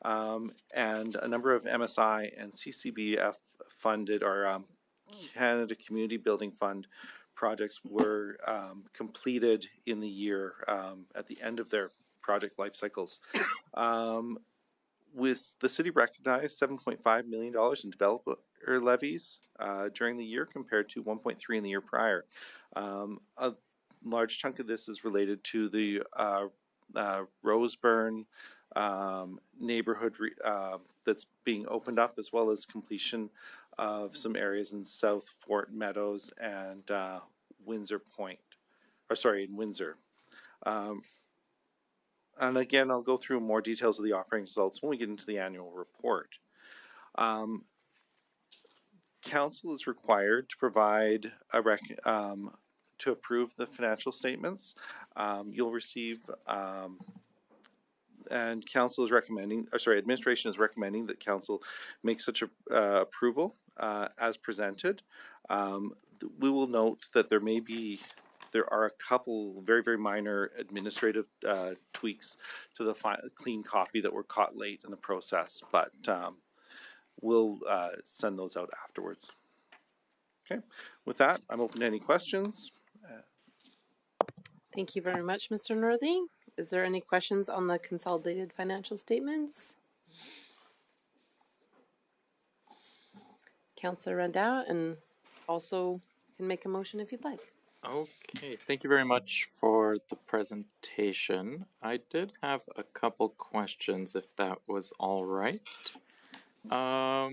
And a number of MSI and CCBF funded or Canada Community Building Fund projects were completed in the year at the end of their project life cycles. With the city recognized $7.5 million in developer levies during the year compared to 1.3 in the year prior. A large chunk of this is related to the Roseburn neighborhood that's being opened up, as well as completion of some areas in South Fort Meadows and Windsor Point, in Windsor. And again, I'll go through more details of the operating results when we get into the annual report. Council is required to provide to approve the financial statements. You'll receive, and council is recommending, administration is recommending that council make such a approval as presented. We will note that there are a couple very, very minor administrative tweaks to the clean copy that were caught late in the process, but we'll send those out afterwards. Okay, with that, I'm open to any questions. Thank you very much, Mr. Northey. Is there any questions on the consolidated financial statements? Councillor Randau, and also can make a motion if you'd like. Okay, thank you very much for the presentation. I did have a couple questions, if that was all right. Oh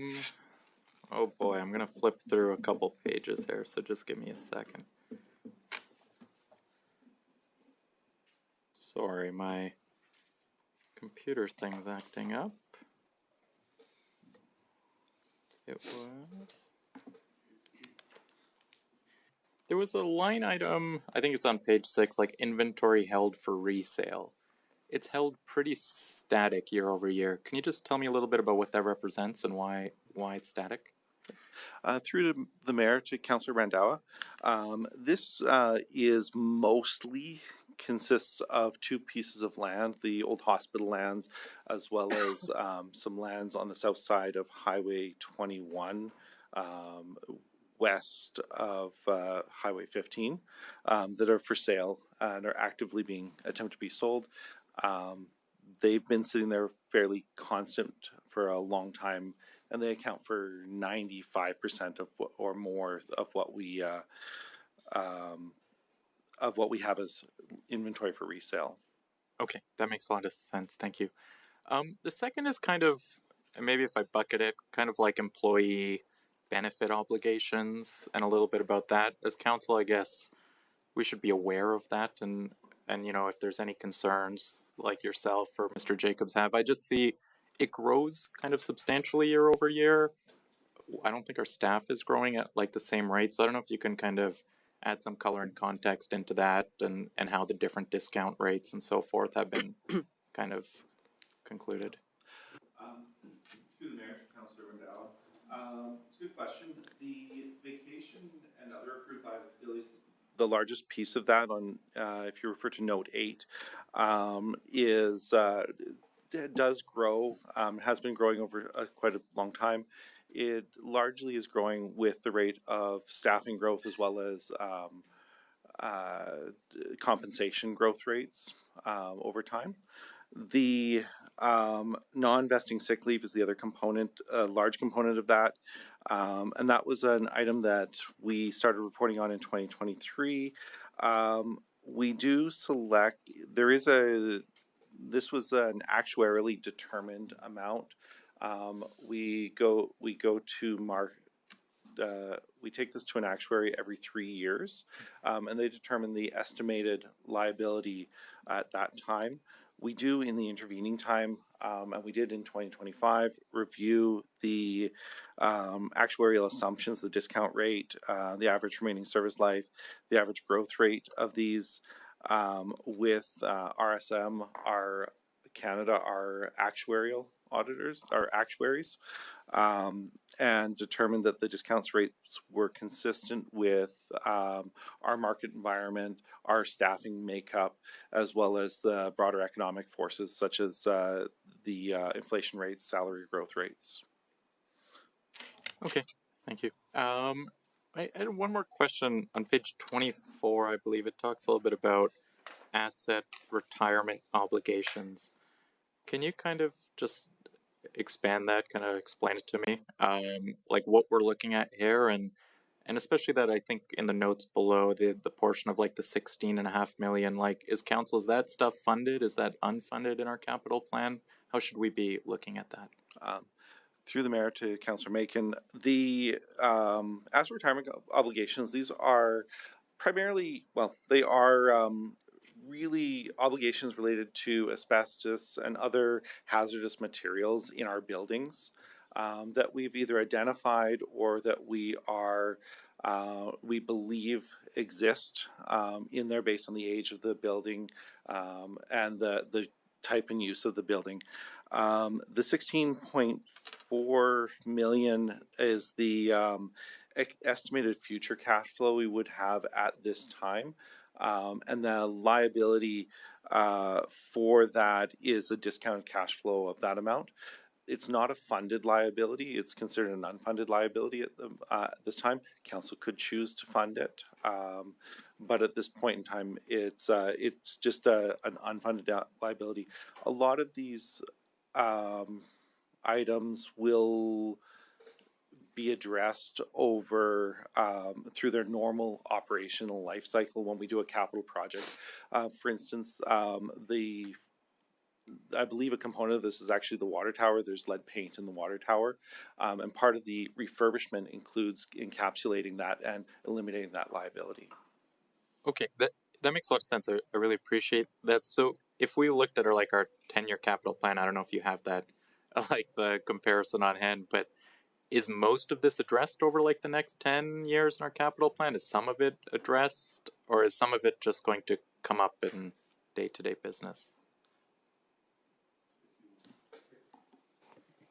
boy, I'm gonna flip through a couple pages here, so just give me a second. Sorry, my computer thing's acting up. There was a line item, I think it's on page 6, like inventory held for resale. It's held pretty static year over year. Can you just tell me a little bit about what that represents and why it's static? Through to the mayor, to Councillor Randhawa. This is mostly consists of 2 pieces of land, the old hospital lands, as well as some lands on the south side of Highway 21, west of Highway 15, that are for sale and are actively being attempted to be sold. They've been sitting there fairly constant for a long time, and they account for 95% of or more of what we have as inventory for resale. Okay, that makes a lot of sense. Thank you. The second is kind of, maybe if I bucket it, kind of like employee benefit obligations and a little bit about that. As council, I guess we should be aware of that, and you know, if there's any concerns like yourself or Mr. Jacobs have, I just see it grows kind of substantially year over year. I don't think our staff is growing at like the same rate, so I don't know if you can kind of add some color and context into that, and how the different discount rates and so forth have been kind of concluded. Through the mayor, Councillor Randhawa. It's a good question. The vacation and other accrued liabilities, the largest piece of that on, if you refer to note 8, is it does grow, has been growing over quite a long time. It largely is growing with the rate of staffing growth, as well as compensation growth rates over time. The non-vesting sick leave is the other component, a large component of that. And that was an item that we started reporting on in 2023. We do select, this was an actuarially determined amount. We take this to an actuary every 3 years, and they determine the estimated liability at that time. We do, in the intervening time, and we did in 2025, review the actuarial assumptions, the discount rate, the average remaining service life, the average growth rate of these with RSM, our actuarial auditors, our actuaries, and determined that the discounts rates were consistent with our market environment, our staffing makeup, as well as the broader economic forces such as the inflation rates, salary growth rates. Okay, thank you. I had one more question. On page 24, I believe it talks a little bit about asset retirement obligations. Can you kind of just expand that, kind of explain it to me? Like what we're looking at here, and especially that I think in the notes below, the portion of like the 16.5 million, like is that stuff funded? Is that unfunded in our capital plan? How should we be looking at that? Through the mayor to Councillor Macon, the asset retirement obligations, these are primarily, well, they are really obligations related to asbestos and other hazardous materials in our buildings that we've either identified or that we believe exist in there based on the age of the building and the type and use of the building. The 16.4 million is the estimated future cash flow we would have at this time. And the liability for that is a discounted cash flow of that amount. It's not a funded liability. It's considered an unfunded liability at this time. Council could choose to fund it. But at this point in time, it's just an unfunded liability. A lot of these items will be addressed over through their normal operational life cycle when we do a capital project. For instance, I believe a component of this is actually the water tower. There's lead paint in the water tower. And part of the refurbishment includes encapsulating that and eliminating that liability. Okay, that makes a lot of sense. I really appreciate that. So if we looked at our 10-year capital plan, I don't know if you have that, like the comparison on hand, but is most of this addressed over the next 10 years in our capital plan? Is some of it addressed, or is some of it just going to come up in day-to-day business?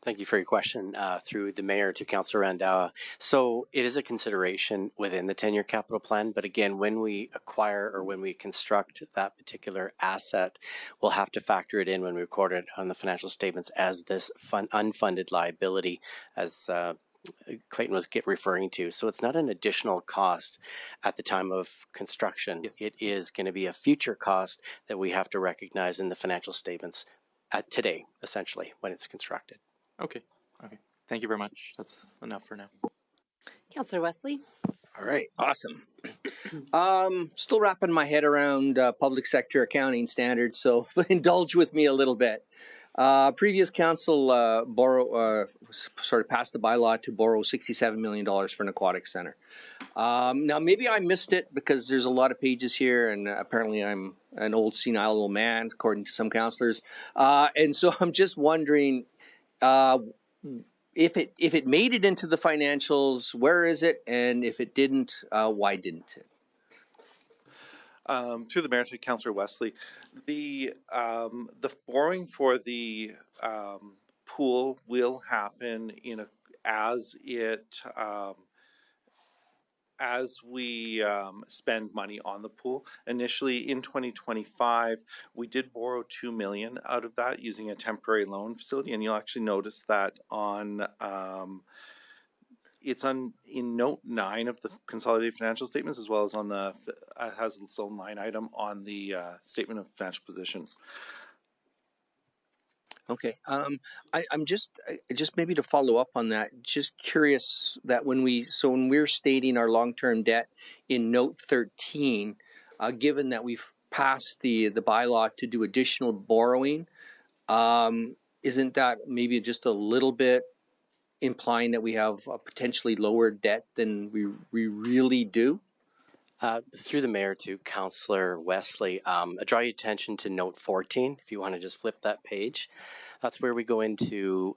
Thank you for your question through the mayor to Councillor Randhawa. So it is a consideration within the 10-year capital plan, but again, when we acquire or when we construct that particular asset, we'll have to factor it in when we record it on the financial statements as this unfunded liability, as Clayton was referring to. So it's not an additional cost at the time of construction. Yes. It is going to be a future cost that we have to recognize in the financial statements at today, essentially, when it's constructed. Okay. Thank you very much. That's enough for now. Councillor Wesley. All right, awesome. Still wrapping my head around public sector accounting standards, so indulge with me a little bit. Previous council passed the bylaw to borrow $67 million for an aquatic center. Now, maybe I missed it because there's a lot of pages here, and apparently I'm an old senile old man, according to some councillors. And so I'm just wondering, if it made it into the financials, where is it? And if it didn't, why didn't it? To the mayor, to Councillor Wesley, the borrowing for the pool will happen as we spend money on the pool. Initially in 2025, we did borrow $2 million out of that using a temporary loan facility, and you'll actually notice that on it's in note 9 of the consolidated financial statements, as well as on the has its own line item on the statement of financial position. Okay. I'm just maybe to follow up on that, just curious that when we're stating our long-term debt in note 13, given that we've passed the bylaw to do additional borrowing, isn't that maybe just a little bit implying that we have a potentially lower debt than we really do? Through the mayor to Councillor Wesley, I draw your attention to note 14, if you want to just flip that page. That's where we go into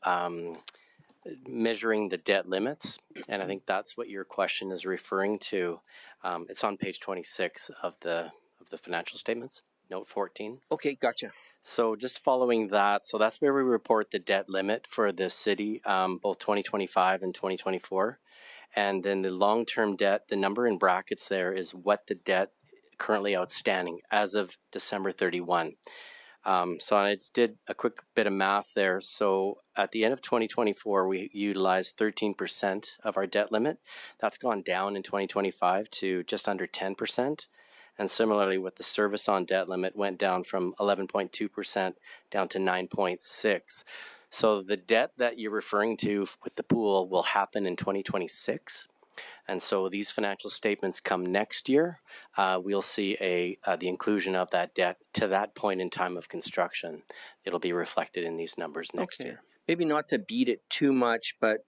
measuring the debt limits, and I think that's what your question is referring to. It's on page 26 of the financial statements, note 14. Okay, gotcha. So just following that, so that's where we report the debt limit for the city, both 2025 and 2024. And then the long-term debt, the number in brackets there is what the debt currently outstanding as of December 31. So I just did a quick bit of math there. So at the end of 2024, we utilized 13% of our debt limit. That's gone down in 2025 to just under 10%. And similarly with the service on debt limit went down from 11.2% down to 9.6%. So the debt that you're referring to with the pool will happen in 2026. And so these financial statements come next year. We'll see the inclusion of that debt to that point in time of construction. It'll be reflected in these numbers next year. Maybe not to beat it too much, but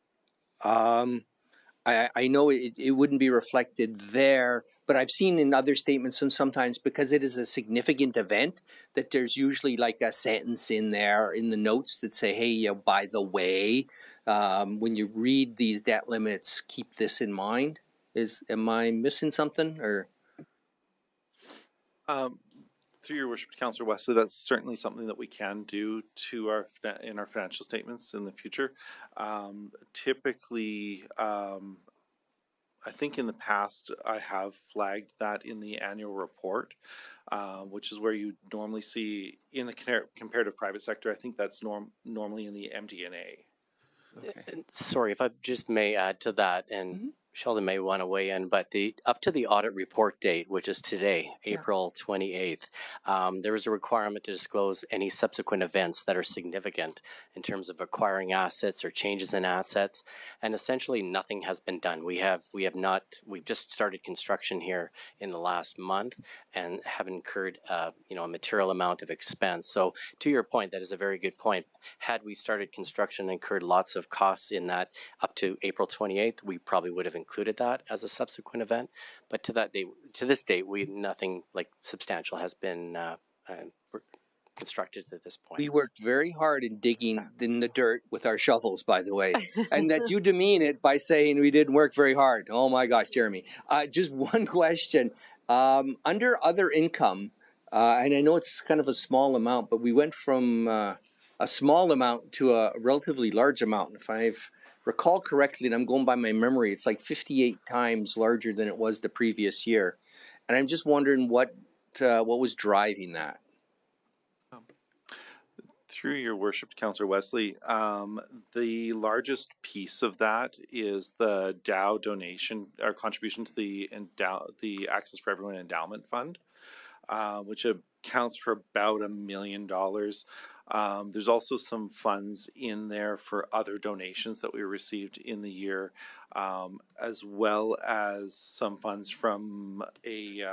I know it wouldn't be reflected there, but I've seen in other statements sometimes because it is a significant event that there's usually like a sentence in there in the notes that say, hey, by the way, when you read these debt limits, keep this in mind. Am I missing something or? Through your worship, Councillor Wesley, that's certainly something that we can do to in our financial statements in the future. Typically, I think in the past I have flagged that in the annual report, which is where you normally see in the comparative private sector. I think that's normally in the MD&A. Okay. Sorry, if I just may add to that, and Sheldon may want to weigh in, but up to the audit report date, which is today, April 28th, there is a requirement to disclose any subsequent events that are significant in terms of acquiring assets or changes in assets, and essentially nothing has been done. We've just started construction here in the last month and have incurred a material amount of expense. So to your point, that is a very good point. Had we started construction and incurred lots of costs in that up to April 28th, we probably would have included that as a subsequent event. But to this date, nothing like substantial has been constructed at this point. We worked very hard in digging in the dirt with our shovels, by the way, and that you demean it by saying we didn't work very hard. Oh my gosh, Jeremy. Just one question. Under other income, and I know it's kind of a small amount, but we went from a small amount to a relatively large amount. If I've recall correctly, and I'm going by my memory, it's like 58 times larger than it was the previous year. And I'm just wondering what was driving that. Through your worship, Councillor Wesley, the largest piece of that is the Dow donation or contribution to the Access for Everyone Endowment Fund, which accounts for about $1 million. There's also some funds in there for other donations that we received in the year, as well as some funds from a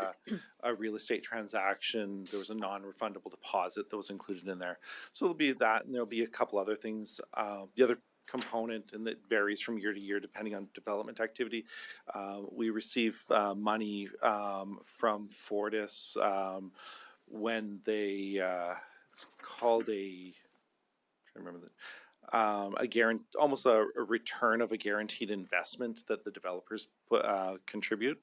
real estate transaction. There was a non-refundable deposit that was included in there. So there'll be that, and there'll be a couple other things. The other component, and that varies from year to year depending on development activity, we receive money from Fortis when they it's called I remember that almost a return of a guaranteed investment that the developers contribute.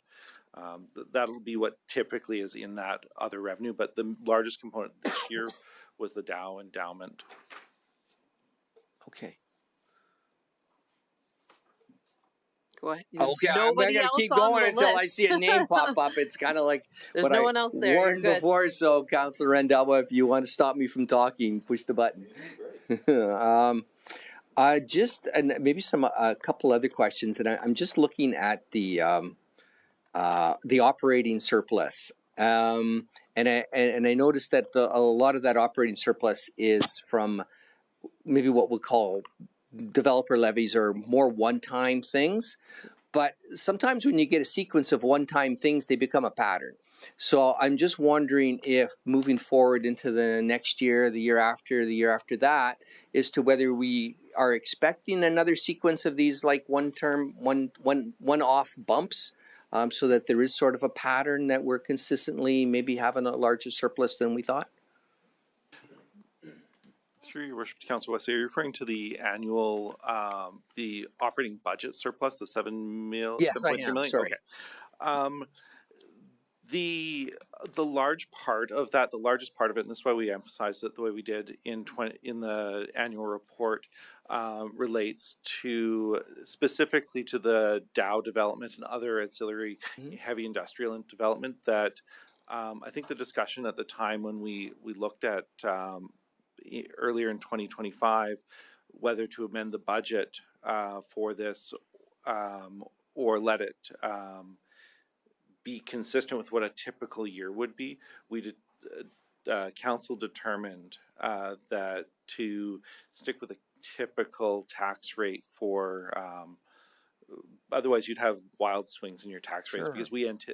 That'll be what typically is in that other revenue, but the largest component this year was the Dow endowment. Okay. Go ahead. Okay, I'm not gonna keep going until I see a name pop up. It's kind of like there's no one else there. Warned before, so Councillor Randhawa, if you want to stop me from talking, push the button. Just and maybe a couple other questions, and I'm just looking at the operating surplus, and I noticed that a lot of that operating surplus is from maybe what we'll call developer levies or more one-time things. But sometimes when you get a sequence of one-time things, they become a pattern. So I'm just wondering if moving forward into the next year, the year after that, as to whether we are expecting another sequence of these like one-off bumps, so that there is sort of a pattern that we're consistently maybe having a larger surplus than we thought. Through your worship, Councilor Wesley, are you referring to the annual, the operating budget surplus, the Yes, I am. million? Sorry. Okay. The large part of that, the largest part of it, and this is why we emphasized it the way we did in the annual report, relates to specifically to the Dow development and other ancillary heavy industrial development that I think the discussion at the time when we looked at earlier in 2025 whether to amend the budget for this or let it be consistent with what a typical year would be. Council determined that to stick with a typical tax rate for otherwise you'd have wild swings in your tax rates because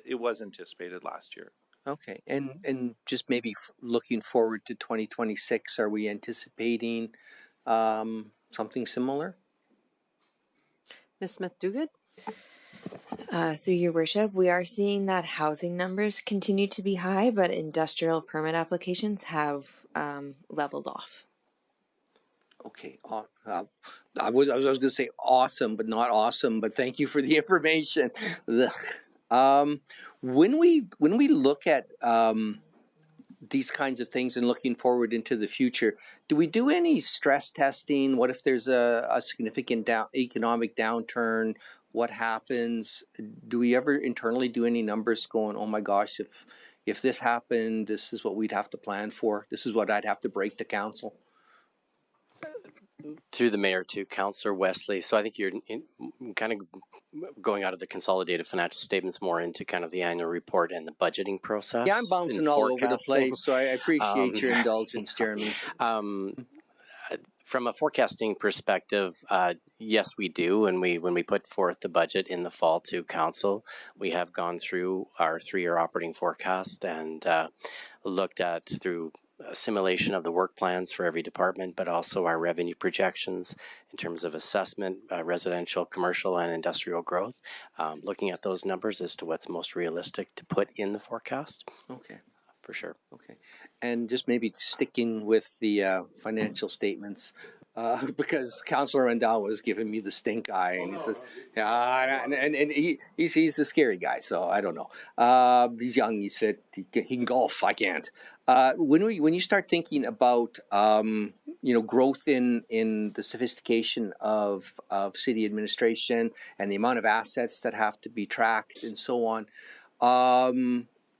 it was anticipated last year. Okay, and just maybe looking forward to 2026, are we anticipating something similar? Ms. Smith-Duguid? Through your worship, we are seeing that housing numbers continue to be high, but industrial permit applications have leveled off. Okay, I was going to say awesome, but not awesome. But thank you for the information. When we look at these kinds of things and looking forward into the future, do we do any stress testing? What if there's a significant economic downturn? What happens? Do we ever internally do any numbers going, oh my gosh, if this happened, this is what we'd have to plan for. This is what I'd have to break to council. Through the mayor to Councillor Wesley. So I think you're kind of going out of the consolidated financial statements more into kind of the annual report and the budgeting process. Yeah, I'm bouncing all over the place, so I appreciate your indulgence, Jeremy. From a forecasting perspective, yes, we do. And when we put forth the budget in the fall to council, we have gone through our 3-year operating forecast and looked at through a simulation of the work plans for every department, but also our revenue projections in terms of assessment, residential, commercial, and industrial growth, looking at those numbers as to what's most realistic to put in the forecast. Okay. For sure. Okay. And just maybe sticking with the financial statements, because Councillor Randall was giving me the stink eye, and he says, and he's a scary guy, so I don't know. He's young, he's fit, he can golf, I can't. When you start thinking about growth in the sophistication of city administration and the amount of assets that have to be tracked and so on,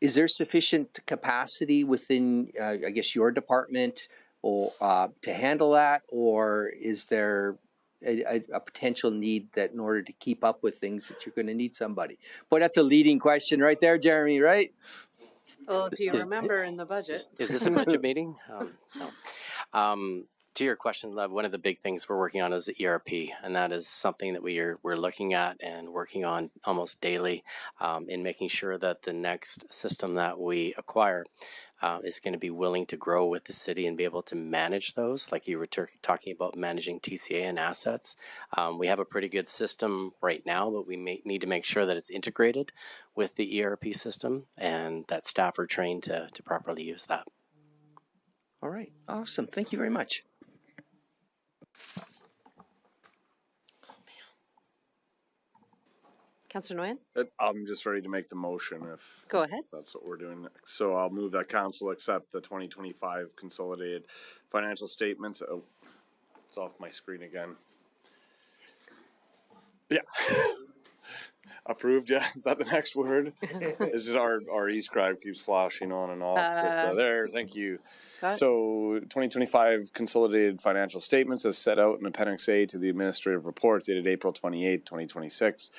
is there sufficient capacity within, I guess, your department or to handle that, or is there a potential need that in order to keep up with things that you're going to need somebody? Boy, that's a leading question right there, Jeremy, right? Well, if you remember in the budget. Is this a budget meeting? No. To your question, Lev, one of the big things we're working on is the ERP, and that is something that we're looking at and working on almost daily in making sure that the next system that we acquire is going to be willing to grow with the city and be able to manage those, like you were talking about managing TCA and assets. We have a pretty good system right now, but we need to make sure that it's integrated with the ERP system and that staff are trained to properly use that. All right. Awesome. Thank you very much. Councillor Nguyen? I'm just ready to make the motion if Go ahead. that's what we're doing next. So I'll move that council accept the 2025 consolidated financial statements. Oh, it's off my screen again. Yeah. approved. Yeah, is that the next word? This is our e-scribe keeps flashing on and off. There, thank you. So 2025 consolidated financial statements as set out in Appendix A to the administrative report dated April 28, 2026,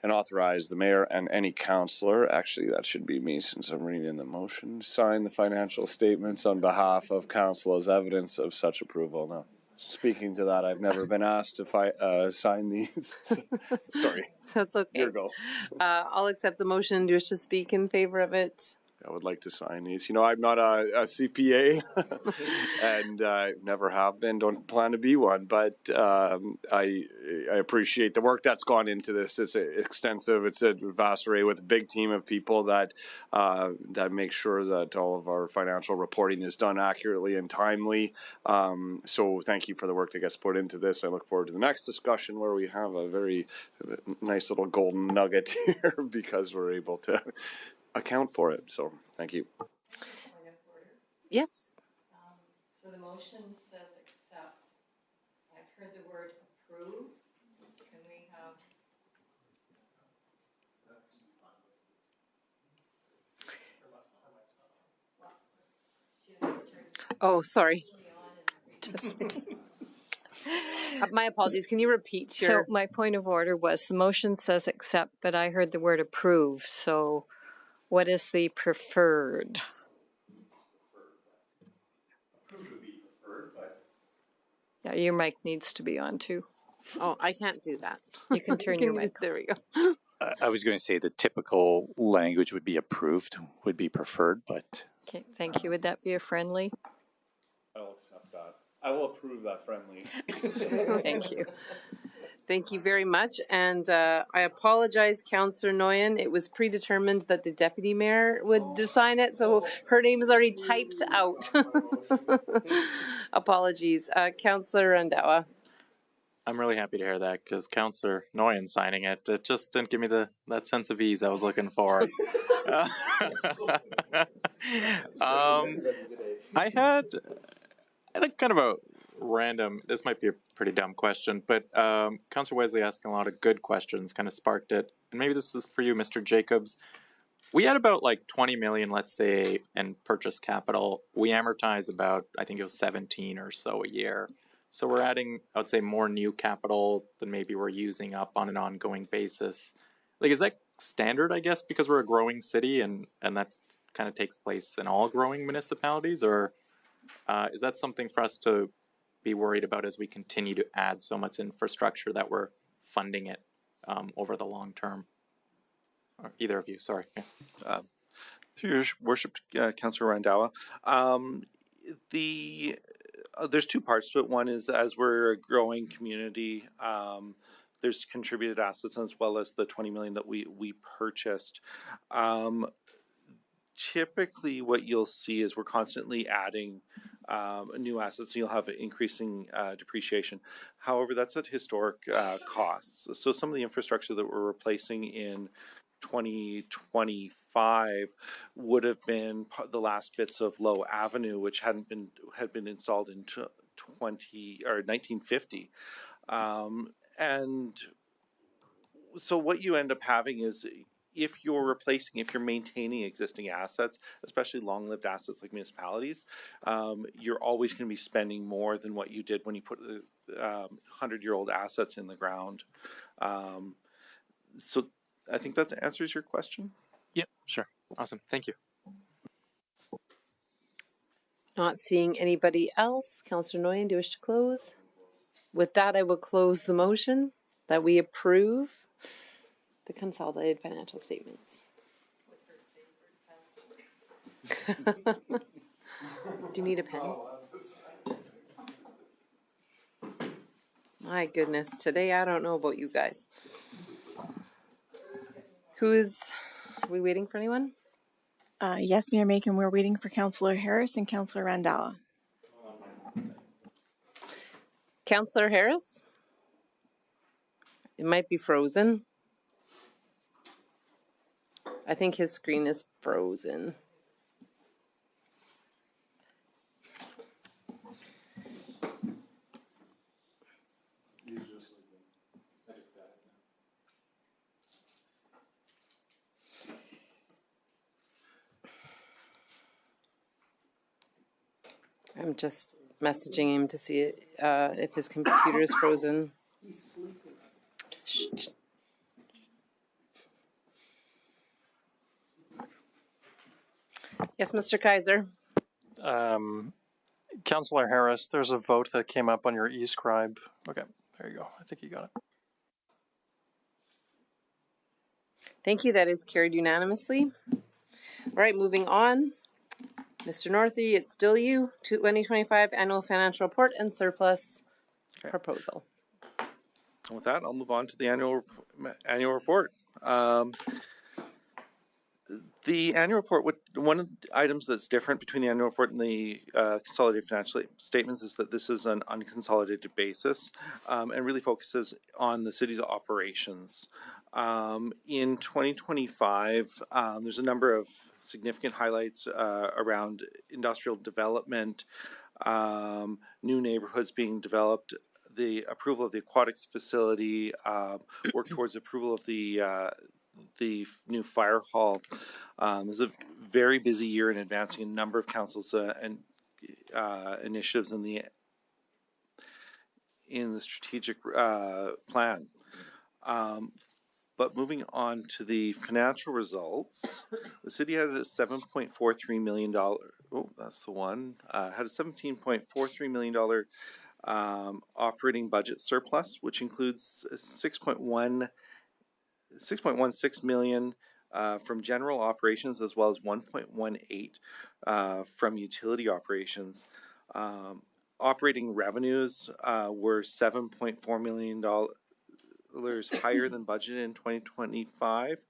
and authorize the mayor and any councillor, actually that should be me since I'm reading the motion, sign the financial statements on behalf of council as evidence of such approval. Now, speaking to that, I've never been asked to sign these. Sorry. That's okay. Your go. I'll accept the motion. Do you wish to speak in favor of it? I would like to sign these. You know, I'm not a CPA and never have been, don't plan to be one, but I appreciate the work that's gone into this. It's extensive. It's a vast array with a big team of people that make sure that all of our financial reporting is done accurately and timely. So thank you for the work that gets put into this. I look forward to the next discussion where we have a very nice little golden nugget here because we're able to account for it. So thank you. Yes. So the motion says accept. I've heard the word approve. Can we have? Oh, sorry. My apologies. Can you repeat your? So my point of order was the motion says accept, but I heard the word approve. So what is the preferred? Approved would be preferred, but Yeah, your mic needs to be on too. Oh, I can't do that. You can turn your mic. There we go. I was going to say the typical language would be approved, would be preferred, but Okay, thank you. Would that be a friendly? I'll accept that. I will approve that friendly. Thank you. Thank you very much. And I apologize, Councillor Nguyen. It was predetermined that the deputy mayor would sign it, so her name is already typed out. Apologies. Councillor Randawa. I'm really happy to hear that because Councillor Nguyen signing it, it just didn't give me that sense of ease I was looking for. I had a kind of a random, this might be a pretty dumb question, but Councillor Wesley asking a lot of good questions kind of sparked it. And maybe this is for you, Mr. Jacobs. We had about like 20 million, let's say, in purchase capital. We amortize about, I think it was 17 or so a year. So we're adding, I would say, more new capital than maybe we're using up on an ongoing basis. Like, is that standard, I guess, because we're a growing city and that kind of takes place in all growing municipalities? Or is that something for us to be worried about as we continue to add so much infrastructure that we're funding it over the long term? Or either of you, sorry. Yeah. Through your worship, Councillor Randawa, there's two parts to it. One is as we're a growing community, there's contributed assets as well as the 20 million that we purchased. Typically what you'll see is we're constantly adding new assets, so you'll have increasing depreciation. However, that's at historic costs. So some of the infrastructure that we're replacing in 2025 would have been the last bits of Low Avenue, which had been installed in 1950, and so what you end up having is, if you're maintaining existing assets, especially long-lived assets like municipalities, you're always going to be spending more than what you did when you put the 100-year-old assets in the ground. So I think that answers your question. Yeah, sure. Awesome. Thank you. Not seeing anybody else. Councillor Nguyen, do you wish to close? With that, I will close the motion that we approve the consolidated financial statements. Do you need a pen? My goodness, today I don't know about you guys. Are we waiting for anyone? Yes, Mayor Macon, we're waiting for Councillor Harris and Councillor Randawa. Councillor Harris? It might be frozen. I think his screen is frozen. I'm just messaging him to see if his computer is frozen. He's sleeping. Shh. Yes, Mr. Kaiser. Councillor Harris, there's a vote that came up on your eScribe. Okay, there you go. I think you got it. Thank you. That is carried unanimously. All right, moving on. Mr. Northey, it's still you. 2025 Annual Financial Report and Surplus Proposal. And with that, I'll move on to the annual report. The annual report, one of the items that's different between the annual report and the consolidated financial statements is that this is an unconsolidated basis and really focuses on the city's operations. In 2025, there's a number of significant highlights around industrial development, new neighborhoods being developed, the approval of the aquatics facility, work towards approval of the new fire hall. It was a very busy year in advancing a number of councils and initiatives in the strategic plan. But moving on to the financial results, the city had a $7.43 million. Oh, that's the one. Had a $17.43 million operating budget surplus, which includes 6.16 million from general operations, as well as 1.18 from utility operations. Operating revenues were $7.4 million higher than budgeted in 2025.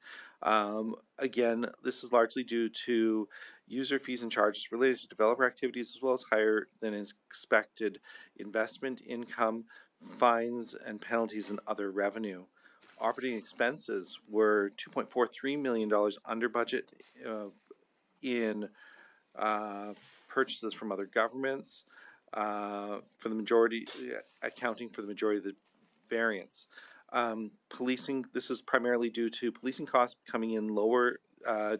Again, this is largely due to user fees and charges related to developer activities, as well as higher than expected investment income, fines and penalties, and other revenue. Operating expenses were $2.43 million under budget in purchases from other governments, for the majority, accounting for the majority of the variance. Policing, this is primarily due to policing costs coming in lower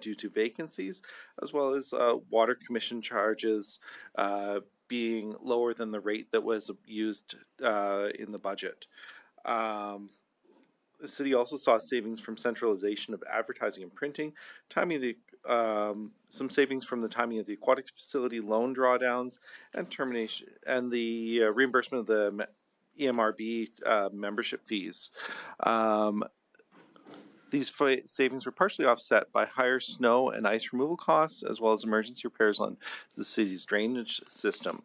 due to vacancies, as well as water commission charges being lower than the rate that was used in the budget. The city also saw savings from centralization of advertising and printing, timing of the some savings from the timing of the aquatics facility loan drawdowns, and termination and the reimbursement of the EMRB membership fees. These savings were partially offset by higher snow and ice removal costs, as well as emergency repairs on the city's drainage system.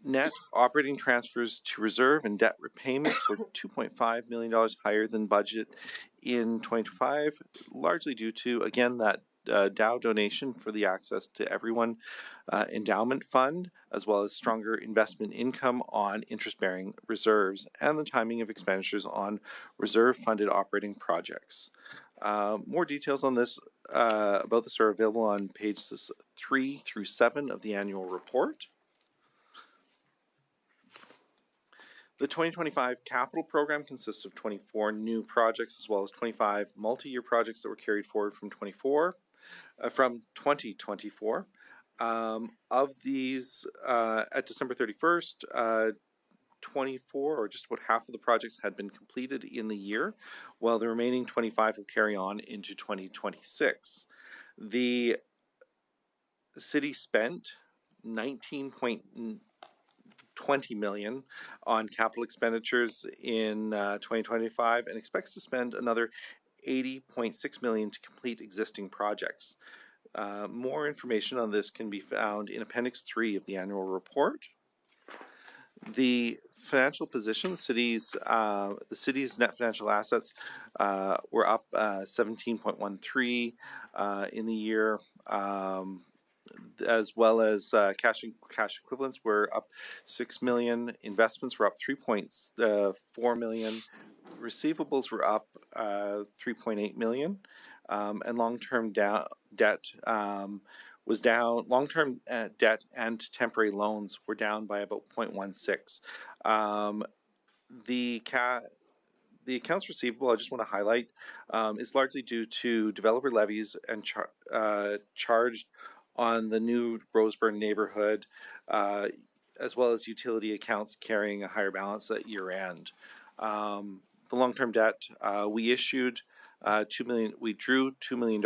Net operating transfers to reserve and debt repayments were $2.5 million higher than budget in 2025, largely due to, again, that Dow donation for the Access to Everyone endowment fund, as well as stronger investment income on interest-bearing reserves and the timing of expenditures on reserve-funded operating projects. More details on this about this are available on pages 3 through 7 of the annual report. The 2025 capital program consists of 24 new projects, as well as 25 multi-year projects that were carried forward from 2024. Of these, at December 31st, 24 or just about half of the projects had been completed in the year, while the remaining 25 will carry on into 2026. The city spent $19.20 million on capital expenditures in 2025 and expects to spend another $80.6 million to complete existing projects. More information on this can be found in Appendix 3 of the annual report. The financial position, the city's net financial assets were up 17.13 in the year, as well as cash equivalents were up $6 million. Investments were up $3.4 million. Receivables were up $3.8 million, and long-term debt was down. Long-term debt and temporary loans were down by about 0.16. The accounts receivable, I just want to highlight, is largely due to developer levies and charged on the new Roseburn neighborhood, as well as utility accounts carrying a higher balance at year end. The long-term debt, we issued $2 million. We drew $2 million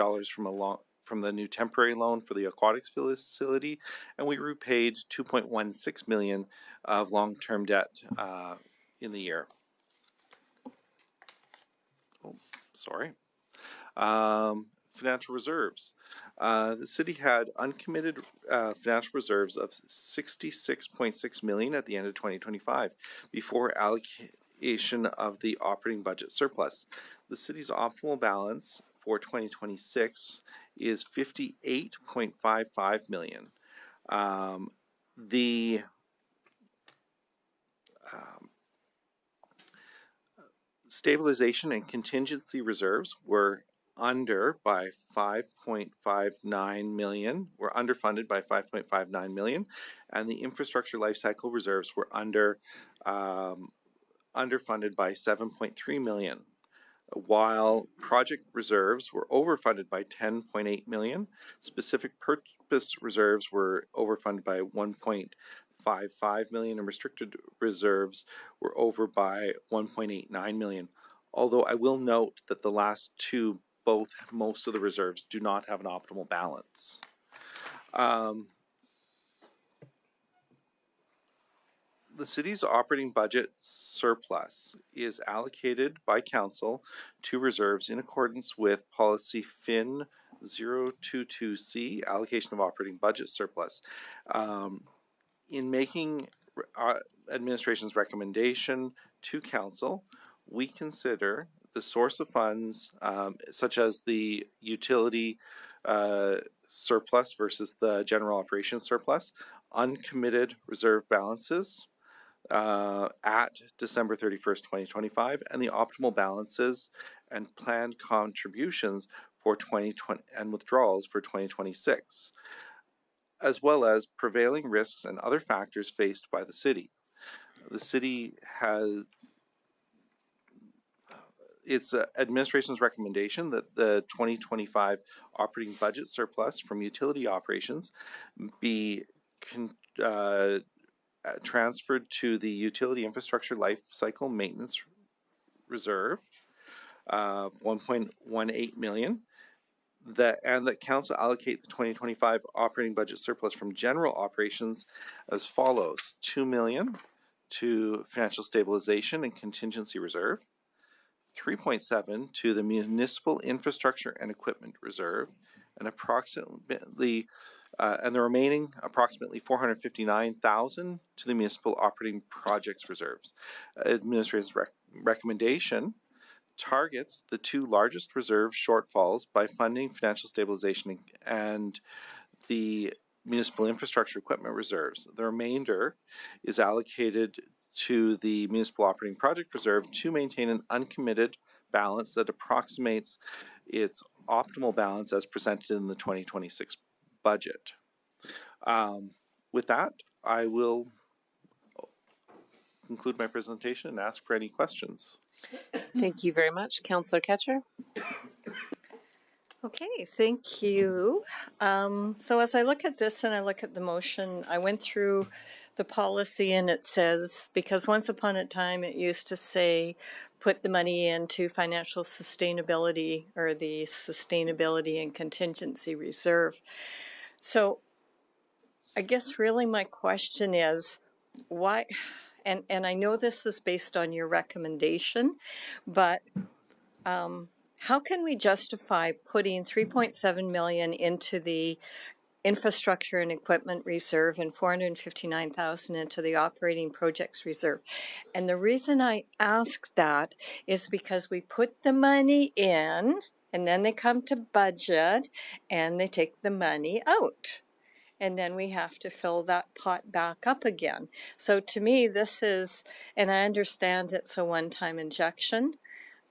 from the new temporary loan for the aquatics facility, and we repaid $2.16 million of long-term debt in the year. Oh, sorry. Financial reserves. The city had uncommitted financial reserves of $66.6 million at the end of 2025 before allocation of the operating budget surplus. The city's optimal balance for 2026 is $58.55 million. The stabilization and contingency reserves were under by 5.59 million. We're underfunded by 5.59 million, and the infrastructure lifecycle reserves were underfunded by 7.3 million. While project reserves were overfunded by 10.8 million, specific purpose reserves were overfunded by 1.55 million, and restricted reserves were over by 1.89 million. Although I will note that the last two, most of the reserves do not have an optimal balance. The city's operating budget surplus is allocated by council to reserves in accordance with policy FIN 022C, allocation of operating budget surplus. In making administration's recommendation to council, we consider the source of funds, such as the utility surplus versus the general operations surplus, uncommitted reserve balances at December 31st, 2025, and the optimal balances and planned contributions for 2020 and withdrawals for 2026, as well as prevailing risks and other factors faced by the city. The city has it's administration's recommendation that the 2025 operating budget surplus from utility operations be transferred to the utility infrastructure life cycle maintenance reserve, 1.18 million. And that council allocate the 2025 operating budget surplus from general operations as follows: 2 million to financial stabilization and contingency reserve, 3.7 to the municipal infrastructure and equipment reserve, and approximately and the remaining approximately 459,000 to the municipal operating projects reserves. Administration's recommendation targets the two largest reserve shortfalls by funding financial stabilization and the municipal infrastructure equipment reserves. The remainder is allocated to the municipal operating project reserve to maintain an uncommitted balance that approximates its optimal balance as presented in the 2026 budget. With that, I will conclude my presentation and ask for any questions. Thank you very much, Councillor Ketcher. Okay, thank you. So as I look at this and I look at the motion, I went through the policy and it says, because once upon a time it used to say, put the money into financial sustainability or the sustainability and contingency reserve. So I guess really my question is, why, and I know this is based on your recommendation, but how can we justify putting $3.7 million into the infrastructure and equipment reserve and $459,000 into the operating projects reserve? And the reason I ask that is because we put the money in and then they come to budget and they take the money out. And then we have to fill that pot back up again. So to me, this is, and I understand it's a one-time injection.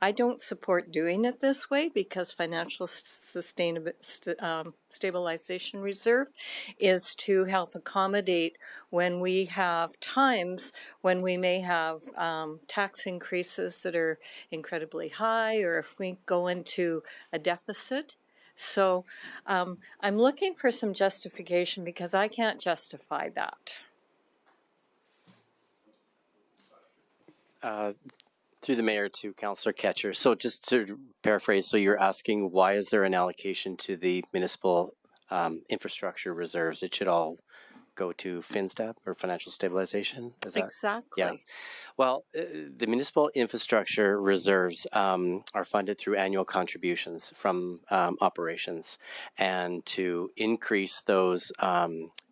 I don't support doing it this way because financial stabilization reserve is to help accommodate when we have times when we may have tax increases that are incredibly high, or if we go into a deficit, So I'm looking for some justification because I can't justify that. Through the mayor to Councillor Ketcher. So just to paraphrase, so you're asking why is there an allocation to the municipal infrastructure reserves? It should all go to FinStab or financial stabilization? Is that? Exactly. Yeah. Well, the municipal infrastructure reserves are funded through annual contributions from operations, and to increase those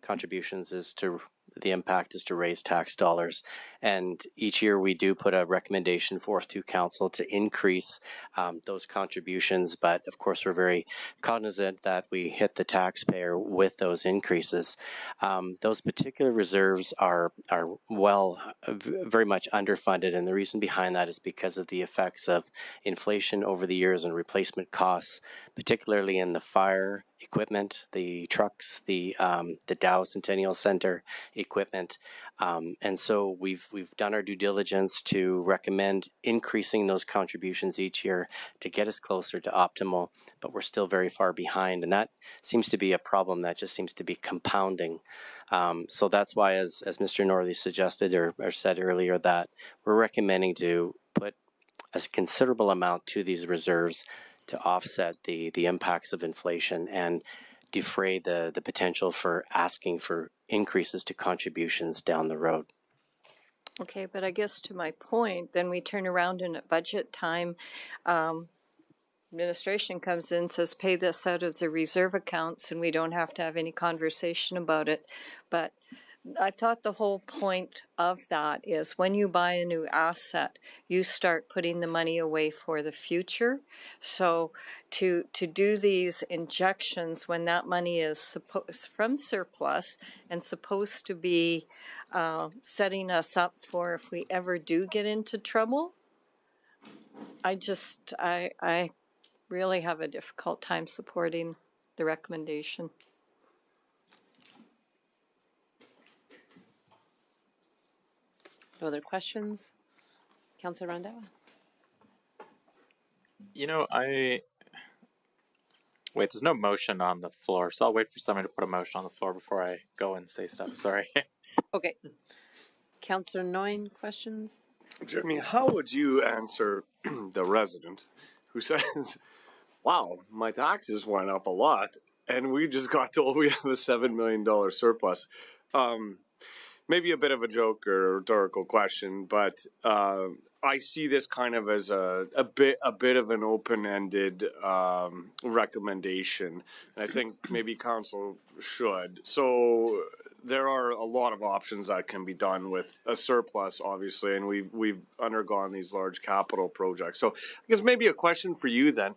contributions is to the impact is to raise tax dollars. And each year we do put a recommendation forth to council to increase those contributions. But of course, we're very cognizant that we hit the taxpayer with those increases. Those particular reserves are very much underfunded. And the reason behind that is because of the effects of inflation over the years and replacement costs, particularly in the fire equipment, the trucks, the Dow Centennial Center equipment, and so we've done our due diligence to recommend increasing those contributions each year to get us closer to optimal, but we're still very far behind, and that seems to be a problem that just seems to be compounding. So that's why, as Mr. Norley suggested or said earlier, that we're recommending to put a considerable amount to these reserves to offset the impacts of inflation and defray the potential for asking for increases to contributions down the road. Okay, but I guess to my point, then we turn around and at budget time, administration comes in, says pay this out of the reserve accounts, and we don't have to have any conversation about it. But I thought the whole point of that is when you buy a new asset, you start putting the money away for the future. So to do these injections when that money is from surplus and supposed to be setting us up for if we ever do get into trouble, I really have a difficult time supporting the recommendation. No other questions? Councillor Randhawa? You know, wait, there's no motion on the floor, so I'll wait for somebody to put a motion on the floor before I go and say stuff. Sorry. Okay. Councillor Nguyen, questions? Jeremy, how would you answer the resident who says, wow, my taxes went up a lot and we just got told we have a $7 million surplus? Maybe a bit of a joke or rhetorical question, but I see this kind of as a bit of an open-ended recommendation, and I think maybe council should. So there are a lot of options that can be done with a surplus, obviously, and we've undergone these large capital projects. So I guess maybe a question for you then.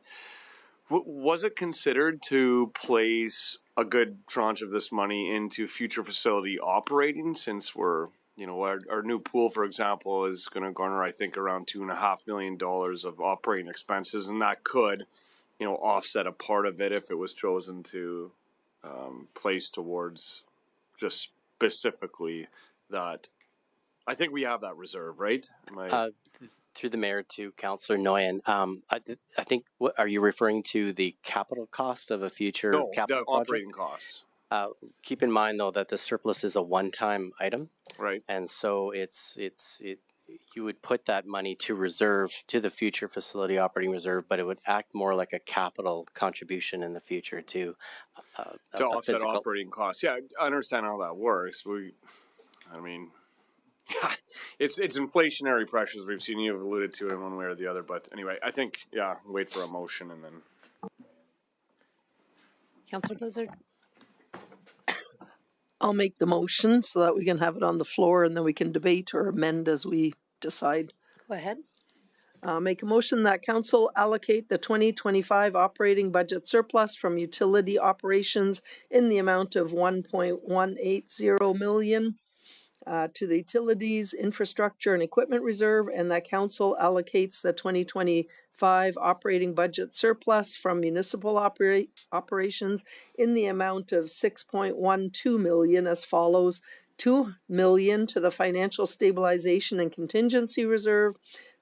Was it considered to place a good tranche of this money into future facility operating, since we're, you know, our new pool, for example, is going to garner, I think, around $2.5 million of operating expenses, and that could, you know, offset a part of it if it was chosen to place towards just specifically that. I think we have that reserve, right? Through the mayor to Councillor Nguyen, I think, what are you referring to, the capital cost of a future capital the project? operating costs. Keep in mind though that the surplus is a one-time item, right? And so you would put that money to reserve to the future facility operating reserve, but it would act more like a capital contribution in the future to offset operating costs. Yeah, I understand how that works. Yeah, it's inflationary pressures we've seen. You've alluded to it in one way or the other, but anyway, I think wait for a motion and then. Councillor Blizzard. I'll make the motion so that we can have it on the floor and then we can debate or amend as we decide. Go ahead. Make a motion that council allocate the 2025 operating budget surplus from utility operations in the amount of $1.180 million. To the utilities, infrastructure, and equipment reserve, and that council allocates the 2025 operating budget surplus from municipal operations in the amount of $6.12 million as follows: $2 million to the financial stabilization and contingency reserve,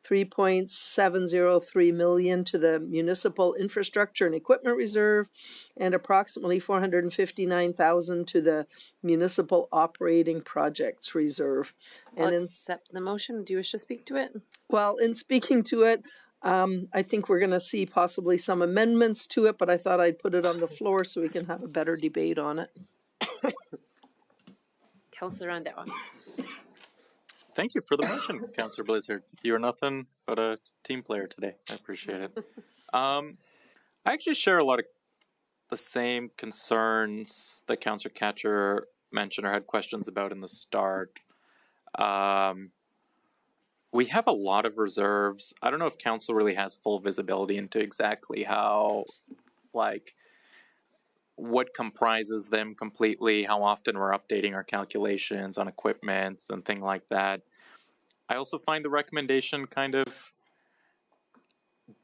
$3.703 million to the Municipal Infrastructure and Equipment Reserve, and approximately $459,000 to the Municipal Operating Projects Reserve. I'll And accept the motion. Do you wish to speak to it? well, in speaking to it, I think we're going to see possibly some amendments to it, but I thought I'd put it on the floor so we can have a better debate on it. Councillor Rondeau. Thank you for the motion, Councillor Blizzard. You are nothing but a team player today. I appreciate it. I actually share a lot of the same concerns that Councillor Catcher mentioned or had questions about in the start. We have a lot of reserves. I don't know if council really has full visibility into exactly how, like, what comprises them completely, how often we're updating our calculations on equipment and things like that. I also find the recommendation kind of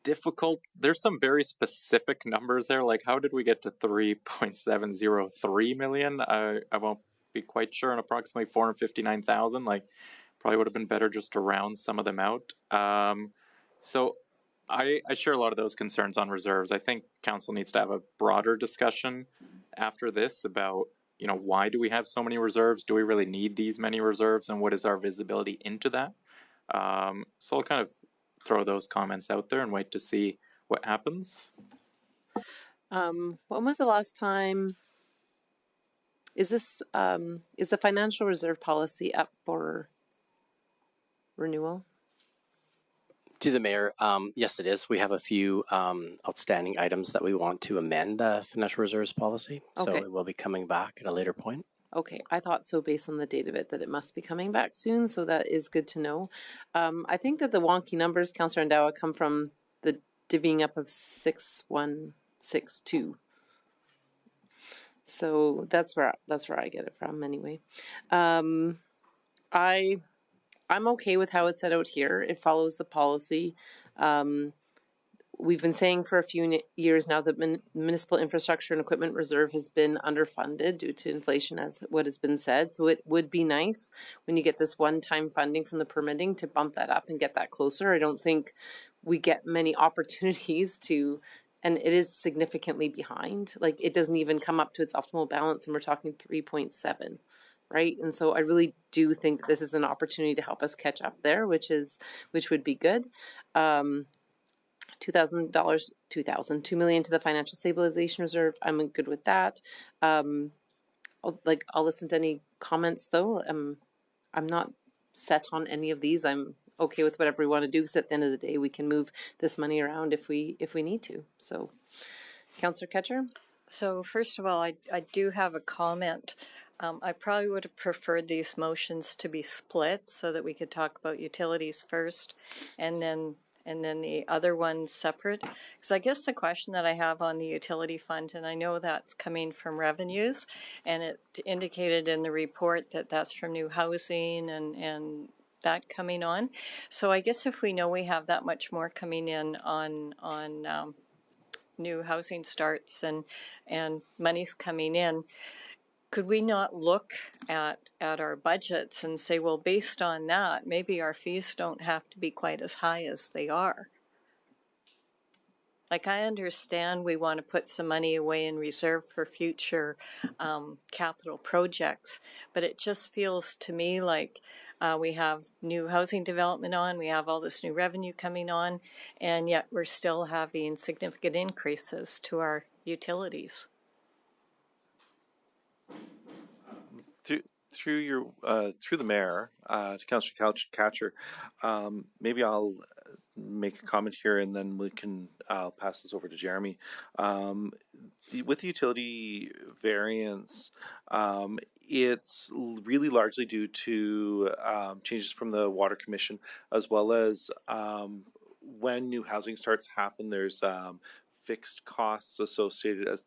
difficult. There's some very specific numbers there, like how did we get to 3.703 million? I won't be quite sure, and approximately 459,000. Like, probably would have been better just to round some of them out. So I share a lot of those concerns on reserves. I think council needs to have a broader discussion after this about, you know, why do we have so many reserves? Do we really need these many reserves? And what is our visibility into that? So I'll kind of throw those comments out there and wait to see what happens. When was the last time? Is this is the financial reserve policy up for renewal? To the mayor, yes, it is. We have a few outstanding items that we want to amend the financial reserves policy. So Okay. it will be coming back at a later point. Okay, I thought so based on the date of it that it must be coming back soon, so that is good to know. I think that the wonky numbers, Councillor Andawa, come from the divvying up of 6162. So that's where I get it from anyway. I'm okay with how it's set out here. It follows the policy. We've been saying for a few years now that Municipal Infrastructure and Equipment Reserve has been underfunded due to inflation, as what has been said. So it would be nice when you get this one-time funding from the permitting to bump that up and get that closer. I don't think we get many opportunities to, and it is significantly behind. Like, it doesn't even come up to its optimal balance, and we're talking 3.7. Right, and so I really do think this is an opportunity to help us catch up there, which would be good. $2 million to the Financial Stabilization Reserve. I'm good with that. I'll listen to any comments though. I'm not set on any of these. I'm okay with whatever we want to do, because at the end of the day, we can move this money around if we need to. So, Councillor Catcher. So first of all, I do have a comment. I probably would have preferred these motions to be split so that we could talk about utilities first and then the other ones separate. Because I guess the question that I have on the utility fund, and I know that's coming from revenues, and it indicated in the report that that's from new housing and that coming on. So I guess if we know we have that much more coming in on new housing starts and money's coming in, could we not look at our budgets and say, well, based on that, maybe our fees don't have to be quite as high as they are? Like, I understand we want to put some money away in reserve for future capital projects, but it just feels to me like we have new housing development on, we have all this new revenue coming on, and yet we're still having significant increases to our utilities. Through the mayor, to Councillor Catcher, maybe I'll make a comment here, and then I'll pass this over to Jeremy. With the utility variance, it's really largely due to changes from the Water Commission, as well as when new housing starts happen, there's fixed costs associated as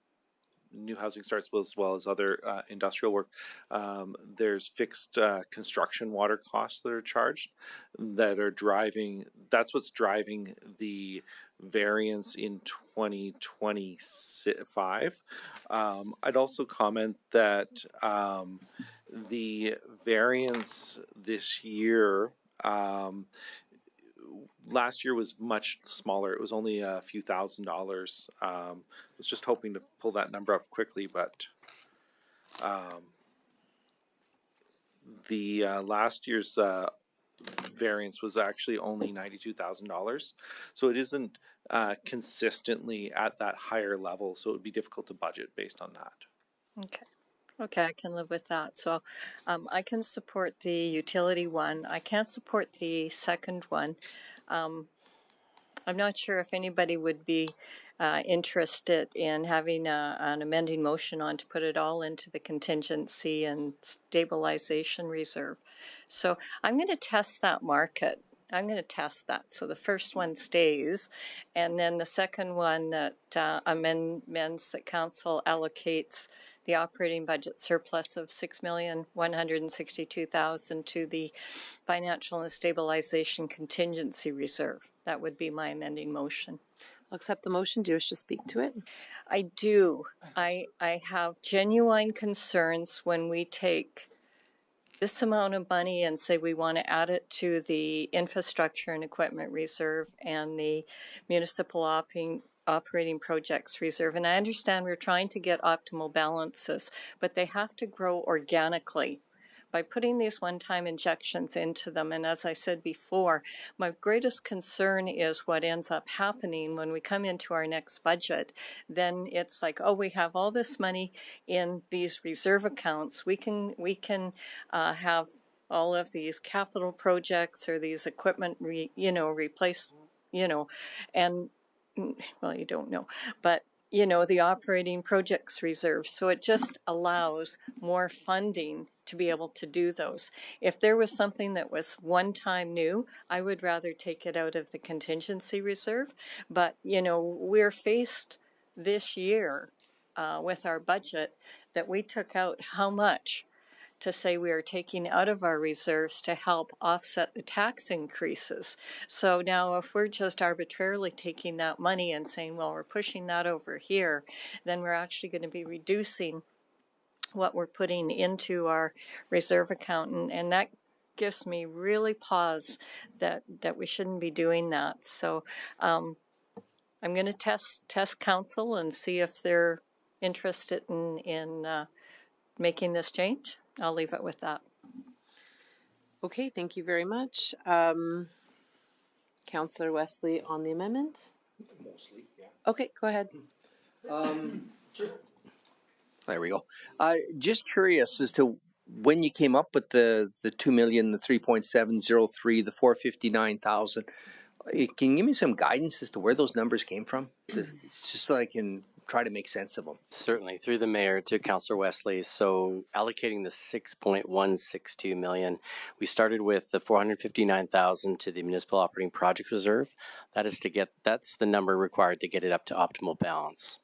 new housing starts, as well as other industrial work. There's fixed construction water costs that are charged that's what's driving the variance in 2025. I'd also comment that the variance this year last year was much smaller. It was only a few $1,000s. Was just hoping to pull that number up quickly, but the last year's variance was actually only $92,000. So it isn't consistently at that higher level. So it would be difficult to budget based on that. Okay. Okay, I can live with that. So I can support the utility one. I can't support the second one. I'm not sure if anybody would be interested in having an amending motion on to put it all into the contingency and stabilization reserve. So I'm going to test that market. I'm going to test that. So the first one stays, and then the second one that amends that council allocates the operating budget surplus of $6,162,000 to the financial and stabilization contingency reserve. That would be my amending motion. I'll accept the motion. Do you wish to speak to it? I do. I have genuine concerns when we take this amount of money and say we want to add it to the infrastructure and equipment reserve and the municipal operating projects reserve. And I understand we're trying to get optimal balances, but they have to grow organically by putting these one-time injections into them. And as I said before, my greatest concern is what ends up happening when we come into our next budget. Then it's like, oh, we have all this money in these reserve accounts. We can have all of these capital projects or these equipment replace, and well, you don't know, but the operating projects reserve. So it just allows more funding to be able to do those. If there was something that was one time new, I would rather take it out of the contingency reserve. But, we're faced this year with our budget that we took out how much to say we are taking out of our reserves to help offset the tax increases. So now if we're just arbitrarily taking that money and saying, well, we're pushing that over here, then we're actually going to be reducing what we're putting into our reserve account. And that gives me really pause that we shouldn't be doing that. So I'm going to test council and see if they're interested in making this change. I'll leave it with that. Okay, thank you very much. Councillor Wesley on the amendment? Mostly, yeah. Okay, go ahead. Sure. There we go. Just curious as to when you came up with the 2 million, the 3.703, the 459,000. Can you give me some guidance as to where those numbers came from? It's just so I can try to make sense of them. Certainly, through the mayor to Councillor Wesley. So allocating the 6.162 million, we started with the 459,000 to the municipal operating project reserve. That's the number required to get it up to optimal balance.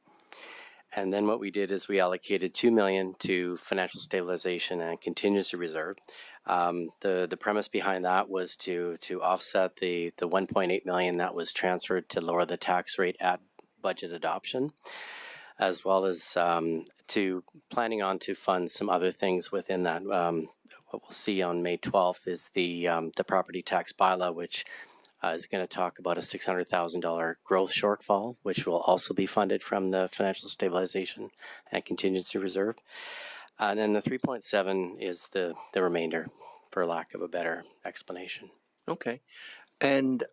And then what we did is we allocated 2 million to financial stabilization and contingency reserve. The premise behind that was to offset the 1.8 million that was transferred to lower the tax rate at budget adoption, as well as to planning on to fund some other things within that. What we'll see on May 12th is the property tax bylaw, which is going to talk about a $600,000 growth shortfall, which will also be funded from the financial stabilization and contingency reserve. And then the 3.7 is the remainder, for lack of a better explanation. Okay. And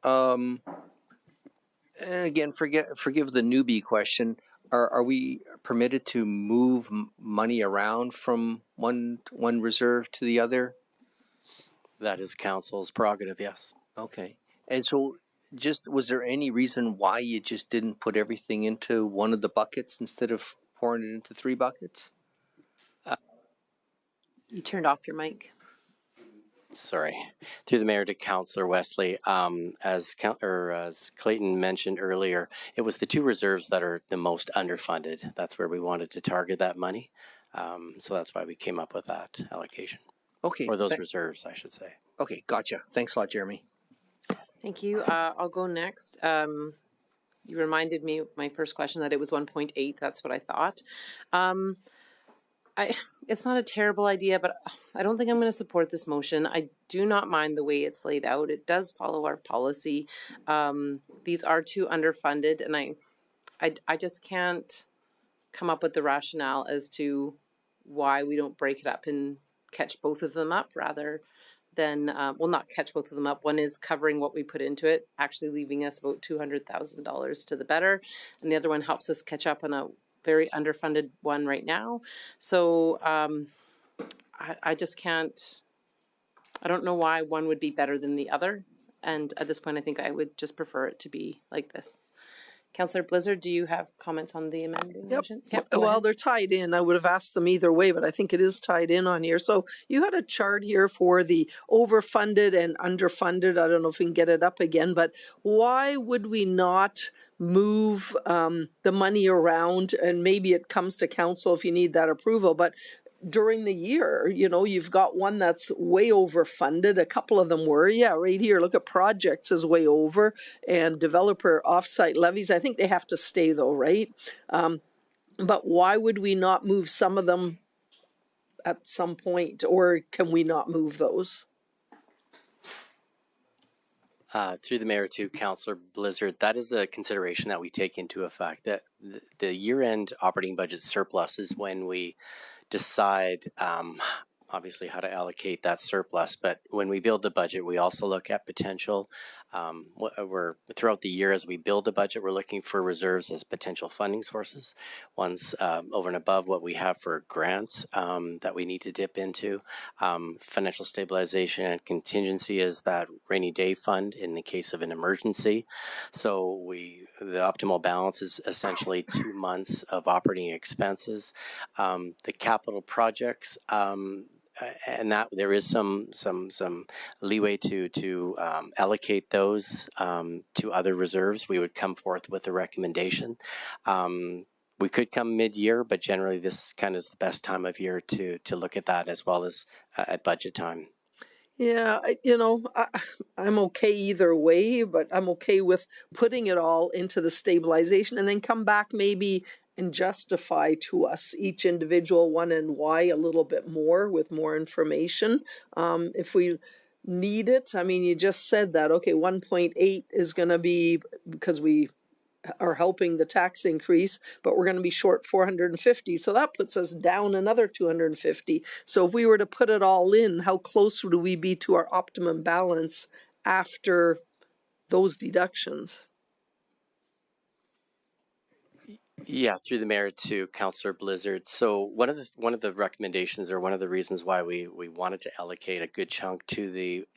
again, forgive the newbie question. Are we permitted to move money around from one reserve to the other? That is council's prerogative, yes. Okay. And so was there any reason why you just didn't put everything into one of the buckets instead of pouring it into three buckets? You turned off your mic. Sorry. Through the mayor to Councillor Wesley, as Clayton mentioned earlier, it was the two reserves that are the most underfunded. That's where we wanted to target that money. So that's why we came up with that allocation. Okay. Or those reserves, I should say. Okay, gotcha. Thanks a lot, Jeremy. Thank you. I'll go next. You reminded me of my first question that it was 1.8. That's what I thought. it's not a terrible idea, but I don't think I'm going to support this motion. I do not mind the way it's laid out. It does follow our policy. These are too underfunded, and I just can't come up with the rationale as to why we don't break it up and catch both of them up rather than, well, not catch both of them up. One is covering what we put into it, actually leaving us about $200,000 to the better, and the other one helps us catch up on a very underfunded one right now. So I just can't, I don't know why one would be better than the other. And at this point, I think I would just prefer it to be like this. Councillor Blizzard, do you have comments on the amending motion? Yep, go Well, ahead. they're tied in. I would have asked them either way, but I think it is tied in on here. So you had a chart here for the overfunded and underfunded. I don't know if we can get it up again, but why would we not move the money around? And maybe it comes to council if you need that approval, but during the year, you know, you've got one that's way overfunded. A couple of them were, right here. Look at projects is way over, and developer offsite levies. I think they have to stay though, right? But why would we not move some of them at some point, or can we not move those? Through the mayor to Councillor Blizzard, that is a consideration that we take into effect. That the year-end operating budget surplus is when we decide obviously how to allocate that surplus, but when we build the budget, we also look at potential. We're throughout the year as we build the budget, we're looking for reserves as potential funding sources, ones over and above what we have for grants that we need to dip into. Financial stabilization and contingency is that rainy day fund in the case of an emergency. So the optimal balance is essentially 2 months of operating expenses. The capital projects, and that there is some leeway to allocate those to other reserves. We would come forth with a recommendation. We could come mid-year, but generally this kind of is the best time of year to look at that, as well as at budget time. Yeah, I'm okay either way, but I'm okay with putting it all into the stabilization and then come back maybe and justify to us each individual one and why a little bit more with more information. If we need it, I mean, you just said that, okay, 1.8 is going to be because we are helping the tax increase, but we're going to be short 450. So that puts us down another 250. So if we were to put it all in, how close would we be to our optimum balance after those deductions? Yeah, through the mayor to Councillor Blizzard. So one of the recommendations, or one of the reasons why we wanted to allocate a good chunk to the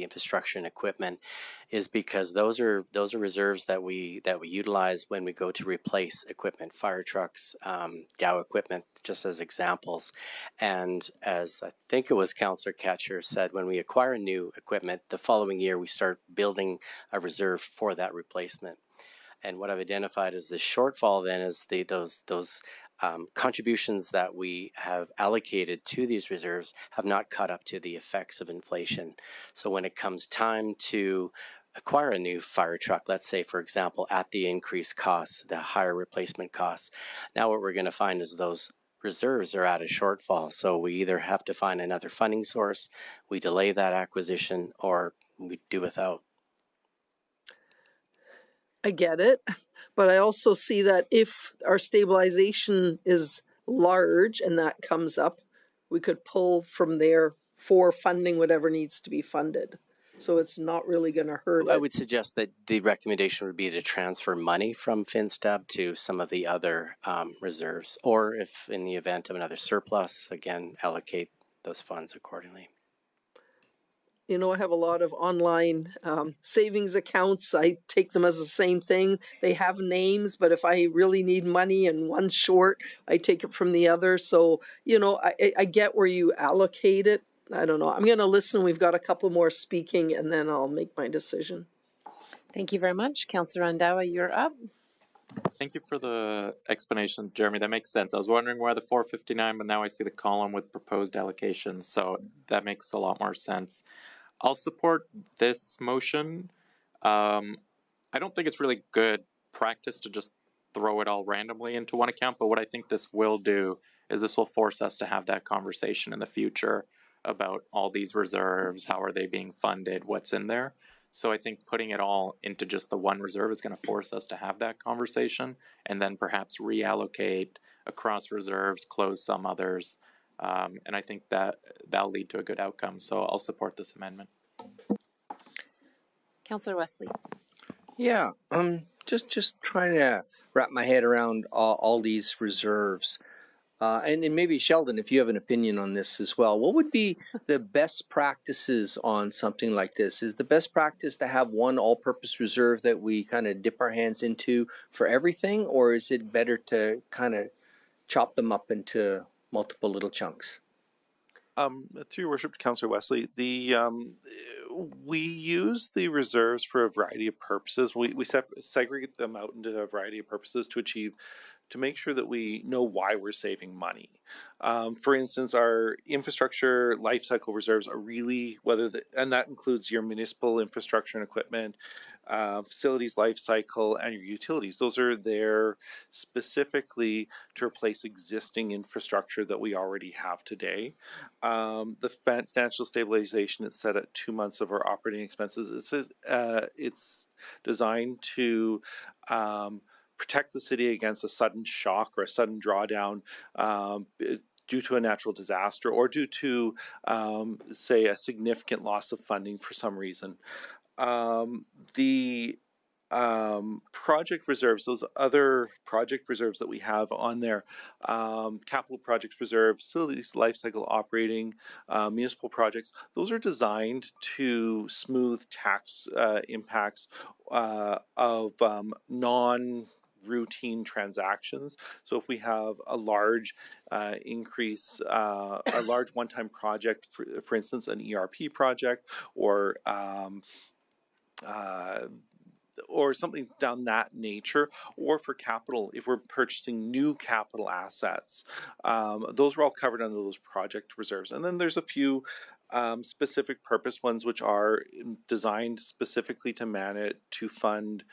infrastructure and equipment, is because those are reserves that we utilize when we go to replace equipment, fire trucks, Dow equipment, just as examples. And as I think it was Councillor Katcher said, when we acquire new equipment, the following year we start building a reserve for that replacement. And what I've identified as the shortfall then is those contributions that we have allocated to these reserves have not caught up to the effects of inflation. So when it comes time to acquire a new fire truck, let's say, for example, at the increased costs, the higher replacement costs, now what we're going to find is those reserves are at a shortfall. So we either have to find another funding source, we delay that acquisition, or we do without. I get it, but I also see that if our stabilization is large and that comes up, we could pull from there for funding whatever needs to be funded. So it's not really going to hurt. I would suggest that the recommendation would be to transfer money from FinStab to some of the other reserves, or if in the event of another surplus, again, allocate those funds accordingly. You know, I have a lot of online savings accounts. I take them as the same thing. They have names, but if I really need money and one's short, I take it from the other. So, you know, I get where you allocate it. I don't know. I'm going to listen. We've got a couple more speaking, and then I'll make my decision. Thank you very much. Councillor Randawa, you're up. Thank you for the explanation, Jeremy. That makes sense. I was wondering why the 459, but now I see the column with proposed allocations, so that makes a lot more sense. I'll support this motion. I don't think it's really good practice to just throw it all randomly into one account, but what I think this will do is this will force us to have that conversation in the future about all these reserves, how are they being funded, what's in there. So I think putting it all into just the one reserve is going to force us to have that conversation and then perhaps reallocate across reserves, close some others. And I think that that'll lead to a good outcome. So I'll support this amendment. Councillor Wesley. Yeah, just trying to wrap my head around all these reserves. And maybe Sheldon, if you have an opinion on this as well, what would be the best practices on something like this? Is the best practice to have one all-purpose reserve that we kind of dip our hands into for everything, or is it better to kind of chop them up into multiple little chunks? Through your worship, Councillor Wesley, we use the reserves for a variety of purposes. We segregate them out into a variety of purposes to make sure that we know why we're saving money. For instance, our infrastructure life cycle reserves are really, and that includes your municipal infrastructure and equipment, facilities life cycle, and your utilities. Those are there specifically to replace existing infrastructure that we already have today. The financial stabilization is set at 2 months of our operating expenses. It's designed to protect the city against a sudden shock or a sudden drawdown due to a natural disaster or due to, say, a significant loss of funding for some reason. The project reserves, those other project reserves that we have on there, capital projects reserve, facilities lifecycle operating, municipal projects, those are designed to smooth tax impacts of non-routine transactions. So if we have a large increase, a large one-time project, for instance, an ERP project or something down that nature, or for capital, if we're purchasing new capital assets, those are all covered under those project reserves. And then there's a few specific purpose ones which are designed specifically to fund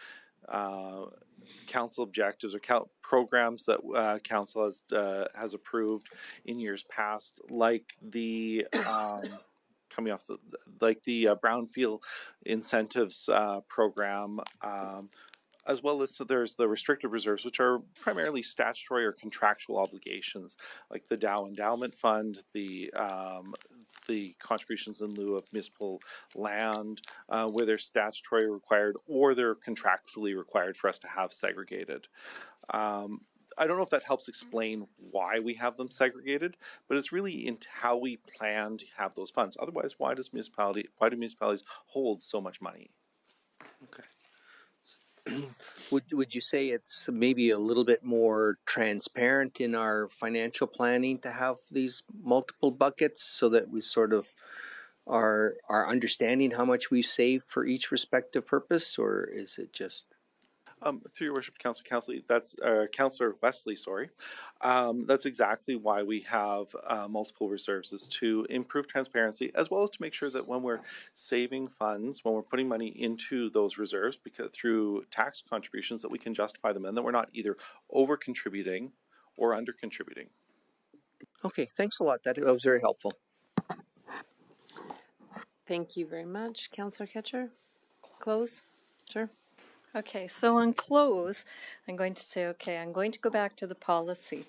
council objectives or programs that council has approved in years past, like the brownfield incentives program, as well as there's the restricted reserves, which are primarily statutory or contractual obligations, like the Dow Endowment Fund, the contributions in lieu of municipal land, where they're statutory required or they're contractually required for us to have segregated. I don't know if that helps explain why we have them segregated, but it's really into how we plan to have those funds. Otherwise, why do municipalities hold so much money? Okay. Would you say it's maybe a little bit more transparent in our financial planning to have these multiple buckets so that we sort of are understanding how much we've saved for each respective purpose, or is it just... Through your worship, Councillor Wesley, sorry. That's exactly why we have multiple reserves, is to improve transparency, as well as to make sure that when we're saving funds, when we're putting money into those reserves, because through tax contributions, that we can justify them and that we're not either over contributing or under contributing. Okay, thanks a lot. That was very helpful. Thank you very much. Councillor Ketcher? Close? Sure. Okay, so on close, I'm going to say, I'm going to go back to the policy.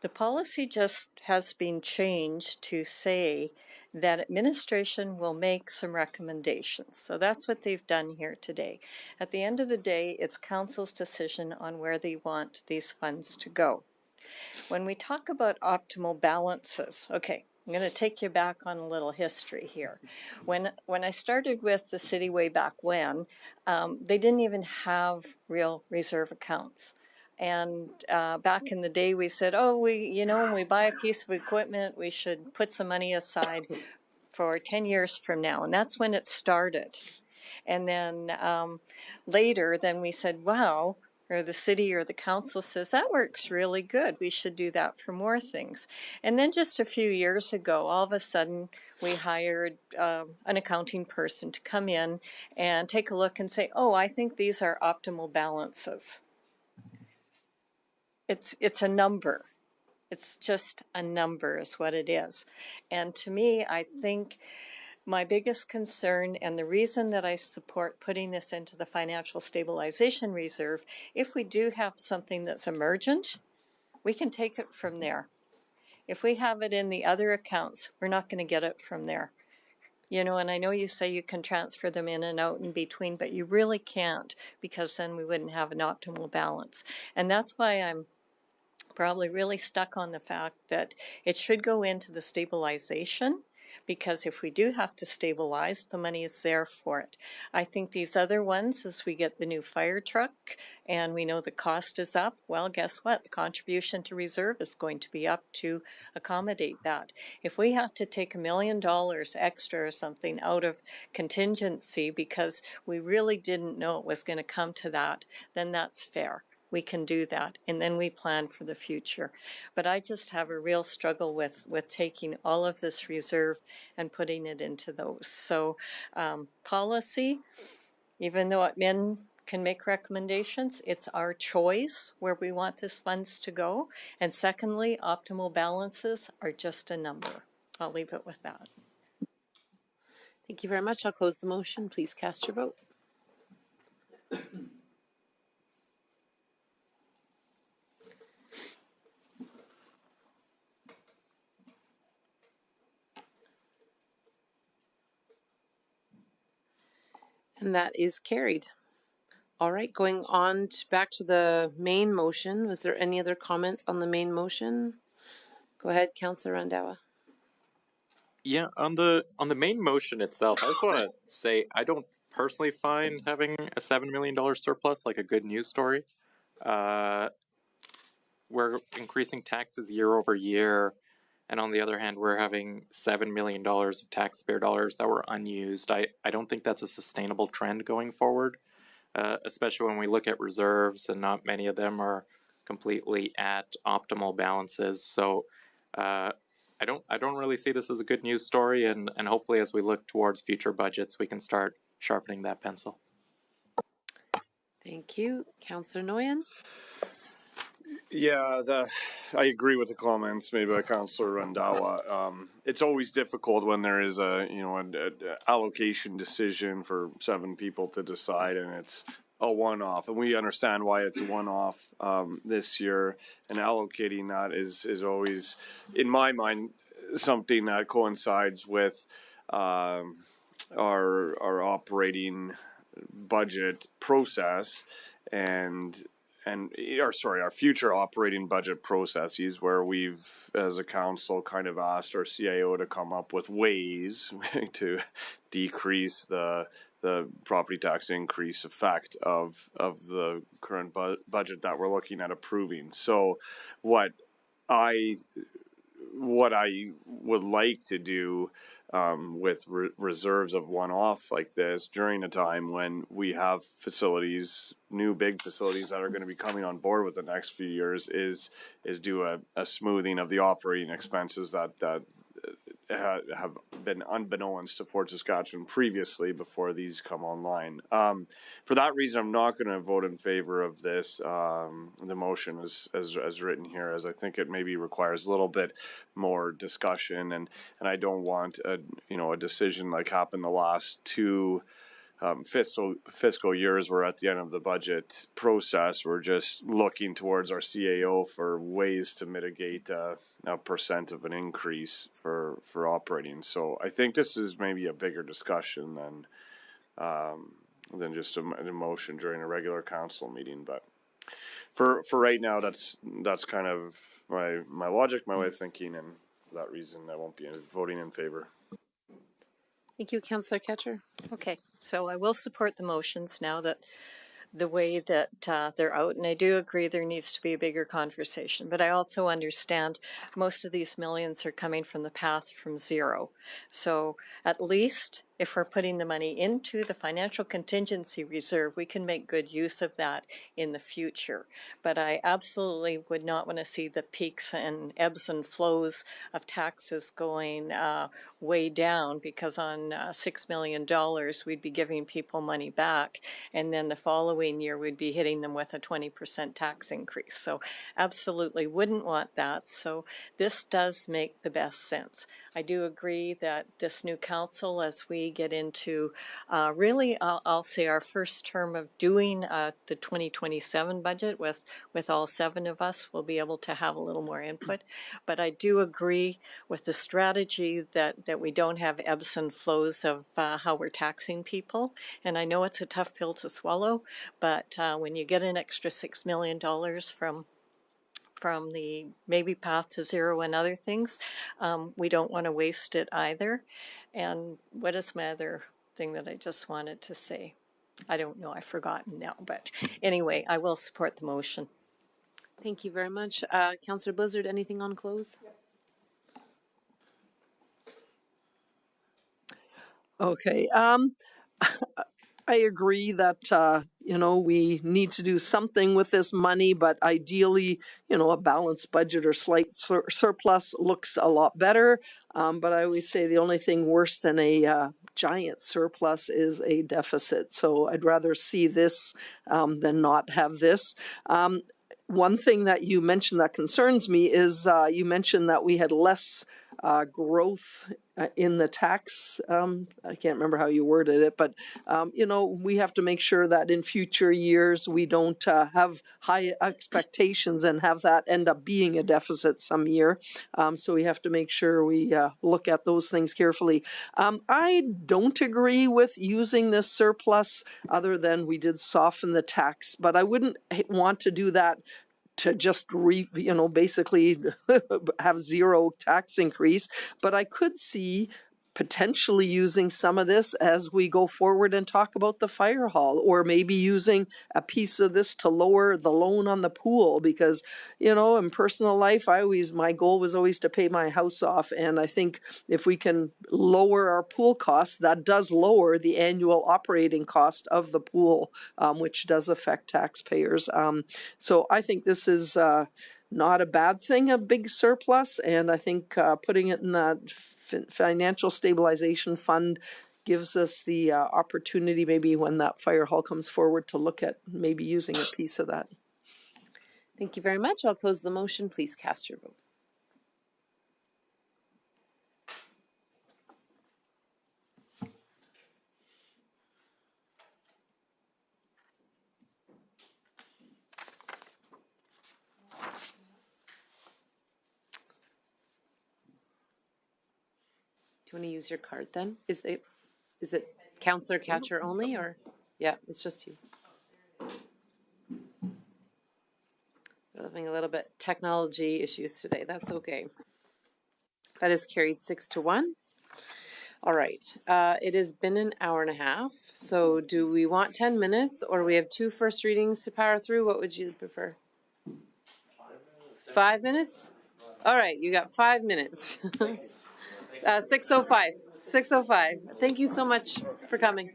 The policy just has been changed to say that administration will make some recommendations. So that's what they've done here today. At the end of the day, it's council's decision on where they want these funds to go. When we talk about optimal balances, I'm going to take you back on a little history here. When I started with the city way back when, they didn't even have real reserve accounts. And back in the day, we said, when we buy a piece of equipment, we should put some money aside for 10 years from now. And that's when it started. And then later, we said, wow, or the city or the council says, that works really good. We should do that for more things. And then just a few years ago, all of a sudden, we hired an accounting person to come in and take a look and say, I think these are optimal balances. It's a number. It's just a number is what it is. And to me, I think my biggest concern and the reason that I support putting this into the financial stabilization reserve, if we do have something that's emergent, we can take it from there. If we have it in the other accounts, we're not going to get it from there. You know, and I know you say you can transfer them in and out in between, but you really can't, because then we wouldn't have an optimal balance. And that's why I'm probably really stuck on the fact that it should go into the stabilization, because if we do have to stabilize, the money is there for it. I think these other ones, as we get the new fire truck and we know the cost is up, well, guess what? The contribution to reserve is going to be up to accommodate that. If we have to take $1 million extra or something out of contingency because we really didn't know it was going to come to that, then that's fair. We can do that, and then we plan for the future. But I just have a real struggle with taking all of this reserve and putting it into those. So policy, even though admin can make recommendations, it's our choice where we want this funds to go. And secondly, optimal balances are just a number. I'll leave it with that. Thank you very much. I'll close the motion. Please cast your vote. And that is carried. All right, going on back to the main motion. Was there any other comments on the main motion? Go ahead, Councillor Randhawa. Yeah, on the main motion itself, I just want to say I don't personally find having a $7 million surplus like a good news story. We're increasing taxes year over year, and on the other hand, we're having $7 million of taxpayer dollars that were unused. I don't think that's a sustainable trend going forward, especially when we look at reserves, and not many of them are completely at optimal balances. So I don't really see this as a good news story, and hopefully as we look towards future budgets, we can start sharpening that pencil. Thank you. Councillor Nguyen. Yeah, I agree with the comments made by Councillor Randhawa. It's always difficult when there is an allocation decision for 7 people to decide, and it's a one-off, and we understand why it's a one-off this year. And allocating that is always, in my mind, something that coincides with our operating budget process our future operating budget processes, where we've, as a council, kind of asked our CIO to come up with ways to decrease the property tax increase effect of the current budget that we're looking at approving. So what I would like to do with reserves of one-off like this during a time when we have new big facilities that are going to be coming on board with the next few years is do a smoothing of the operating expenses that have been unbeknownst to Fort Saskatchewan previously before these come online. For that reason, I'm not going to vote in favor of this, the motion as written here, as I think it maybe requires a little bit more discussion, and I don't want a decision like happened the last 2 fiscal years, where at the end of the budget process, we're just looking towards our CAO for ways to mitigate a percent of an increase for operating. So I think this is maybe a bigger discussion than just a motion during a regular council meeting. But for right now, that's kind of my logic, my way of thinking, and for that reason, I won't be voting in favor. Thank you, Councillor Ketcher. Okay, so I will support the motions now that the way that they're out, and I do agree there needs to be a bigger conversation, but I also understand most of these millions are coming from the path from zero. So at least if we're putting the money into the financial contingency reserve, we can make good use of that in the future. But I absolutely would not want to see the peaks and ebbs and flows of taxes going way down, because on $6 million, we'd be giving people money back. And then the following year, we'd be hitting them with a 20% tax increase. So absolutely wouldn't want that. So this does make the best sense. I do agree that this new council, as we get into really, I'll say our first term of doing the 2027 budget with all 7 of us, we'll be able to have a little more input. But I do agree with the strategy that we don't have ebbs and flows of how we're taxing people. And I know it's a tough pill to swallow, but when you get an extra $6 million from the maybe Path to Zero and other things, we don't want to waste it either. And what is my other thing that I just wanted to say? I don't know, I've forgotten now, but anyway, I will support the motion. Thank you very much. Councillor Blizzard, anything on close? Okay. I agree that, we need to do something with this money, but ideally, a balanced budget or slight surplus looks a lot better. But I always say the only thing worse than a giant surplus is a deficit. So I'd rather see this than not have this. One thing that you mentioned that concerns me is you mentioned that we had less growth in the tax. I can't remember how you worded it, but we have to make sure that in future years we don't have high expectations and have that end up being a deficit some year. So we have to make sure we look at those things carefully. I don't agree with using this surplus other than we did soften the tax, but I wouldn't want to do that to just basically have zero tax increase. But I could see potentially using some of this as we go forward and talk about the fire hall, or maybe using a piece of this to lower the loan on the pool, because in personal life my goal was always to pay my house off, and I think if we can lower our pool costs, that does lower the annual operating cost of the pool, which does affect taxpayers. So I think this is not a bad thing, a big surplus, and I think putting it in that financial stabilization fund gives us the opportunity, maybe when that fire hall comes forward, to look at maybe using a piece of that. Thank you very much. I'll close the motion. Please cast your vote. Do you want to use your card then? Is it Councillor Catcher only, or? Yeah, it's just you. We're having a little bit technology issues today. That's okay. That is carried 6-1. All right. It has been an hour and a half. So do we want 10 minutes, or we have 2 first readings to power through? What would you prefer? 5 minutes? All right. You got 5 minutes. 6:05. 6:05. Thank you so much for coming.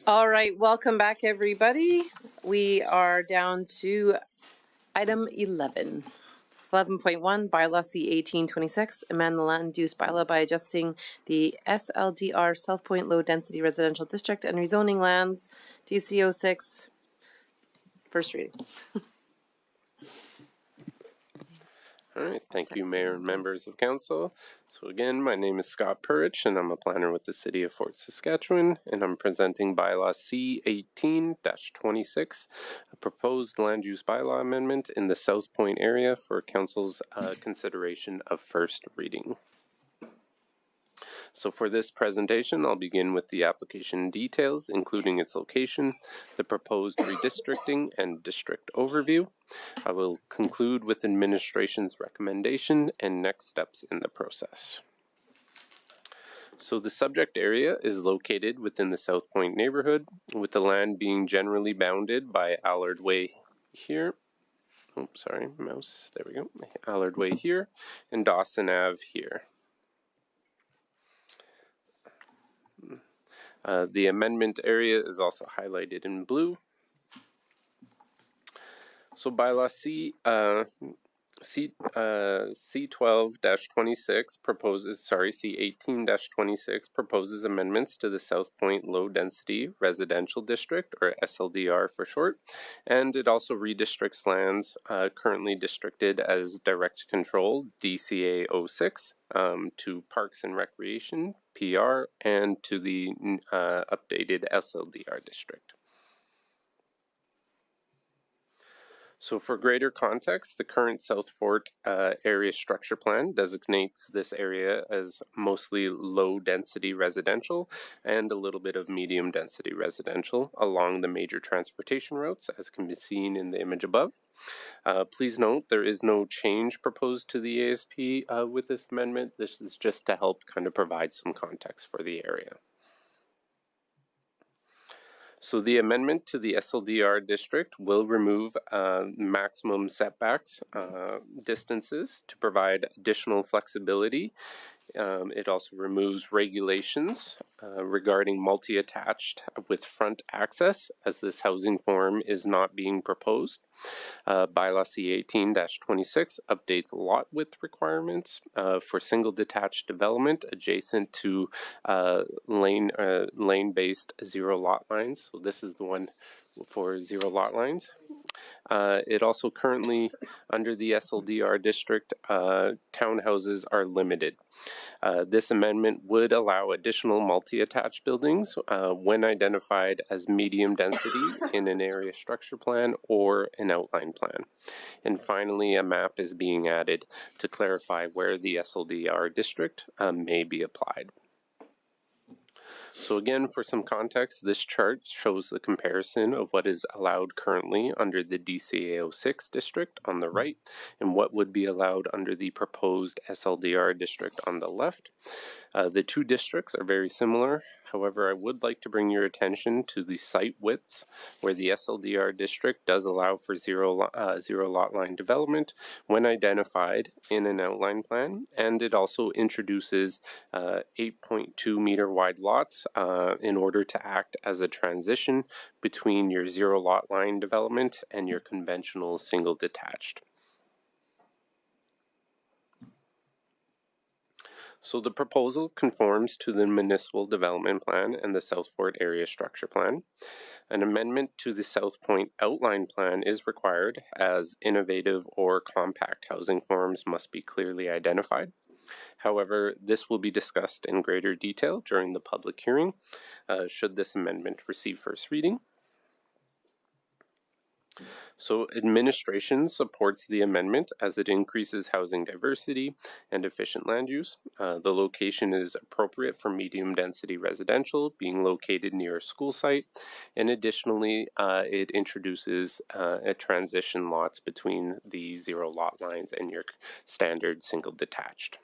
All right, welcome back, everybody. We are down to item 11. 11.1, bylaw C 1826, amend the land use bylaw by adjusting the SLDR South Point Low Density Residential District and rezoning lands, DC 06. First reading. All right, thank you, Mayor and members of council. So again, my name is Scott Purich, and I'm a planner with the City of Fort Saskatchewan, and I'm presenting bylaw C 18-26, a proposed land use bylaw amendment in the South Point area for council's consideration of first reading. So for this presentation, I'll begin with the application details, including its location, the proposed redistricting, and district overview. I will conclude with administration's recommendation and next steps in the process. So the subject area is located within the South Point neighborhood, with the land being generally bounded by Allard Way here. Oh, sorry, mouse, there we go. Allard Way here, and Dawson Ave here. The amendment area is also highlighted in blue. So bylaw C12-26 proposes, C18-26 proposes amendments to the South Point Low Density Residential District, or SLDR for short, and it also redistricts lands currently districted as direct control, DCA 06, to Parks and Recreation, PR, and to the updated SLDR district. So for greater context, the current South Fort area structure plan designates this area as mostly low density residential and a little bit of medium density residential along the major transportation routes, as can be seen in the image above. Please note there is no change proposed to the ASP with this amendment. This is just to help kind of provide some context for the area. So the amendment to the SLDR district will remove maximum setbacks distances to provide additional flexibility. It also removes regulations regarding multi-attached with front access, as this housing form is not being proposed. Bylaw C18-26 updates lot width requirements for single detached development adjacent to lane-based zero lot lines. So this is the one for zero lot lines. It also currently, under the SLDR district, townhouses are limited. This amendment would allow additional multi-attached buildings when identified as medium density in an area structure plan or an outline plan. And finally, a map is being added to clarify where the SLDR district may be applied. So again, for some context, this chart shows the comparison of what is allowed currently under the DCA 06 district on the right and what would be allowed under the proposed SLDR district on the left. The two districts are very similar. However, I would like to bring your attention to the site widths, where the SLDR district does allow for zero lot line development when identified in an outline plan, and it also introduces 8.2 meter wide lots in order to act as a transition between your zero lot line development and your conventional single detached. So the proposal conforms to the Municipal Development Plan and the South Fort Area Structure Plan. An amendment to the South Point Outline Plan is required, as innovative or compact housing forms must be clearly identified. However, this will be discussed in greater detail during the public hearing, should this amendment receive first reading. So administration supports the amendment as it increases housing diversity and efficient land use. The location is appropriate for medium density residential, being located near a school site. And additionally, it introduces a transition lots between the zero lot lines and your standard single detached.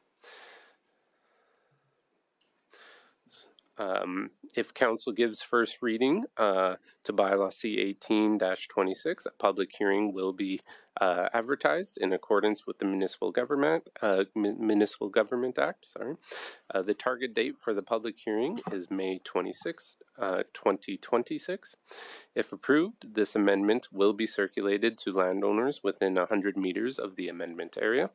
If council gives first reading to bylaw C 18-26, a public hearing will be advertised in accordance with the Municipal Government Act. The target date for the public hearing is May 26, 2026. If approved, this amendment will be circulated to landowners within 100 meters of the amendment area.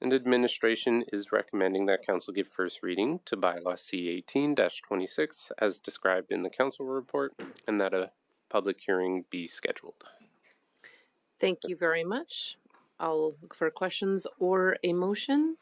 And administration is recommending that council give first reading to bylaw C 18-26 as described in the council report, and that a public hearing be scheduled. Thank you very much. I'll look for questions or a motion.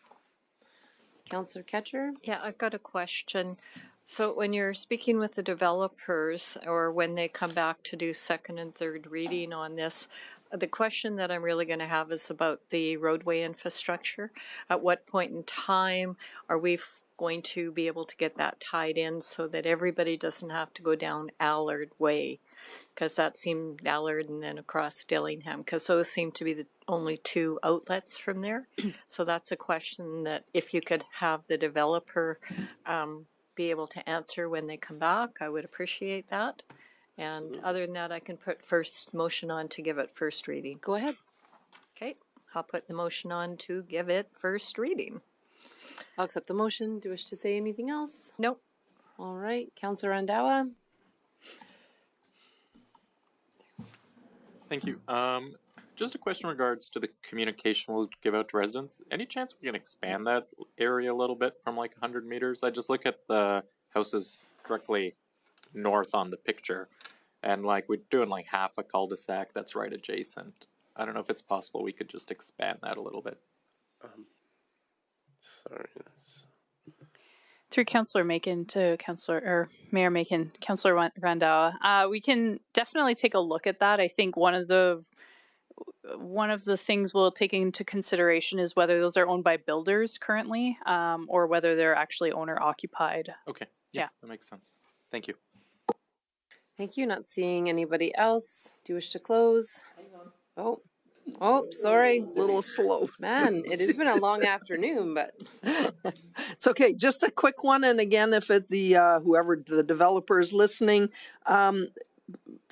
Councillor Ketcher? Yeah, I've got a question. So when you're speaking with the developers or when they come back to do second and third reading on this, the question that I'm really going to have is about the roadway infrastructure. At what point in time are we going to be able to get that tied in so that everybody doesn't have to go down Allard Way? Because that seemed Allard and then across Dillingham, because those seem to be the only two outlets from there. So that's a question that if you could have the developer be able to answer when they come back, I would appreciate that. And other than that, I can put first motion on to give it first reading. Go ahead. Okay, I'll put the motion on to give it first reading. I'll accept the motion. Do you wish to say anything else? Nope. All right, Councillor Randawa. Thank you. Just a question in regards to the communication we'll give out to residents. Any chance we can expand that area a little bit from like 100 meters? I just look at the houses directly north on the picture, and like we're doing like half a cul-de-sac that's right adjacent. I don't know if it's possible we could just expand that a little bit. Sorry. Through Councillor Macon to Mayor Macon, Councillor Randawa, we can definitely take a look at that. I think one of the things we'll take into consideration is whether those are owned by builders currently, or whether they're actually owner occupied. Okay. Yeah, that makes sense. Thank you. Thank you. Not seeing anybody else. Do you wish to close? Oh, sorry. A little slow. Man, it has been a long afternoon, but it's okay. Just a quick one. And again, if whoever the developer is listening,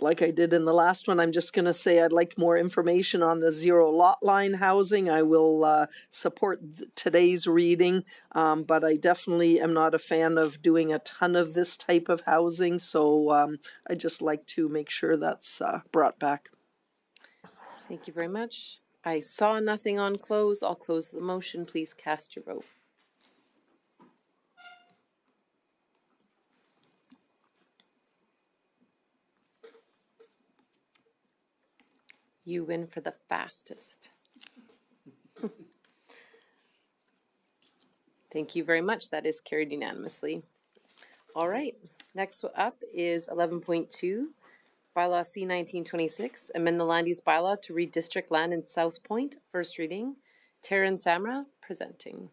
like I did in the last one, I'm just going to say I'd like more information on the zero lot line housing. I will support today's reading, but I definitely am not a fan of doing a ton of this type of housing. So I'd just like to make sure that's brought back. Thank you very much. I saw nothing on close. I'll close the motion. Please cast your vote. You win for the fastest. Thank you very much. That is carried unanimously. All right. Next up is 11.2. Bylaw C 1926, amend the land use bylaw to redistrict land in South Point. First reading. Taryn Samra presenting.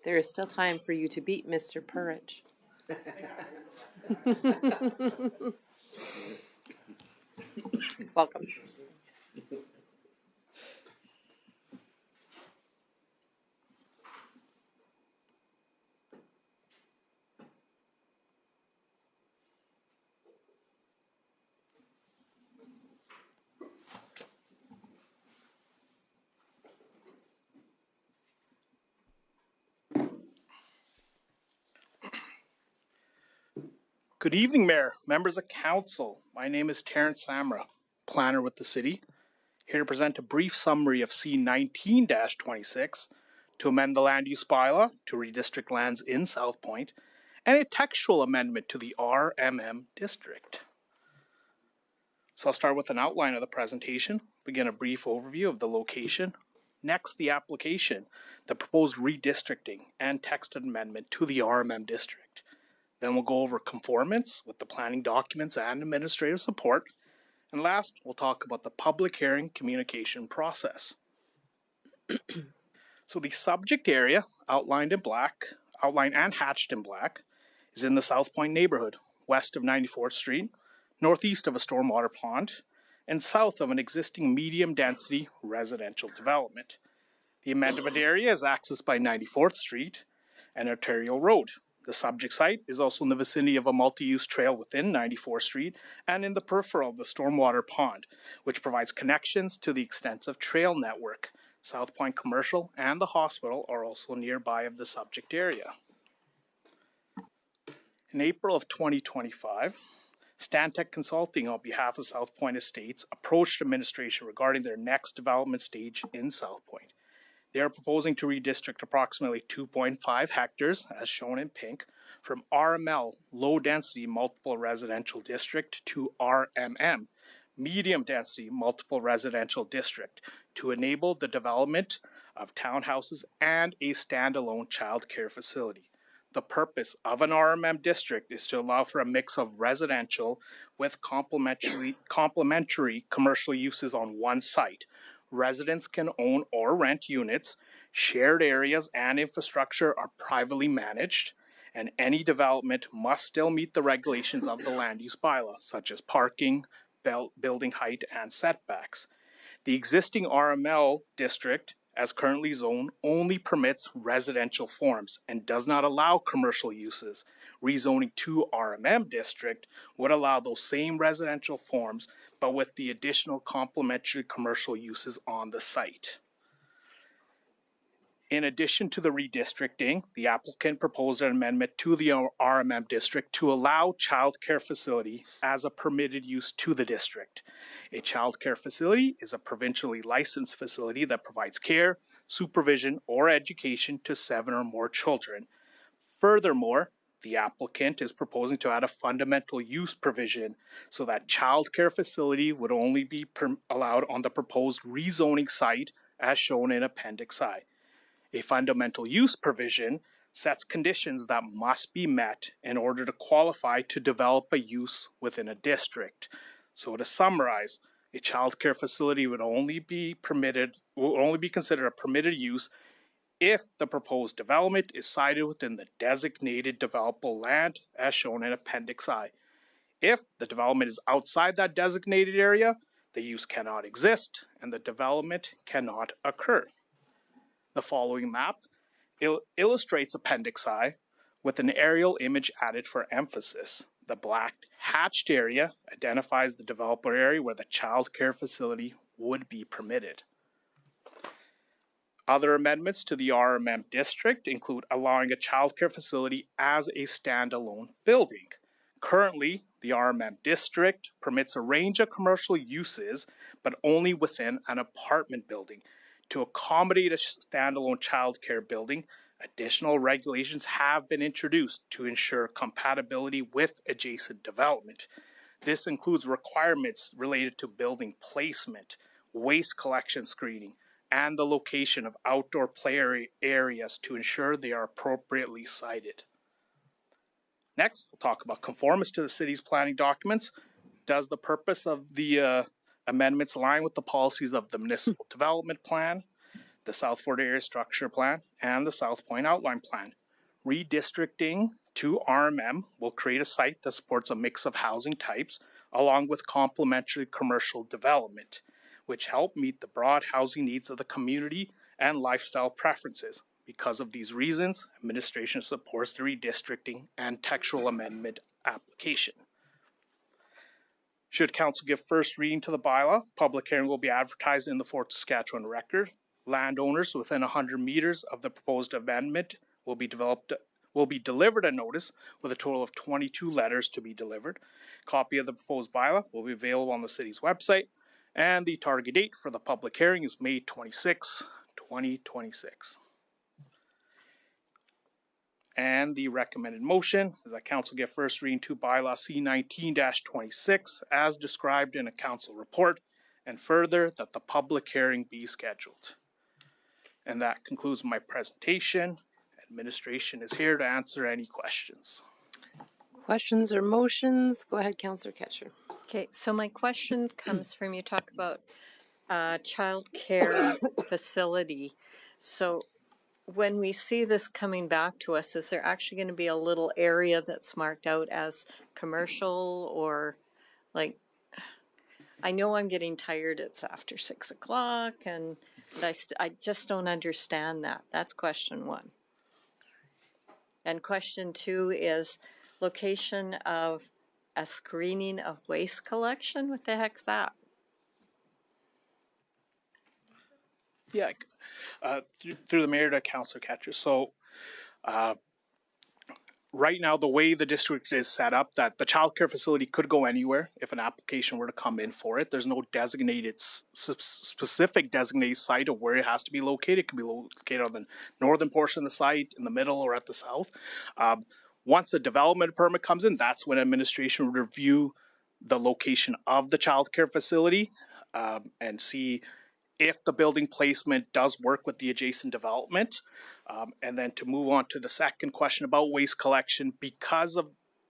There is still time for you to beat Mr. Purridge. Welcome. Good evening, Mayor, members of council. My name is Terrence Samra, planner with the city, here to present a brief summary of C 19-26 to amend the land use bylaw to redistrict lands in South Point and a textual amendment to the RMM district. So I'll start with an outline of the presentation, begin a brief overview of the location, next the application, the proposed redistricting and text amendment to the RMM district. Then we'll go over conformance with the planning documents and administrative support. And last, we'll talk about the public hearing communication process. So the subject area, outlined and hatched in black, is in the South Point neighborhood, west of 94th Street, northeast of a stormwater pond, and south of an existing medium-density residential development. The amendment area is accessed by 94th Street and Ontario Road. The subject site is also in the vicinity of a multi-use trail within 94th Street and in the peripheral of the stormwater pond, which provides connections to the extensive trail network. South Point Commercial and the hospital are also nearby of the subject area. In April of 2025, Stantec Consulting, on behalf of South Point Estates, approached administration regarding their next development stage in South Point. They are proposing to redistrict approximately 2.5 hectares, as shown in pink, from RML, Low Density Multiple Residential District, to RMM, Medium Density Multiple Residential District, to enable the development of townhouses and a standalone child care facility. The purpose of an RMM district is to allow for a mix of residential with complementary commercial uses on one site. Residents can own or rent units, shared areas and infrastructure are privately managed, and any development must still meet the regulations of the land use bylaw, such as parking, building height, and setbacks. The existing RML district, as currently zoned, only permits residential forms and does not allow commercial uses. Rezoning to RMM district would allow those same residential forms, but with the additional complementary commercial uses on the site. In addition to the redistricting, the applicant proposed an amendment to the RMM district to allow child care facility as a permitted use to the district. A child care facility is a provincially licensed facility that provides care, supervision, or education to 7 or more children. Furthermore, the applicant is proposing to add a fundamental use provision so that child care facility would only be allowed on the proposed rezoning site as shown in Appendix I. A fundamental use provision sets conditions that must be met in order to qualify to develop a use within a district. So to summarize, a child care facility will only be considered a permitted use if the proposed development is sited within the designated developable land as shown in Appendix I. If the development is outside that designated area, the use cannot exist and the development cannot occur. The following map illustrates Appendix I with an aerial image added for emphasis. The black hatched area identifies the developer area where the child care facility would be permitted. Other amendments to the RMM district include allowing a child care facility as a standalone building. Currently, the RMM district permits a range of commercial uses, but only within an apartment building. To accommodate a standalone child care building, additional regulations have been introduced to ensure compatibility with adjacent development. This includes requirements related to building placement, waste collection screening, and the location of outdoor play areas to ensure they are appropriately sited. Next, we'll talk about conformance to the city's planning documents. Does the purpose of the amendments align with the policies of the Municipal Development Plan, the South Fort Area Structure Plan, and the South Point Outline Plan? Redistricting to RMM will create a site that supports a mix of housing types along with complementary commercial development, which help meet the broad housing needs of the community and lifestyle preferences. Because of these reasons, administration supports the redistricting and textual amendment application. Should council give first reading to the bylaw, public hearing will be advertised in the Fort Saskatchewan Record. Landowners within 100 meters of the proposed amendment will be delivered a notice with a total of 22 letters to be delivered. Copy of the proposed bylaw will be available on the city's website, and the target date for the public hearing is May 26, 2026. And the recommended motion is that council get first reading to bylaw C19-26 as described in a council report, and further that the public hearing be scheduled. And that concludes my presentation. Administration is here to answer any questions. Questions or motions? Go ahead, Councillor Ketcher. Okay, so my question comes from, you talk about child care facility. So when we see this coming back to us, is there actually going to be a little area that's marked out as commercial, or like, I know I'm getting tired. It's after 6 o'clock, and I just don't understand that. That's question one. And question two is location of a screening of waste collection. What the heck's that? Yeah, through the mayor to Councillor Catcher. So, right now, the way the district is set up, that the childcare facility could go anywhere if an application were to come in for it. There's no designated, specific designated site of where it has to be located. It can be located on the northern portion of the site, in the middle, or at the south. Once a development permit comes in, that's when administration would review the location of the childcare facility and see if the building placement does work with the adjacent development. And then to move on to the second question about waste collection, because of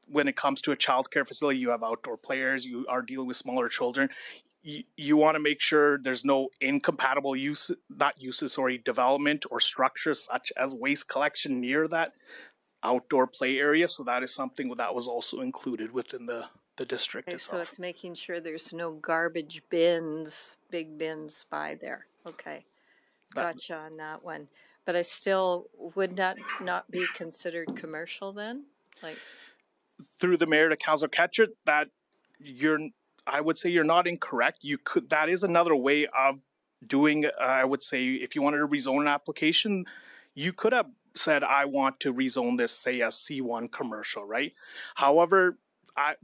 when it comes to a childcare facility, you have outdoor players, you are dealing with smaller children. You want to make sure there's no incompatible development or structures such as waste collection near that outdoor play area. So that is something that was also included within the district Okay, itself. so it's making sure there's no garbage bins, big bins by there. Okay, gotcha on that one. But I still, would that not be considered commercial then? Like, through the mayor to Councillor Catcher, that I would say you're not incorrect. That is another way of doing, I would say, if you wanted to rezone an application, you could have said, I want to rezone this, say, as C1 commercial, right? However,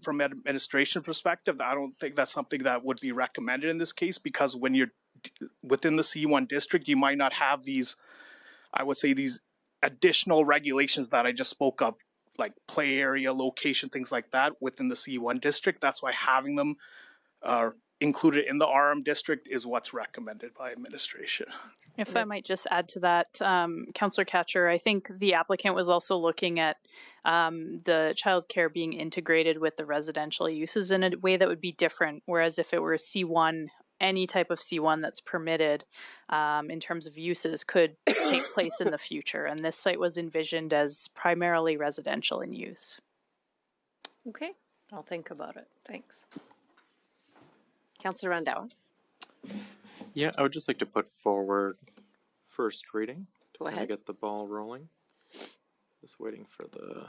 from an administration perspective, I don't think that's something that would be recommended in this case, because when you're within the C1 district, you might not have these, I would say, these additional regulations that I just spoke of, like play area, location, things like that within the C1 district. That's why having them included in the RM district is what's recommended by administration. If I might just add to that, Councillor Catcher, I think the applicant was also looking at the childcare being integrated with the residential uses in a way that would be different. Whereas if it were C1, any type of C1 that's permitted in terms of uses could take place in the future. And this site was envisioned as primarily residential in use. okay, I'll think about it. Thanks. Councillor Randhawa. Yeah, I would just like to put forward first reading. Go Can I ahead. get the ball rolling? Just waiting for the...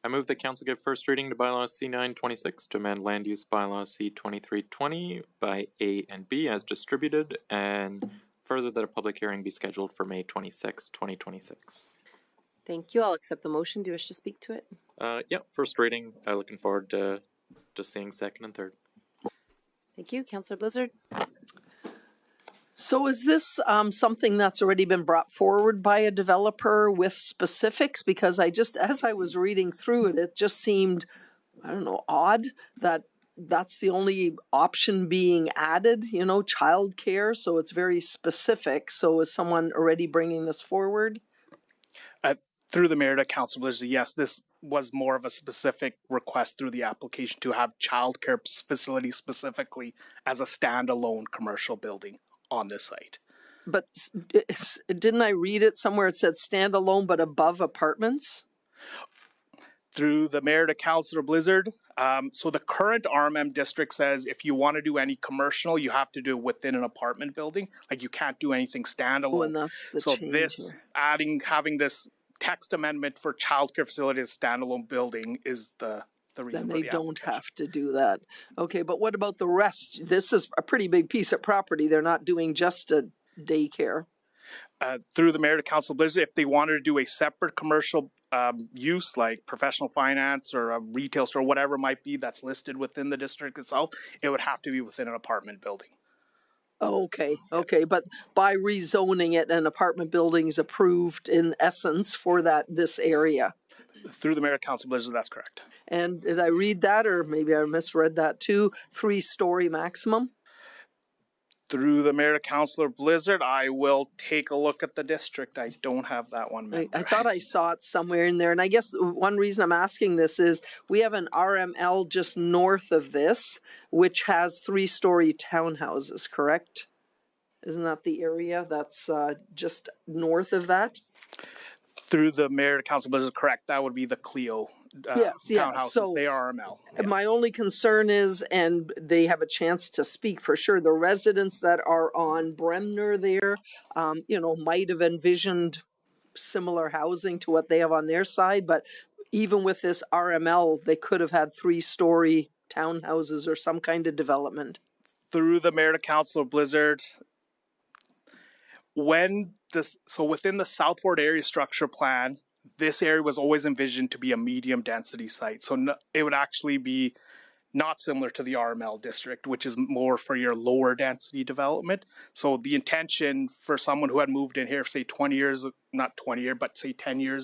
I move that council give first reading to bylaw C926 to amend land use bylaw C2320 by A and B as distributed, and further that a public hearing be scheduled for May 26, 2026. Thank you. I'll accept the motion. Do you wish to speak to it? Yeah, first reading. Looking forward to seeing second and third. Thank you. Councillor Blizzard. So is this something that's already been brought forward by a developer with specifics? Because as I was reading through it, it just seemed, I don't know, odd that that's the only option being added, childcare. So it's very specific. So is someone already bringing this forward? Through the mayor to Council Blizzard, yes, this was more of a specific request through the application to have childcare facilities specifically as a standalone commercial building on this site. But didn't I read it somewhere? It said standalone but above apartments? Through the mayor to Councillor Blizzard, so the current RMM district says if you want to do any commercial, you have to do it within an apartment building. Like you can't do anything standalone. Oh, and that's the so change this here. having this text amendment for childcare facilities standalone building is the reason. Then they don't have to do that. Okay, but what about the rest? This is a pretty big piece of property. They're not doing just a daycare. Through the mayor to Council Blizzard, if they wanted to do a separate commercial use like professional finance or a retail store, whatever it might be that's listed within the district itself, it would have to be within an apartment building. Okay, but by rezoning it, an apartment building is approved in essence for this area. Through the mayor to Council Blizzard, that's correct. And did I read that, or maybe I misread that too? 3-story maximum? Through the mayor to Councillor Blizzard, I will take a look at the district. I don't have that one memorized. I thought I saw it somewhere in there. And I guess one reason I'm asking this is we have an RML just north of this, which has 3-story townhouses, correct? Isn't that the area that's just north of that? Through the mayor to council, but is correct. That would be the Clio Yes, yeah, townhouses. so- They are RML. My only concern is, and they have a chance to speak for sure, the residents that are on Bremner there, might have envisioned similar housing to what they have on their side, but even with this RML, they could have had 3-story townhouses or some kind of development. Through the mayor to council, Blizzard, within the South Fort area structure plan, this area was always envisioned to be a medium density site. So it would actually be not similar to the RML district, which is more for your lower density development. So the intention for someone who had moved in here, say 10 years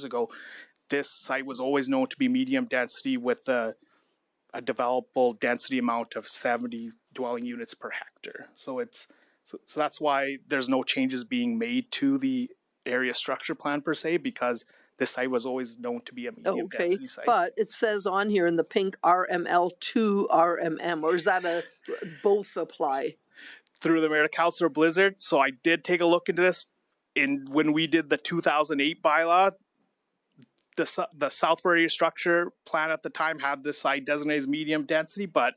ago, this site was always known to be medium density with a developable density amount of 70 dwelling units per hectare. So that's why there's no changes being made to the area structure plan per se, because this site was always known to be a medium density site. But it says on here in the pink RML2 RMM, or is that both apply? Through the mayor to councilor Blizzard, so I did take a look into this. When we did the 2008 bylaw, the South Fort area structure plan at the time had this site designated as medium density, but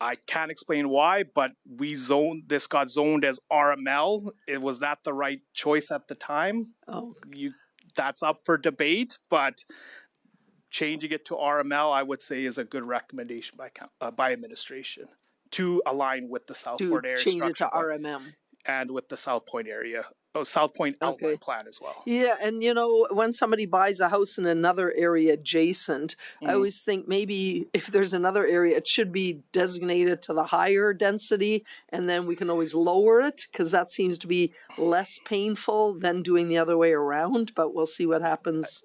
I can't explain why, but this got zoned as RML. Was that the right choice at the time? Oh, that's up for debate, but changing it to RML, I would say, is a good recommendation by administration to align with the South Fort area change structure it to RMM. and with the South Point South Point outline plan as well. Yeah, and when somebody buys a house in another area adjacent, I always think maybe if there's another area, it should be designated to the higher density, and then we can always lower it, because that seems to be less painful than doing the other way around. But we'll see what happens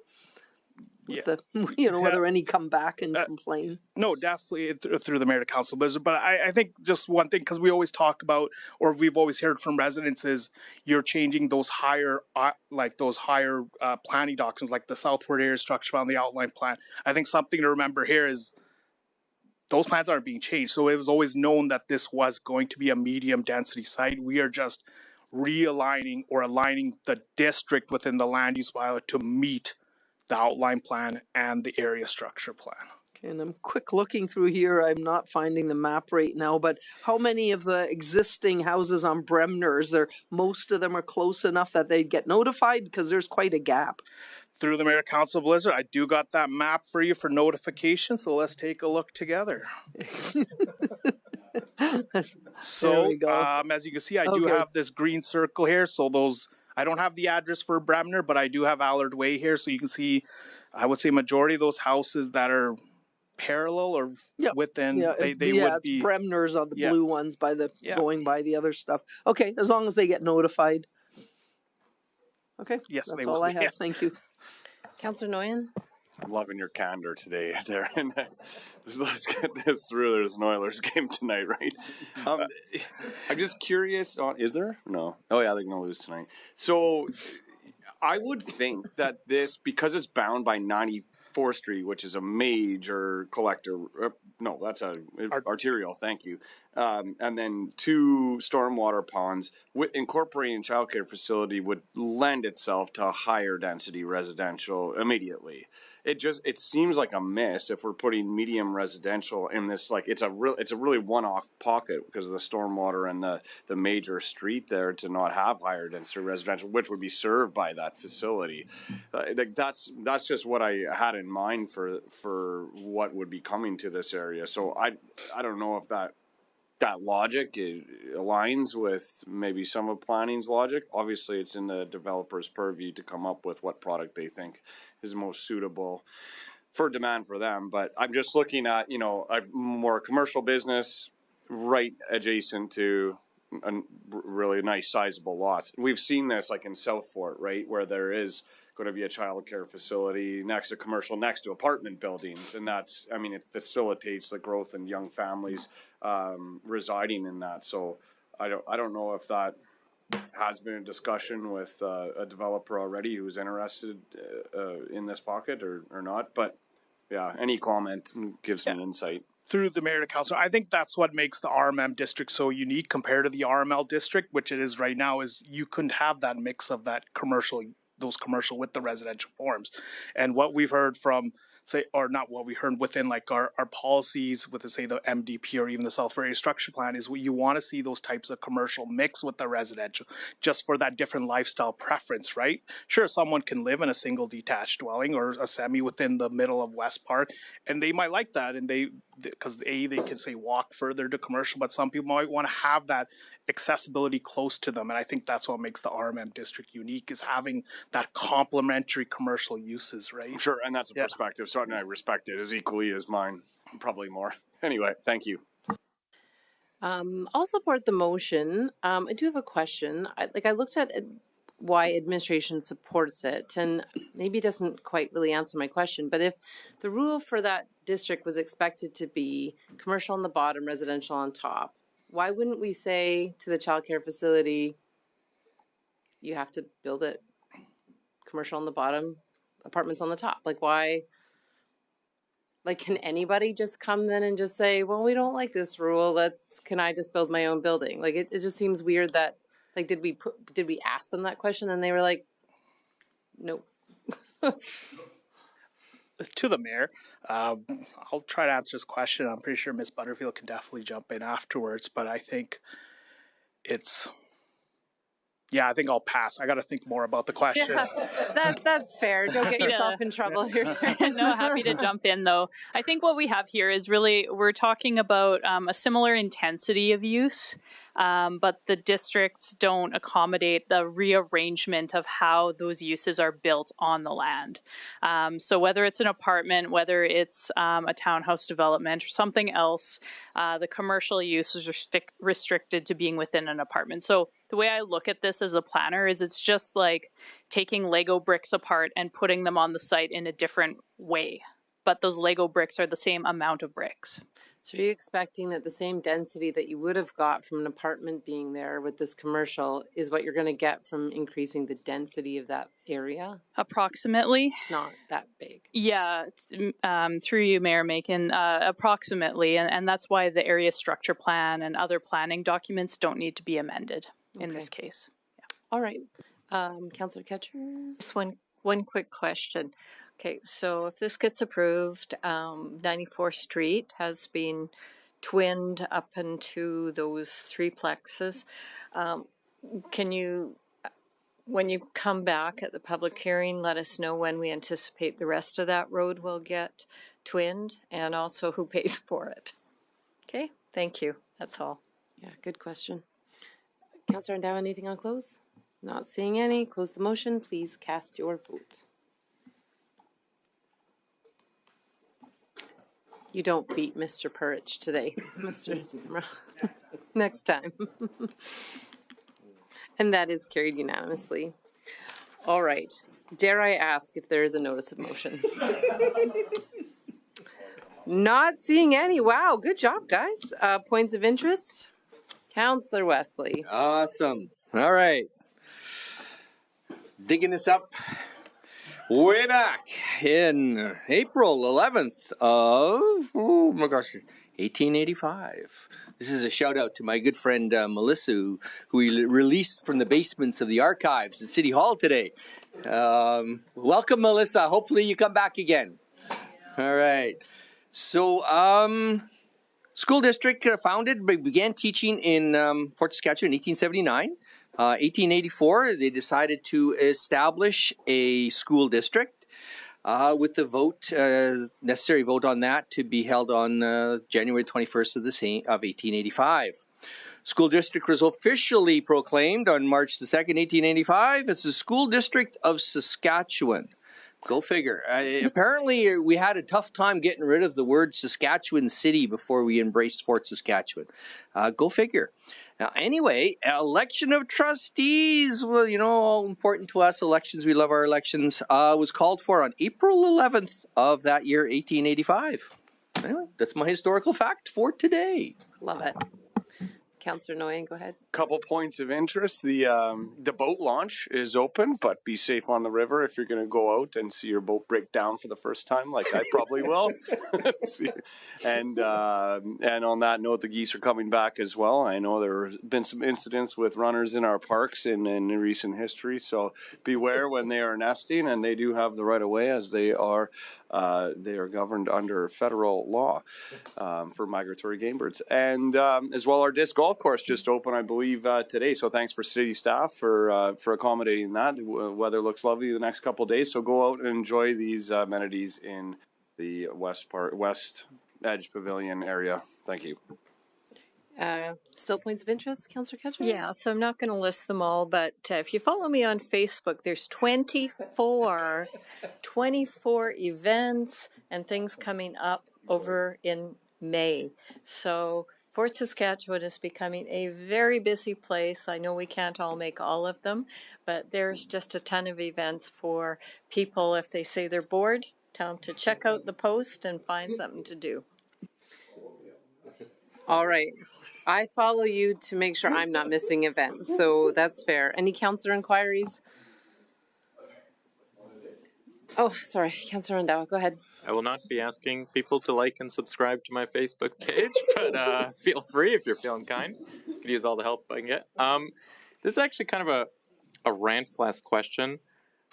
with whether any come back and complain. No, definitely through the mayor to council Blizzard. But I think just one thing, because we always talk about, or we've always heard from residents, is you're changing those higher planning documents, like the South Fort area structure plan, the outline plan. I think something to remember here is those plans aren't being changed. So it was always known that this was going to be a medium density site. We are just realigning or aligning the district within the land use bylaw to meet the outline plan and the area structure plan. Okay, and I'm quick looking through here. I'm not finding the map right now, but how many of the existing houses on Bremner, most of them are close enough that they'd get notified? Because there's quite a gap. Through the mayor to council Blizzard, I do got that map for you for notification, so let's take a look together. So, as you can see, I do have this green circle here, so I don't have the address for Bremner, but I do have Allard Way here, so you can see, I would say majority of those houses that are parallel or within, they would be. Bremner's on the blue ones going by the other stuff. Okay, as long as they get notified. Okay, yes, that's all I have. Yeah. Thank you. Councillor Nguyen? I'm loving your candor today, Darren. Let's get this through. There's an Oilers game tonight, right? I'm just curious. Is there? No. Oh yeah, they're going to lose tonight. So I would think that this, because it's bound by 94th Street, which is a major collector. No, that's arterial. Thank you. And then 2 stormwater ponds. Incorporating a childcare facility would lend itself to a higher density residential immediately. It seems like a miss if we're putting medium residential in this. Like it's a really one-off pocket because of the stormwater and the major street there to not have higher density residential, which would be served by that facility. That's just what I had in mind for what would be coming to this area. So I don't know if that logic aligns with maybe some of planning's logic. Obviously, it's in the developer's purview to come up with what product they think is most suitable for demand for them. But I'm just looking at, a more commercial business right adjacent to really nice sizable lots. We've seen this like in South Fort, right, where there is going to be a child care facility next to commercial, next to apartment buildings. And it facilitates the growth in young families residing in that. So I don't know if that has been a discussion with a developer already who's interested in this pocket or not. But yeah, any comment gives some insight. Through the mayor to council, I think that's what makes the RMM district so unique compared to the RML district, which it is right now, is you couldn't have that mix of that commercial, those commercial with the residential forms. And what we've heard from, say, or not what we heard within like our policies with, say, the MDP or even the self-area structure plan is you want to see those types of commercial mix with the residential just for that different lifestyle preference, right? Sure, someone can live in a single detached dwelling or a semi within the middle of West Park, and they might like that, and because they can say walk further to commercial, but some people might want to have that accessibility close to them, and I think that's what makes the RMM district unique, is having that complementary commercial uses, right? Sure, and that's a perspective, so I respect it as equally as mine, probably more. Anyway, thank you. I'll support the motion. I do have a question. I looked at why administration supports it, and maybe it doesn't quite really answer my question, but if the rule for that district was expected to be commercial on the bottom, residential on top, why wouldn't we say to the childcare facility, you have to build it commercial on the bottom, apartments on the top? Like, why? Like, can anybody just come then and just say, well, we don't like this rule, can I just build my own building? Like, it just seems weird that, like, did we ask them that question and they were like, nope. To the mayor, I'll try to answer this question. I'm pretty sure Ms. Butterfield can definitely jump in afterwards, but I think I think I'll pass. I got to think more about the question. Yeah, that's fair. Don't get yourself in trouble here. No, happy to jump in though. I think what we have here is really, we're talking about a similar intensity of use, but the districts don't accommodate the rearrangement of how those uses are built on the land. So whether it's an apartment, whether it's a townhouse development or something else, the commercial use is restricted to being within an apartment. So the way I look at this as a planner is it's just like taking Lego bricks apart and putting them on the site in a different way. But those Lego bricks are the same amount of bricks. So are you expecting that the same density that you would have got from an apartment being there with this commercial is what you're going to get from increasing the density of that area? Approximately. It's not that big. Yeah, through you, Mayor Macon, approximately. And that's why the area structure plan and other planning documents don't need to be amended in this case. Yeah. All right. Councillor Ketcher? Just one quick question. Okay, so if this gets approved, 94th Street has been twinned up into those three plexes. Can you, when you come back at the public hearing, let us know when we anticipate the rest of that road will get twinned and also who pays for it? Okay, thank you. That's all. Yeah, good question. Councillor Rendow, anything on close? Not seeing any. Close the motion. Please cast your vote. You don't beat Mr. Purich today, Mr. Zamra. Next time. And that is carried unanimously. All right. Dare I ask if there is a notice of motion? Not seeing any. Wow, good job, guys. Points of interest? Councillor Wesley. Awesome. All right. Digging this up way back in April 11th of, oh my gosh, 1885. This is a shout out to my good friend Melissa, who we released from the basements of the archives at City Hall today. Welcome, Melissa. Hopefully you come back again. All right. So, school district founded, began teaching in Fort Saskatchewan in 1879. 1884, they decided to establish a school district with the vote, necessary vote on that to be held on January 21st of 1885. School district was officially proclaimed on March the 2nd, 1885 as the School District of Saskatchewan. Go figure. Apparently, we had a tough time getting rid of the word Saskatchewan City before we embraced Fort Saskatchewan. Go figure. Now, anyway, election of trustees, well, you know, all important to us, elections, we love our elections, was called for on April 11th of that year, 1885. Anyway, that's my historical fact for today. Love it. Councillor Noyan, go ahead. Couple points of interest. The boat launch is open, but be safe on the river if you're going to go out and see your boat break down for the first time, like I probably will. And on that note, the geese are coming back as well. I know there have been some incidents with runners in our parks in recent history, so beware when they are nesting, and they do have the right of way as they are governed under federal law for migratory game birds. And as well, our disc golf course just opened, I believe, today. So thanks for city staff for accommodating that. Weather looks lovely the next couple of days, so go out and enjoy these amenities in the West Edge Pavilion area. Thank you. Still points of interest, Councillor Ketchum? Yeah, so I'm not going to list them all, but if you follow me on Facebook, there's 24 events and things coming up over in May. So Fort Saskatchewan is becoming a very busy place. I know we can't all make all of them, but there's just a ton of events for people. If they say they're bored, tell them to check out the post and find something to do. All right. I follow you to make sure I'm not missing events, so that's fair. Any councillor inquiries? Oh, sorry, Councillor Randhawa, go ahead. I will not be asking people to like and subscribe to my Facebook page, but feel free if you're feeling kind. Could use all the help I can get. This is actually kind of a rant/question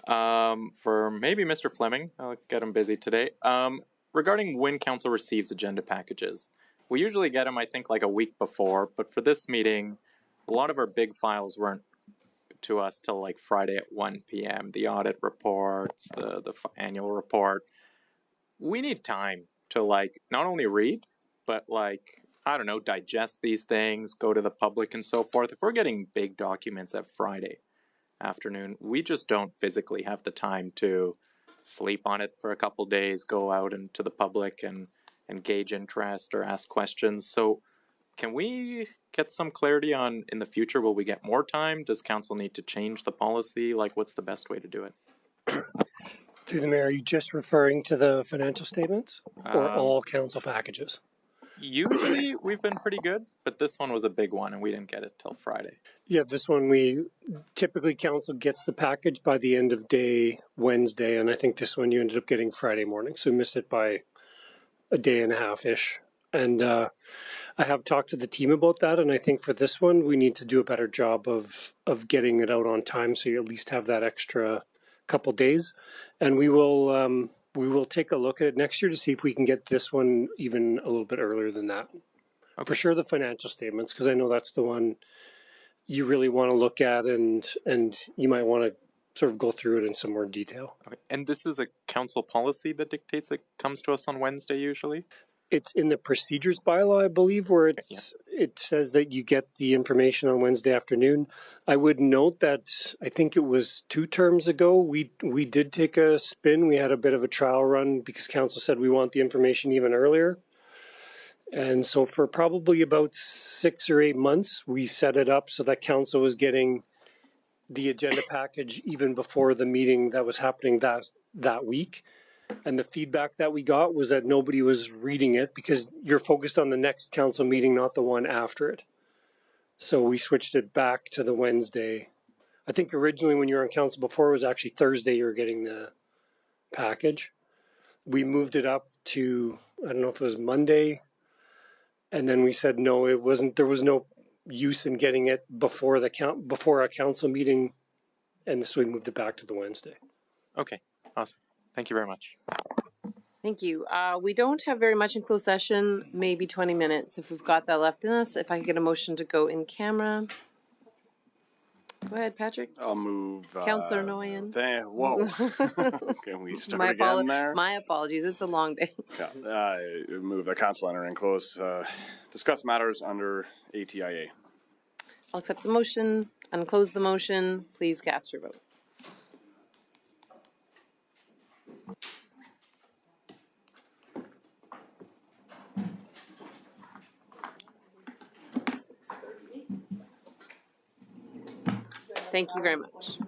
for maybe Mr. Fleming. I'll get him busy today. Regarding when council receives agenda packages. We usually get them, I think, like a week before, but for this meeting, a lot of our big files weren't to us till like Friday at 1 p.m. The audit reports, the annual report. We need time to like not only read, but like, I don't know, digest these things, go to the public and so forth. If we're getting big documents at Friday afternoon, we just don't physically have the time to sleep on it for a couple days, go out into the public and gauge interest or ask questions. So can we get some clarity on in the future, will we get more time? Does council need to change the policy? Like, what's the best way to do it? Through the mayor, are you just referring to the financial statements or all council packages? Usually we've been pretty good, but this one was a big one and we didn't get it till Friday. Yeah, this one we typically council gets the package by the end of day Wednesday, and I think this one you ended up getting Friday morning, so we missed it by a day and a half-ish. And I have talked to the team about that, and I think for this one we need to do a better job of getting it out on time, so you at least have that extra couple days. And we will take a look at it next year to see if we can get this one even a little bit earlier than that. Okay. For sure the financial statements, because I know that's the one you really want to look at, and you might want to sort of go through it in some more detail. Okay. And this is a council policy that dictates it comes to us on Wednesday usually? It's in the procedures bylaw, I believe, where it says that you get the information on Wednesday afternoon. I would note that I think it was 2 terms ago, we did take a spin. We had a bit of a trial run because council said we want the information even earlier. And so for probably about 6 or 8 months, we set it up so that council was getting the agenda package even before the meeting that was happening that week. And the feedback that we got was that nobody was reading it because you're focused on the next council meeting, not the one after it. So we switched it back to the Wednesday. I think originally when you were on council before, it was actually Thursday you were getting the package. We moved it up to, I don't know if it was Monday. And then we said, no, it wasn't, there was no use in getting it before our council meeting, and so we moved it back to the Wednesday. Okay, awesome. Thank you very much. Thank you. We don't have very much in closed session, maybe 20 minutes if we've got that left in us. If I could get a motion to go in camera. Go ahead, Patrick. I'll move. Councillor Noyan. Whoa. Can we start again there? My apologies. It's a long day. Yeah. Move the council enter and close. Discuss matters under ATIA. I'll accept the motion. Unclose the motion. Please cast your vote. Thank you very much.